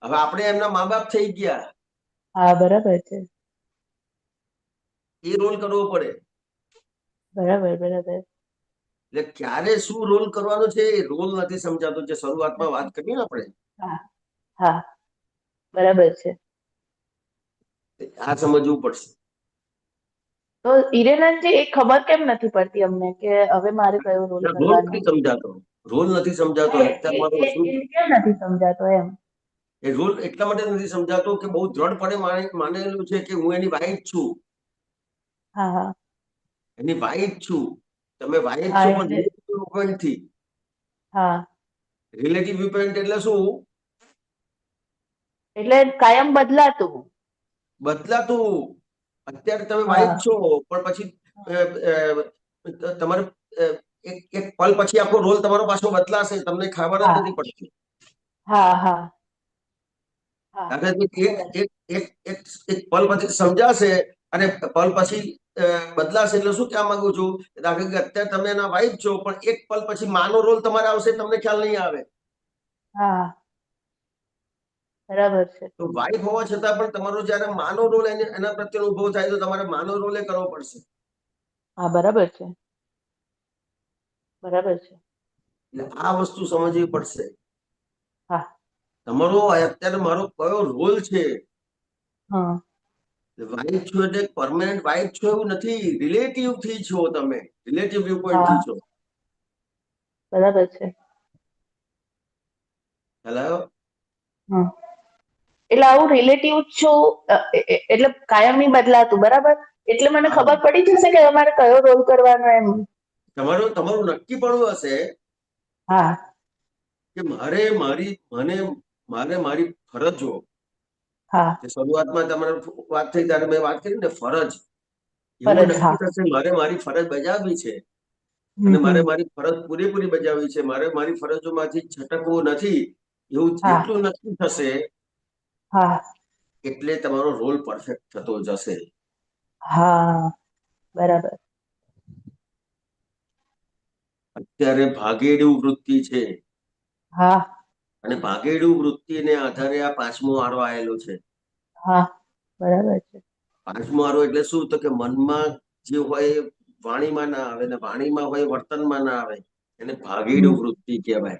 હવે આપણે એમના મા બાપ થઈ ગયા, હા બરાબર છે. એ રોલ કરવો પડે. બરાબર બરાબર. એટલે ક્યારે શું રોલ કરવાનો છે એ રોલ નથી સમજાતો, જે શરૂઆતમાં વાત કરી ને આપણે. હા હા બરાબર છે. આ સમજવું પડશે. તો હિરેનંદજી, એ ખબર કેમ નથી પડતી અમને કે હવે મારે કયો રોલ રોલ કરવાનો? નથી સમજાતો. રોલ નથી સમજાતો. અત્યારે મારો શું કેમ નથી સમજાતો, એમ? એ રોલ એટલા માટે નથી સમજાતો કે બહુ દ્રઢપણે માનેલું છે કે હું એની વાઈફ છું. હા હા એની વાઈફ છું. તમે વાઈફ હા છો, પણ એટલે રિલેટિવ વ્યૂ પોઈન્ટથી. હા રિલેટિવ વ્યૂ પોઈન્ટ એટલે શું? એટલે કાયમ બદલાતું. બદલાતું. અત્યારે તમે હા વાઈફ છો, પણ પછી તમારે એક એક પલ પછી આખો રોલ તમારો પાછો બદલાશે, તમને ખબર જ હા નથી પડતી. હા હા હા દાખલા તરીકે બરાબર. એક એક એક એક પલ પછી સમજાશે, અને પલ પછી બદલાશે. એટલે શું કહેવા માંગુ છું, દાખલા કે અત્યારે તમે એના વાઇફ છો, પણ એક પલ પછી માનો રોલ તમારે આવશે, તમને ખ્યાલ નહીં આવે. હા બરાબર છે. તો વાઇફ હોવા છતાં પણ તમારો જયારે માનો રોલ એના પ્રત્યે ઉભો થાય તો તમારે માનો રોલે કરવો પડશે. હા બરાબર છે. બરાબર છે. એટલે આ વસ્તુ સમજવી પડશે. હા તમારો અત્યારે મારો કયો રોલ છે. હા વાઇફ છો એટલે પરમાનન્ટ વાઇફ છો એવું નથી, રિલેટિવ થી છો તમે, રિલેટિવ વ્યૂ પોઈન્ટ હા થી છો. બરાબર છે. હેલો. હા એટલે આવું રિલેટિવ છું એટલે કાયમ નહીં બદલાતું, બરાબર? એટલે મને હા, ખબર પડી જશે કે અમારે કયો રોલ કરવાનો એમ. તમારું તમારું નક્કી પણ હશે હા કે મારે મારી ફરજો, હા જે શરૂઆતમાં તમારે વાત થઈ ત્યારે મેં વાત કરી ને ફરજ, એવું ફરજ. નક્કી હા થશે મારે મારી ફરજ બજાવવી છે હમ અને મારે હમ મારી ફરજ પૂરેપૂરી બજાવવી છે, મારે મારી ફરજોમાંથી છટકવું નથી, એવું હા જેટલું નક્કી થશે હા એટલે તમારો રોલ પરફેક્ટ થતો જશે. હા બરાબર. અત્યારે ભાગેડું વૃત્તિ છે હા અને ભાગેડું વૃત્તિને આધારે આ પાંચમો આરો આવેલો છે. હા બરાબર છે. પાંચમો આરો એટલે શું, તો કે મનમાં જે હોય એ વાણીમાં ના આવે ને વાણીમાં હોય વર્તનમાં ના આવે, એને ભાગેડું હમ વૃત્તિ કહેવાય.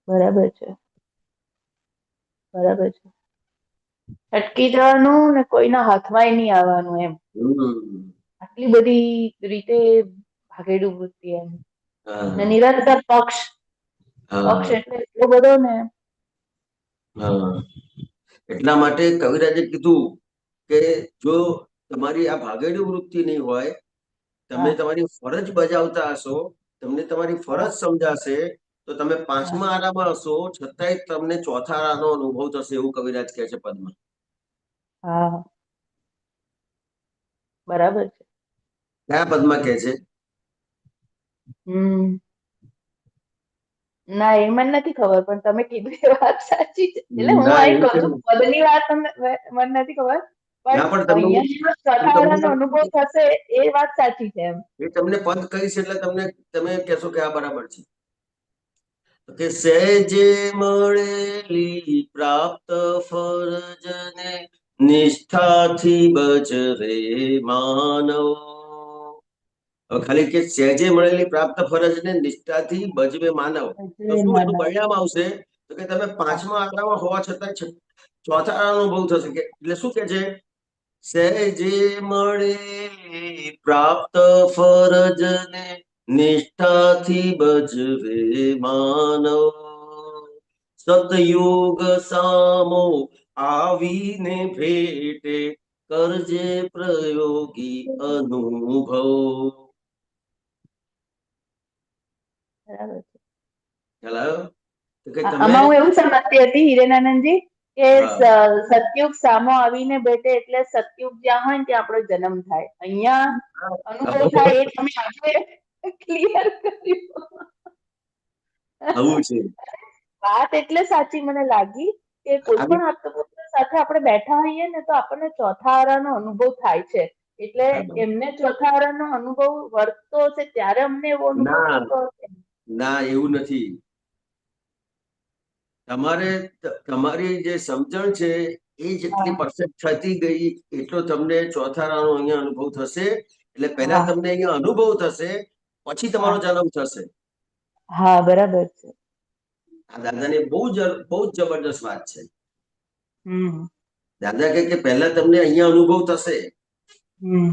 બરાબર છે. બરાબર છે. અટકી જવાનું ને કોઈના હાથમાં નહીં આવવાનું એમ. હમ. આટલી બધી રીતે ભાગેડું વૃત્તિ એમ. ને હા નિરંતર પક્ષ. પક્ષ હા એટલે એટલો બધો ને. હા. એટલા માટે કવિરાજે કીધું કે જો તમારી આ ભાગેડું વૃત્તિ નહીં હોય, તમે હા તમારી ફરજ બજાવતા હશો, તમને તમારી હા ફરજ સમજાશે, તો તમે હા પાંચમા આરામાં હશો છતાંય તમને ચોથા આરાનો અનુભવ થશે, એવું કવિરાજ કહે છે પદમાં. હા બરાબર છે. કયા પદમાં કહે છે? હમ ના એ મને નથી ખબર, પણ તમે કીધું એ વાત સાચી છે. એટલે હું ના અહીં એવું કહું કેમ? છું, પદની વાત મને નથી ખબર, પણ ના પણ તમને અહીંયા હું ચોથાવાનો તમને અનુભવ થશે એ વાત સાચી છે એમ. એ તમને પદ કહીશ એટલે તમે કહેશો કે આ બરાબર છે. કે સહેજે મળેલી પ્રાપ્ત ફરજને નિષ્ઠાથી બજવે માનવ. હવે ખાલી કે સહેજે મળેલી પ્રાપ્ત ફરજને નિષ્ઠાથી બજવે માનવ, તો શું એનું પરિણામ આવશે, તો કે તમે પાંચમા આરામાં હોવા છતાં ચોથા આરાનો અનુભવ થશે. કે એટલે શું કે છે, સહેજે મળેલી પ્રાપ્ત ફરજને નિષ્ઠાથી બજવે માનવ, સતયુગ સામો આવીને ભેટે કરજે પ્રયોગી અનુભવ. બરાબર છે. ખ્યાલ આવ્યો? તો કે તમે આમાં હું એવું સમજતી હતી હિરેનાનંદજી કે હા સતયુગ સામો આવીને બેઠે એટલે સતયુગ જ્યાં હોય ને ત્યાં આપણો જન્મ થાય. અહીંયા અનુભવ થાય એ તમે આજે ક્લિયર કર્યું. આવું છે. વાત એટલે સાચી મને લાગી કે કોઈ પણ આત્મપુરુષ સાથે આપણે બેઠા હોઈએ ને તો આપણને ચોથા આરાનો અનુભવ થાય છે. એટલે એમને ચોથા આરાનો અનુભવ વર્તતો હશે ત્યારે અમને એવો અનુભવ ના થતો હશે. ના એવું નથી. તમારી જે સમજણ છે એ જેટલી હા પરફેક્ટ થતી ગઈ એટલો તમને ચોથા આરાનો અહીંયા અનુભવ થશે. એટલે પહેલા હા તમને અહીંયા અનુભવ થશે, પછી તમારો હા જન્મ થશે. હા બરાબર છે. આ દાદાની બહુ જ જબરદસ્ત વાત છે. હમ દાદા કે પહેલા તમને અહીંયા અનુભવ થશે,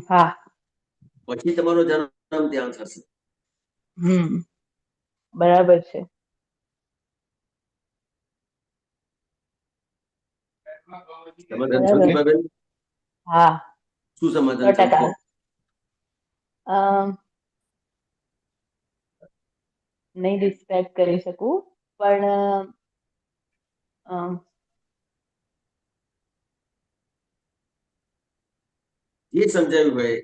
હા પછી તમારો જન્મ ત્યાં થશે. બરાબર છે. સમાધાન થયું બરાબર. દીપાબેન? હા શું સમાધાન થયું 100%. છે? નહીં રિસ્પેક્ટ કરી શકું, પણ જે સમજાયું હોય.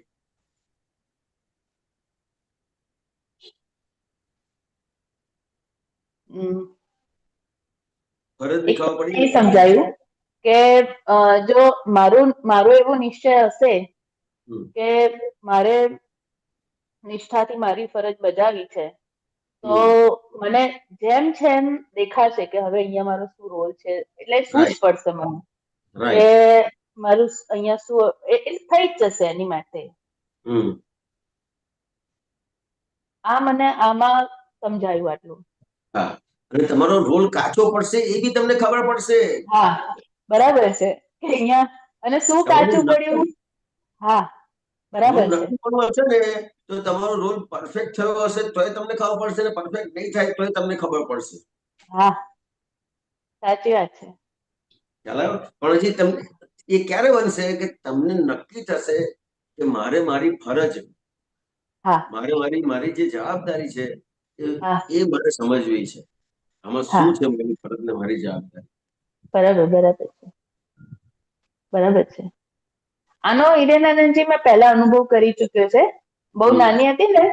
ફરજ એક તો નિભાવવા પડી એ ને. સમજાયું કે જો મારો એવો નિશ્ચય હશે હમ. કે મારે નિષ્ઠાથી મારી ફરજ બજાવી છે, તો મને જેમ છે એમ દેખાશે કે હવે અહીંયા મારો શું રોલ છે, એટલે શું જ Right. પડશે મને કે રાઈટ. મારું અહીંયા શું એ થઈ જ જશે એની માટે. હમ. આ મને આમાં સમજાયું આટલું. હા, અને તમારો રોલ કાચો પડશે એ બી તમને ખબર પડશે. હા, બરાબર છે કે અહીંયા અને શું કાચું તમારું પડ્યું. હા, બરાબર રોલ છે. નક્કી પડવો હશે ને તો તમારો રોલ પરફેક્ટ થયો હશે તોય તમને ખબર પડશે, ને પરફેક્ટ નહીં થાય તોય તમને ખબર પડશે. હા, સાચી વાત છે. ખ્યાલ આવ્યો? પણ હજી તમને એ ક્યારે બનશે કે તમને નક્કી થશે કે મારે મારી ફરજ, હા, મારી જે જવાબદારી છે હા, એ મને સમજવી છે. આમાં હા, શું છે મારી ફરજ ને મારી જવાબદારી. બરાબર છે. બરાબર છે. આનો હિરેનાનંદજી મેં પહેલા અનુભવ કરી ચુક્યો છે. બહુ હમ. નાની હતી ને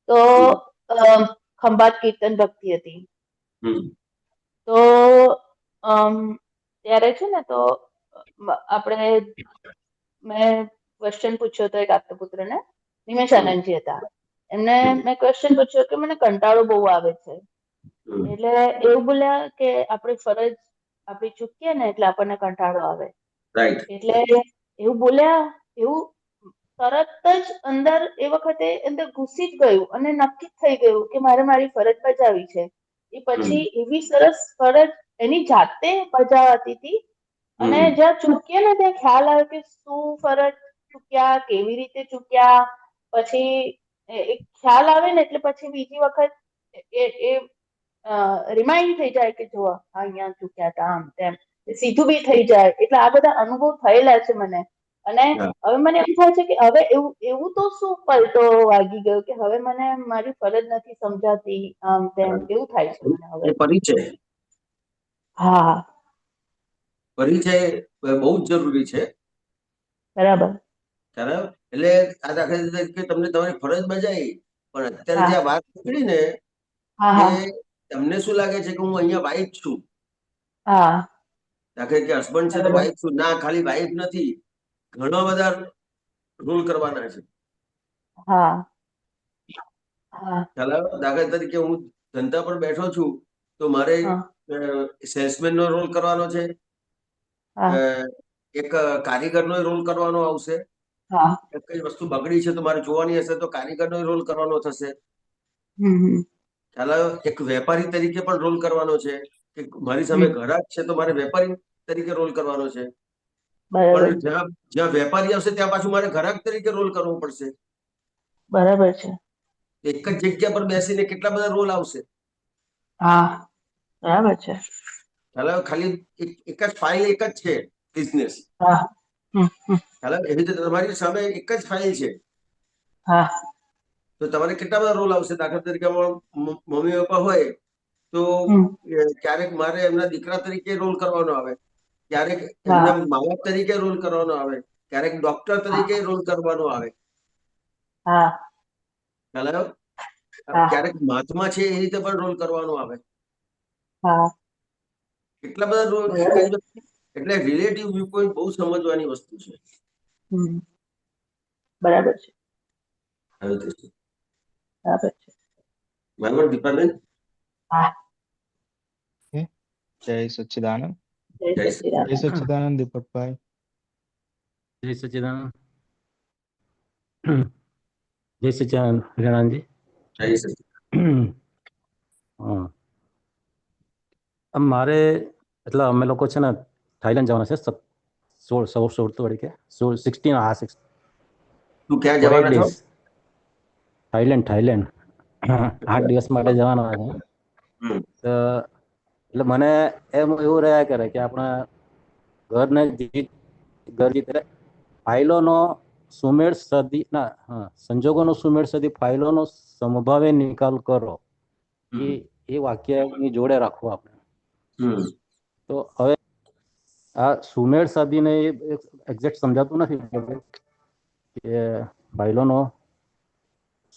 તો ખંભાત કીર્તન ભક્તિ હતી. હમ. તો ત્યારે છે ને તો આપણે મેં ક્વેશ્ચન પૂછ્યો હતો એક આપતપુત્રને, નિમેશ આનંદજી હતા. એમને મેં ક્વેશ્ચન પૂછ્યો કે મને કંટાળો બહુ આવે છે. હમ. એટલે એવું બોલ્યા કે આપણી ફરજ આપણી ચૂકીએ ને એટલે આપણને કંટાળો આવે. રાઈટ. એટલે એવું બોલ્યા, એવું તરત જ અંદર એ વખતે અંદર ઘૂસી જ ગયું અને નક્કી થઈ ગયું કે મારે મારી ફરજ બજાવી છે. એ પછી એવી સરસ ફરજ એની જાતે બજાવાતી હતી. અને જ્યાં ચૂકીએ ને ત્યાં ખ્યાલ આવ્યો કે શું ફરજ ચૂક્યા, કેવી રીતે ચૂક્યા. પછી એક ખ્યાલ આવે ને એટલે પછી બીજી વખત એ રિમાઇન્ડ થઈ જાય કે જો અહીંયા ચૂક્યા હતા, આમ તેમ સીધું બી થઈ જાય. એટલે આ બધા અનુભવ થયેલા છે મને. અને હવે મને એમ થાય છે કે હવે એવું તો શું પલટો વાગી ગયો કે હવે મને મારી ફરજ નથી સમજાતી, આમ તેમ એવું થાય છે મને હવે. એ પરિચય હા, પરિચય બહુ જ જરૂરી છે. બરાબર. બરાબર. એટલે આ દાખલા તરીકે તમને તમારી ફરજ બજાવી, પણ અત્યારે હા, જે આ વાત નીકળી ને હા, કે હા, તમને શું લાગે છે કે હું અહીંયા વાઇફ છું, હા, દાખલા કે હસબન્ડ છે તો બરાબર. વાઇફ છું. ના, ખાલી વાઇફ નથી, ઘણા બધા રોલ કરવાના છે. હા, હા, ખ્યાલ આવ્યો? દાખલા તરીકે હું ધંધા પર બેઠો છું તો મારે હા, સેલ્સમેન નો રોલ કરવાનો છે, હા, એક કારીગરનો રોલ કરવાનો આવશે. હા. કઈ વસ્તુ બગડી છે તો મારે જોવાની હશે તો કારીગરનો રોલ કરવાનો થશે. હમ, ખ્યાલ આવ્યો? એક વેપારી તરીકે પણ રોલ કરવાનો છે કે મારી સામે ગ્રાહક છે તો મારે વેપારી તરીકે રોલ કરવાનો છે. બરાબર. પણ જ્યાં વેપારી આવશે ત્યાં પાછું મારે ગ્રાહક તરીકે રોલ કરવો પડશે. બરાબર છે. એક જ જગ્યા પર બેસીને કેટલા બધા રોલ આવશે. હા, બરાબર છે. ખ્યાલ આવ્યો? ખાલી એક જ ફાઇલ એક જ છે, બિઝનેસ. હા, ખ્યાલ આવ્યો? એવી રીતે તમારી સામે એક જ ફાઇલ છે હા, તો તમારે કેટલા બધા રોલ આવશે. દાખલા તરીકે મમ્મી પપ્પા હોય તો ક્યારેક મારે એમના દીકરા તરીકે રોલ કરવાનો આવે, ક્યારેક હા, એમના મા બાપ તરીકે રોલ કરવાનો આવે, ક્યારેક ડોક્ટર તરીકે રોલ કરવાનો આવે. હા, ખ્યાલ આવ્યો? હા, ક્યારેક મહાત્મા છે એ રીતે પણ રોલ કરવાનો આવે. હા, કેટલા બધા રોલ એક જ એટલે રિલેટિવ વ્યૂ પોઈન્ટ બહુ સમજવાની વસ્તુ છે. બરાબર છે. આવી રીતે છે. બરાબર છે. બરાબર દીપાબેન? હા, જય સચ્ચિદાનંદ. જય જય સચ્ચિદાનંદ. જય સચ્ચિદાનંદ દીપકભાઈ. જય સચ્ચિદાનંદ. જય સચ્ચિદાનંદ હિરાનંદજી. જય સચિદાનંદ. હા, મારે એટલે અમે લોકો છે ને થાઈલેન્ડ જવાના છે 16 તરીકે 16 હા 6 તું ક્યાં for 8 જવાના છો? days. થાઈલેન્ડ 8 દિવસ માટે જવાના છે. તો એટલે મને એવું રહ્યા કરે કે આપણા ઘરને ઘર જીતે ફાઇલોનો સુમેળ સદી સંજોગોનો સુમેળ સદી ફાઇલોનો સમભાવે નિકાલ કરો. એ વાક્યની જોડે રાખવું આપણે. તો હવે આ સુમેળ સાધીને એક્ઝેક્ટ સમજાતું નથી કે ફાઇલોનો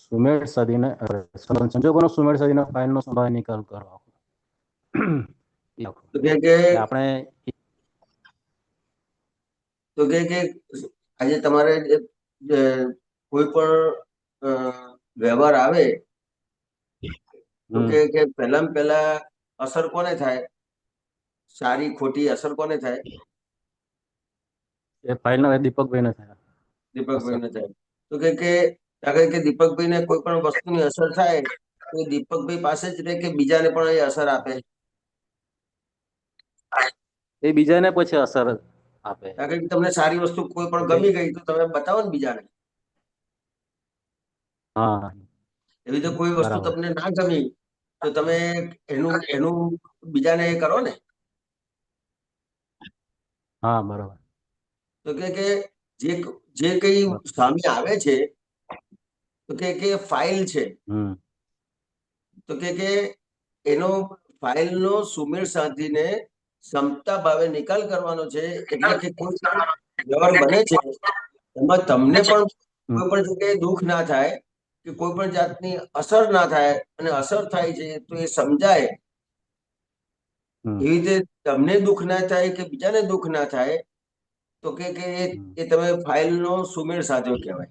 સુમેળ સાધીને સંજોગોનો સુમેળ સાધીને ફાઇલનો સંભાવે નિકાલ કરો. આપણે તો કે આજે તમારે કોઈ પણ વ્યવહાર આવે તો હમ. કે પહેલામાં પહેલા અસર કોને થાય, સારી ખોટી અસર કોને થાય? એ ફાઇલ નો દીપકભાઈ ને થયા. દીપકભાઈ ને થાય. તો કે દીપકભાઈ ને કોઈ પણ વસ્તુની અસર થાય તો એ દીપકભાઈ પાસે જ રહે કે બીજાને પણ એ અસર આપે? એ બીજાને પછી અસર આપે. કારણ કે તમને સારી વસ્તુ કોઈ પણ ગમી ગઈ તો તમે બતાવો ને બીજાને. હા, એવી રીતે કોઈ વસ્તુ બરાબર. તમને ના ગમી તો તમે એનું એનું બીજાને એ કરો ને. હા, બરાબર. તો કે જે કઈ સામે આવે છે તો કે ફાઇલ છે, હમ. તો કે એનો ફાઇલનો સુમેળ સાધીને ક્ષમતા ભાવે નિકાલ કરવાનો છે. એટલે કે કોઈ પણ વ્યવહાર બને છે એમાં તમને પણ હમ. કોઈ પણ જગ્યાએ દુઃખ ના થાય કે કોઈ પણ જાતની અસર ના થાય, અને અસર થાય છે તો એ સમજાય. હમ. એવી રીતે તમને દુઃખ ના થાય કે બીજાને દુઃખ ના થાય તો કે હમ. એ તમે ફાઇલનો સુમેળ સાધ્યો કહેવાય.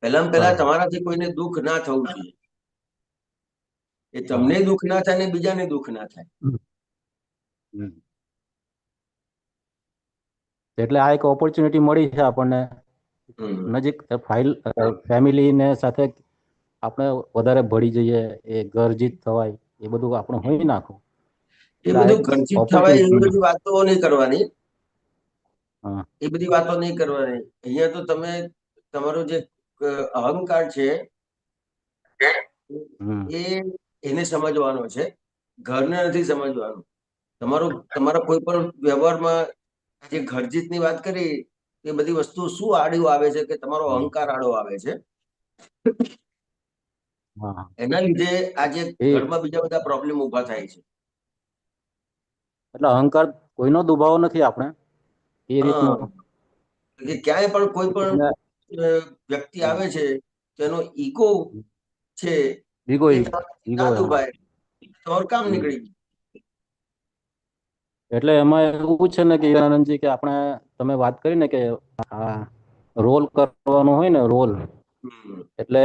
પહેલા બરાબર. તમારાથી કોઈને દુઃખ ના થવું જોઈએ. એ હા. તમને દુઃખ ના થાય ને બીજાને દુઃખ ના થાય. હમ. એટલે આ એક ઓપોર્ચ્યુનિટી મળી છે આપણને હમ. નજીક ફાઇલ ફેમિલી ને સાથે આપણે વધારે ભળી જઈએ, એ ગર્જિત થવાય, એ બધું આપણે હોઈ નાખું. એ એટલે આ બધું એક ઘરથી થવાય એવી ઓપોર્ચ્યુનિટી. બધી વાતો નહીં કરવાની. હા. એ બધી વાતો નહીં કરવાની. અહીંયા તો તમે તમારું જે અહંકાર છે હમ. એ એને સમજવાનો છે, ઘરને નથી સમજવાનું. તમારા કોઈ પણ વ્યવહારમાં જે ઘરજીતની વાત કરી એ બધી વસ્તુ શું આડું આવે છે કે તમારો અહંકાર આડો આવે છે. હા. એના લીધે આજે એ ઘરમાં બીજા બધા પ્રોબ્લેમ ઉભા થાય છે. એટલે અહંકાર કોઈનો દુભાવ નથી, આપણે એ હા, રીતનું. કે ક્યાંય પણ કોઈ પણ એટલે વ્યક્તિ આવે છે તેનો ઈગો છે ઈગો એ તમારાથી ઈગો ના હા. દુભાય, તમારું કામ હમ. નીકળી ગયું. એટલે એમાં એવું છે ને કે હીરાનંદજી, કે આપણે તમે વાત કરી ને કે આ રોલ કરવાનો હોય ને, રોલ હમ. એટલે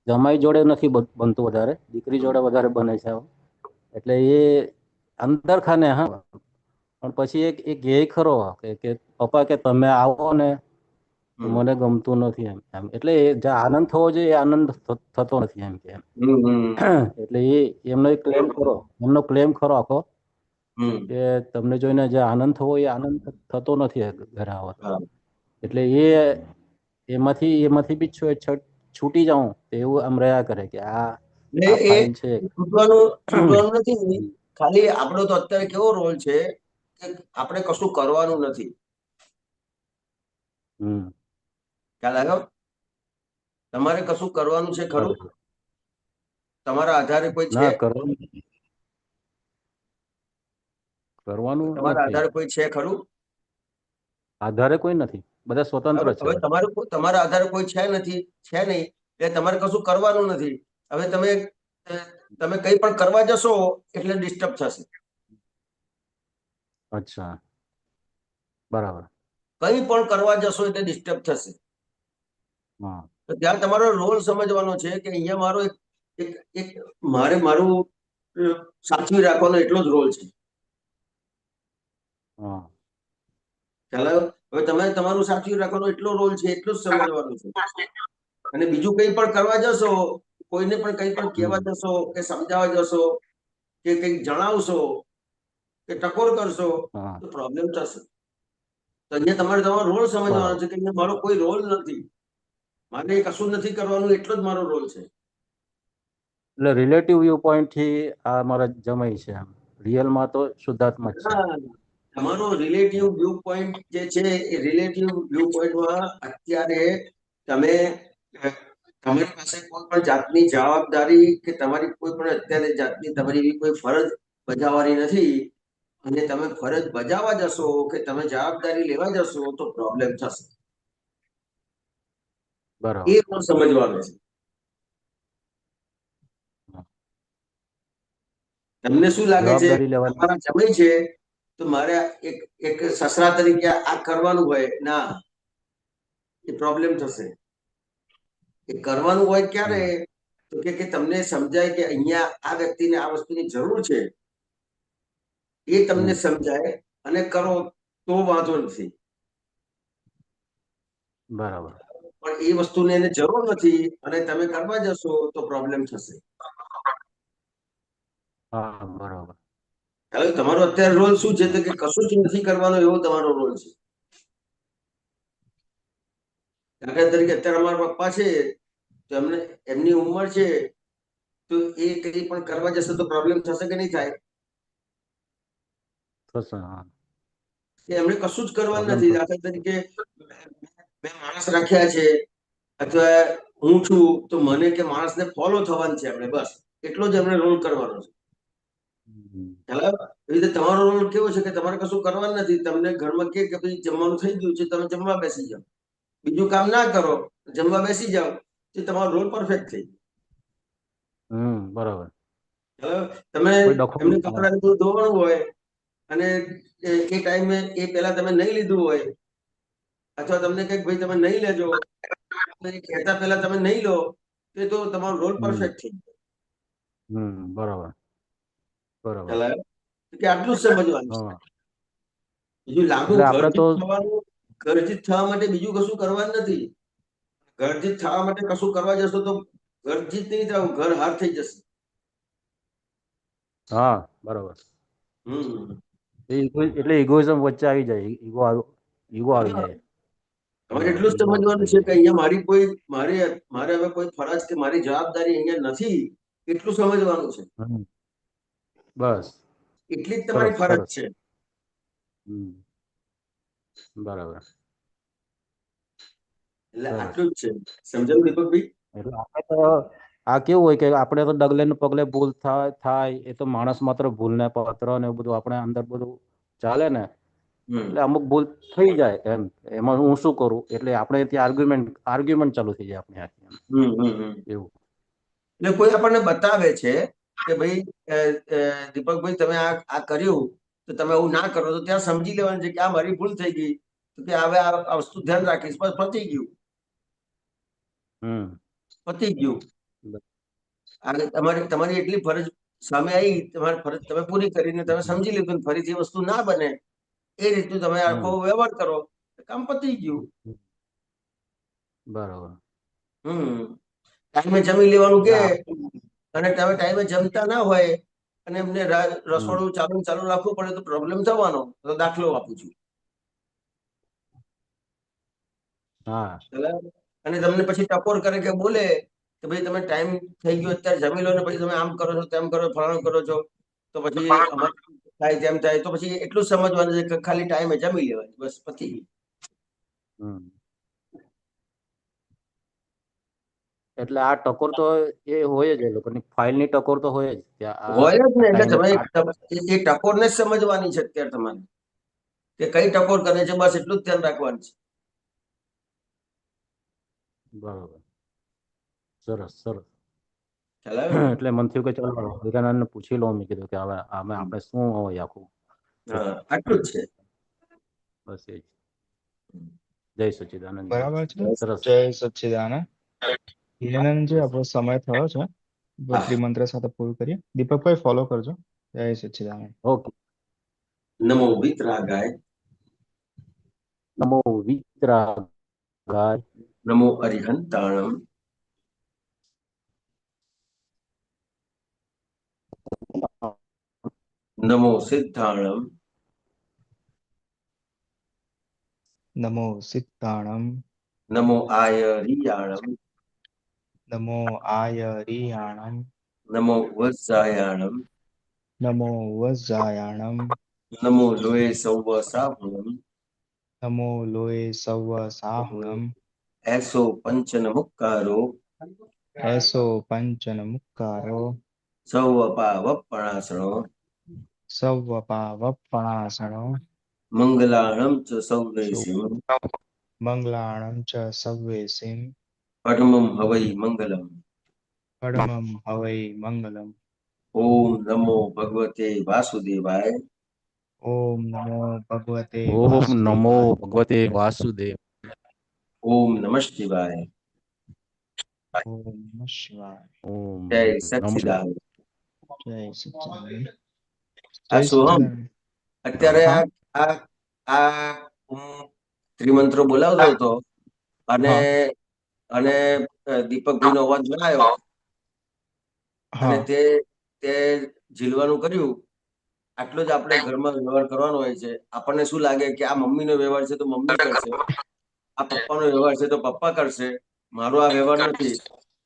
જમાઈ જોડે નથી બનતું વધારે, દીકરી જોડે વધારે બને છે. એટલે એ અંદર ખાને, હા, પણ પછી એક એ ખરો કે પપ્પા કે તમે આવો ને તો હમ. મને ગમતું નથી એમ. એટલે જે આનંદ થવો જોઈએ એ આનંદ થતો નથી એમ કે. હમ. એટલે એમનો એક ક્લેમ ખરો, એમનો ક્લેમ ખરો આખો હમ. કે તમને જોઈને જે આનંદ થવો એ આનંદ થતો નથી ઘરે આવવાથી. હા. એટલે એમાંથી બી છૂટી જાઉં તો એવું આમ રહ્યા કરે કે એટલે આ એ ફાઇલ છે. છૂટવાનું નથી. ખાલી આપણો તો અત્યારે કેવો રોલ છે કે આપણે કશું કરવાનું નથી. હમ. ખ્યાલ આવ્યો? તમારે કશું કરવાનું છે ખરું? બરાબર. તમારા આધારે કોઈ છે? ના કરવાનું તમારા નથી. આધારે કોઈ છે ખરું? આધારે કોઈ નથી, બધા સ્વતંત્ર છે. હવે તમારા આધારે કોઈ છે નથી, છે નહીં, એટલે તમારે કશું કરવાનું નથી. હવે તમે કંઈ પણ કરવા જશો એટલે ડિસ્ટર્બ થશે. અચ્છા, બરાબર. કંઈ પણ કરવા જશો એટલે ડિસ્ટર્બ થશે. હા. તો ત્યાં તમારો રોલ સમજવાનો છે કે અહીંયા મારો એક મારું સાચવી રાખવાનો એટલો જ રોલ છે. હા. ખ્યાલ આવ્યો? હવે તમે તમારું સાચવી રાખવાનો એટલો રોલ છે, એટલું જ સમજવાનું છે. અને બીજું કંઈ પણ કરવા જશો, કોઈને પણ કંઈ પણ કહેવા જશો કે સમજાવવા જશો કે કંઈક જણાવશો કે ટકોર કરશો હા. તો પ્રોબ્લેમ થશે. તો અહીંયા તમારો રોલ સમજવાનો બરાબર. છે કે અહીંયા મારો કોઈ રોલ નથી, મારે કશું નથી કરવાનું, એટલો જ મારો રોલ છે. એટલે રિલેટિવ વ્યૂ પોઈન્ટ થી આ મારા જમાઈ છે, રિયલમાં તો શુદ્ધાત્મા જ છે. હા, તમારો રિલેટિવ વ્યૂ પોઈન્ટ જે છે એ રિલેટિવ વ્યૂ પોઈન્ટમાં અત્યારે તમે તમારી પાસે કોઈ પણ જાતની જવાબદારી કે તમારી કોઈ પણ અત્યારે જાતની તમારી એવી કોઈ ફરજ બજાવવાની નથી, અને તમે ફરજ બજાવવા જશો કે તમે જવાબદારી લેવા જશો તો પ્રોબ્લેમ થશે. બરાબર. એ પણ સમજવાનું છે. તમને શું લાગે છે જવાબદારી લેવાની. તમારા જમાઈ છે તો મારે એક એક સસરા તરીકે આ કરવાનું હોય, ના, એ પ્રોબ્લેમ થશે. એ કરવાનું હોય ક્યારે? તો કે તમને સમજાય કે અહીંયા આ વ્યક્તિને આ વસ્તુની જરૂર છે, એ તમને સમજાય અને કરો તો વાંધો નથી. બરાબર. પણ એ વસ્તુને એને જરૂર નથી અને તમે કરવા જશો તો પ્રોબ્લેમ થશે. હા, બરાબર. હવે તમારો અત્યારે રોલ શું છે? તો કે કશું જ નથી કરવાનો, એવો તમારો રોલ છે. દાખલા તરીકે અત્યારે અમારા પપ્પા છે, તો એમની ઉંમર છે, તો એ કઈ પણ કરવા જશે તો પ્રોબ્લેમ થશે કે નહીં થાય? થશે. હા, કે એમને કશું જ કરવાનું પ્રોબ્લેમ નથી. થશે. દાખલા તરીકે મેં માણસ રાખ્યા છે અથવા હું છું, તો મને કે માણસને ફોલો થવાનું છે, આપણે બસ એટલો જ એમને રોલ કરવાનો છે. ખ્યાલ આવ્યો? એવી રીતે તમારો રોલ કેવો છે કે તમારે કશું કરવાનું નથી. તમને ઘરમાં કે ભાઈ જમવાનું થઈ ગયું છે, તમે જમવા બેસી જાઓ, બીજું કામ ના કરો, જમવા બેસી જાઓ, તો તમારો રોલ પરફેક્ટ થઈ ગયો. બરાબર. તમે કોઈ ડખો એમને કપડા ધોવાનું હોય અને એ ટાઈમે એ પહેલા તમે નહીં લીધું હોય, અથવા તમને કંઈક ભાઈ તમે નહીં લેજો, કહેતા પહેલા તમે નહીં લો, તો તમારો રોલ પરફેક્ટ થઈ ગયો. બરાબર. બરાબર. ખ્યાલ આવ્યો? કે આટલું જ સમજવાનું છે. હા, બીજું લાગુ એટલે આપણે તો ઘરજીત થવા માટે બીજું કશું કરવાનું નથી. ઘરજીત થવા માટે કશું કરવા જશો તો ઘરજીત નહીં થાવ, ઘર હાર થઈ જશે. હા, બરાબર. એટલે ઇગોઇઝમ વચ્ચે આવી જાય, ઈગો આવી જાય. તમારે એટલું જ સમજવાનું છે કે અહીંયા મારે હવે કોઈ ફરજ કે મારી જવાબદારી અહીંયા નથી, એટલું સમજવાનું છે. બસ એટલી જ તમારી ફરજ છે. બરાબર. એટલે આટલું જ છે. સમજાયું દીપકભાઈ? એટલે આપણે તો આ કેવું હોય કે આપણે તો ડગલે ને પગલે ભૂલ થાય, એ તો માણસ માત્ર ભૂલ ને પત્ર ને બધું આપણે અંદર બધું ચાલે ને, એટલે અમુક ભૂલ થઈ જાય એમ, એમાં હું શું કરું, એટલે આપણે ત્યાં આર્ગ્યુમેન્ટ ચાલુ થઈ જાય આપણે એવું. એટલે કોઈ આપણને બતાવે છે કે ભાઈ દીપકભાઈ તમે આ કર્યું, તો તમે એવું ના કરો, તો ત્યાં સમજી લેવાનું છે કે આ મારી ભૂલ થઈ ગઈ, તો કે હવે આ વસ્તુ ધ્યાન રાખીશ, બસ પતી ગયું. પતી ગયું. અને તમારી એટલી ફરજ સામે આવી, તમારી ફરજ તમે પૂરી કરીને તમે સમજી લીધું, ફરીથી વસ્તુ ના બને એ રીતનું તમે આખો વ્યવહાર કરો, કામ પતી ગયું. બરાબર. ટાઈમે જમી લેવાનું કે, અને તમે ટાઈમે જમતા ના હોય અને એમને રસોડું ચાલુ રાખવું પડે તો પ્રોબ્લેમ થવાનો. તો દાખલો આપું છું. અને તમને પછી ટકોર કરે કે બોલે કે ભાઈ તમે ટાઈમ થઈ ગયો અત્યારે જમી લો ને પછી તમે આમ કરો છો, તેમ કરો, ફલાણું કરો છો, તો પછી અમારે થાય તેમ થાય, તો પછી એટલું સમજવાનું છે કે ખાલી ટાઈમે જમી લેવાનું, બસ પતી ગયું. એટલે આ ટકોર તો એ હોય જ, એ લોકોની ફાઇલની ટકોર તો હોય જ. હોય જ ને. એટલે તમે એ ટકોરને જ સમજવાની છે અત્યારે તમારે, કે કઈ ટકોર કરે છે, બસ એટલું જ ધ્યાન રાખવાનું છે. બરાબર. સરસ સરસ. ખ્યાલ આવ્યો? એટલે મને થયું કે ચાલો વિવેકાનંદને પૂછી લઉં, મેં કીધું કે હવે આમાં આપણે શું હોય આખું. આટલું જ છે. બસ એ જ. જય સચ્ચિદાનંદ. બરાબર છે. સરસ. જય સચ્ચિદાનંદ. હિરેનંદજી, આપણો સમય થયો છે, ત્રિમંત્ર સાથે પૂરું કરીએ. દીપકભાઈ ફોલો કરજો. જય સચ્ચિદાનંદ. ઓકે. નમો વિતરાગાય, નમો વિતરાગાય, નમો અરિહંતાણમ, નમો સિદ્ધાણમ, નમો સિદ્ધાણમ, નમો આયરિયાણમ, નમો આયરિયાણમ, નમો વજ્જાયાણમ, નમો વજ્જાયાણમ, નમો લોય સૌવ સાહુણમ, નમો લોય સૌવ સાહુણમ, એસો પંચન મુક્કારો, એસો પંચન મુક્કારો, સૌવ પાવપણાસણો, સૌવપાવપણાસણો, મંગલાણમ ચ સૌવૈસિમ, મંગલાણં ચ સવ્વેસિમ, પડમમ હવૈ મંગલમ. પડમમ હવૈ મંગલમ. ઓમ નમો ભગવતે વાસુદેવાય, ઓમ નમો ભગવતે ઓમ વાસુદેવાય. નમો ભગવતે વાસુદેવ. ઓમ નમઃ શિવાય. ઓમ નમઃ શિવાય. ઓમ જય નમઃ શિવાય. સચ્ચિદાનંદ. જય સચ્ચિદાનંદ. આ જય સોહમ સચ્ચિદાનંદ. અત્યારે હા આ આ હું ત્રિમંત્રો બોલાવતો હતો અને હા દીપકભાઈનો અવાજ ના આવ્યો અને હા તે તે ઝીલવાનું કર્યું. આટલો જ આપણે ઘરમાં વ્યવહાર કરવાનો હોય છે. આપણને શું લાગે કે આ મમ્મીનો વ્યવહાર છે તો મમ્મી કરશે, આ પપ્પાનો વ્યવહાર છે તો પપ્પા કરશે, મારો આ વ્યવહાર નથી.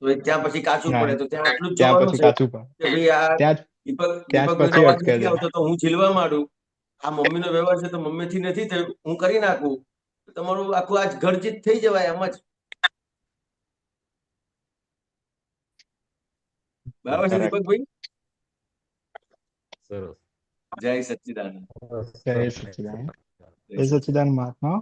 તો એ ત્યાં પછી કાચું ના પડે. તો ત્યાં એટલું જ ત્યાં જોવાનું પછી છે કાચું પણ કે ભાઈ આ ત્યાં જ દીપકભાઈનો પછી અવાજ અટકે નથી છે. આવતો તો હું ઝીલવા માંડું. આ મમ્મીનો વ્યવહાર છે તો મમ્મીથી નથી થયું, હું કરી નાખું. તો તમારું આખું આજ ઘર જીત થઈ જવાય એમ જ. બરાબર છે કરેક્ટ. દીપકભાઈ? સરસ. જય સચ્ચિદાનંદ. જય સચ્ચિદાનંદ. જય સચ્ચિદાનંદ મહાત્મા.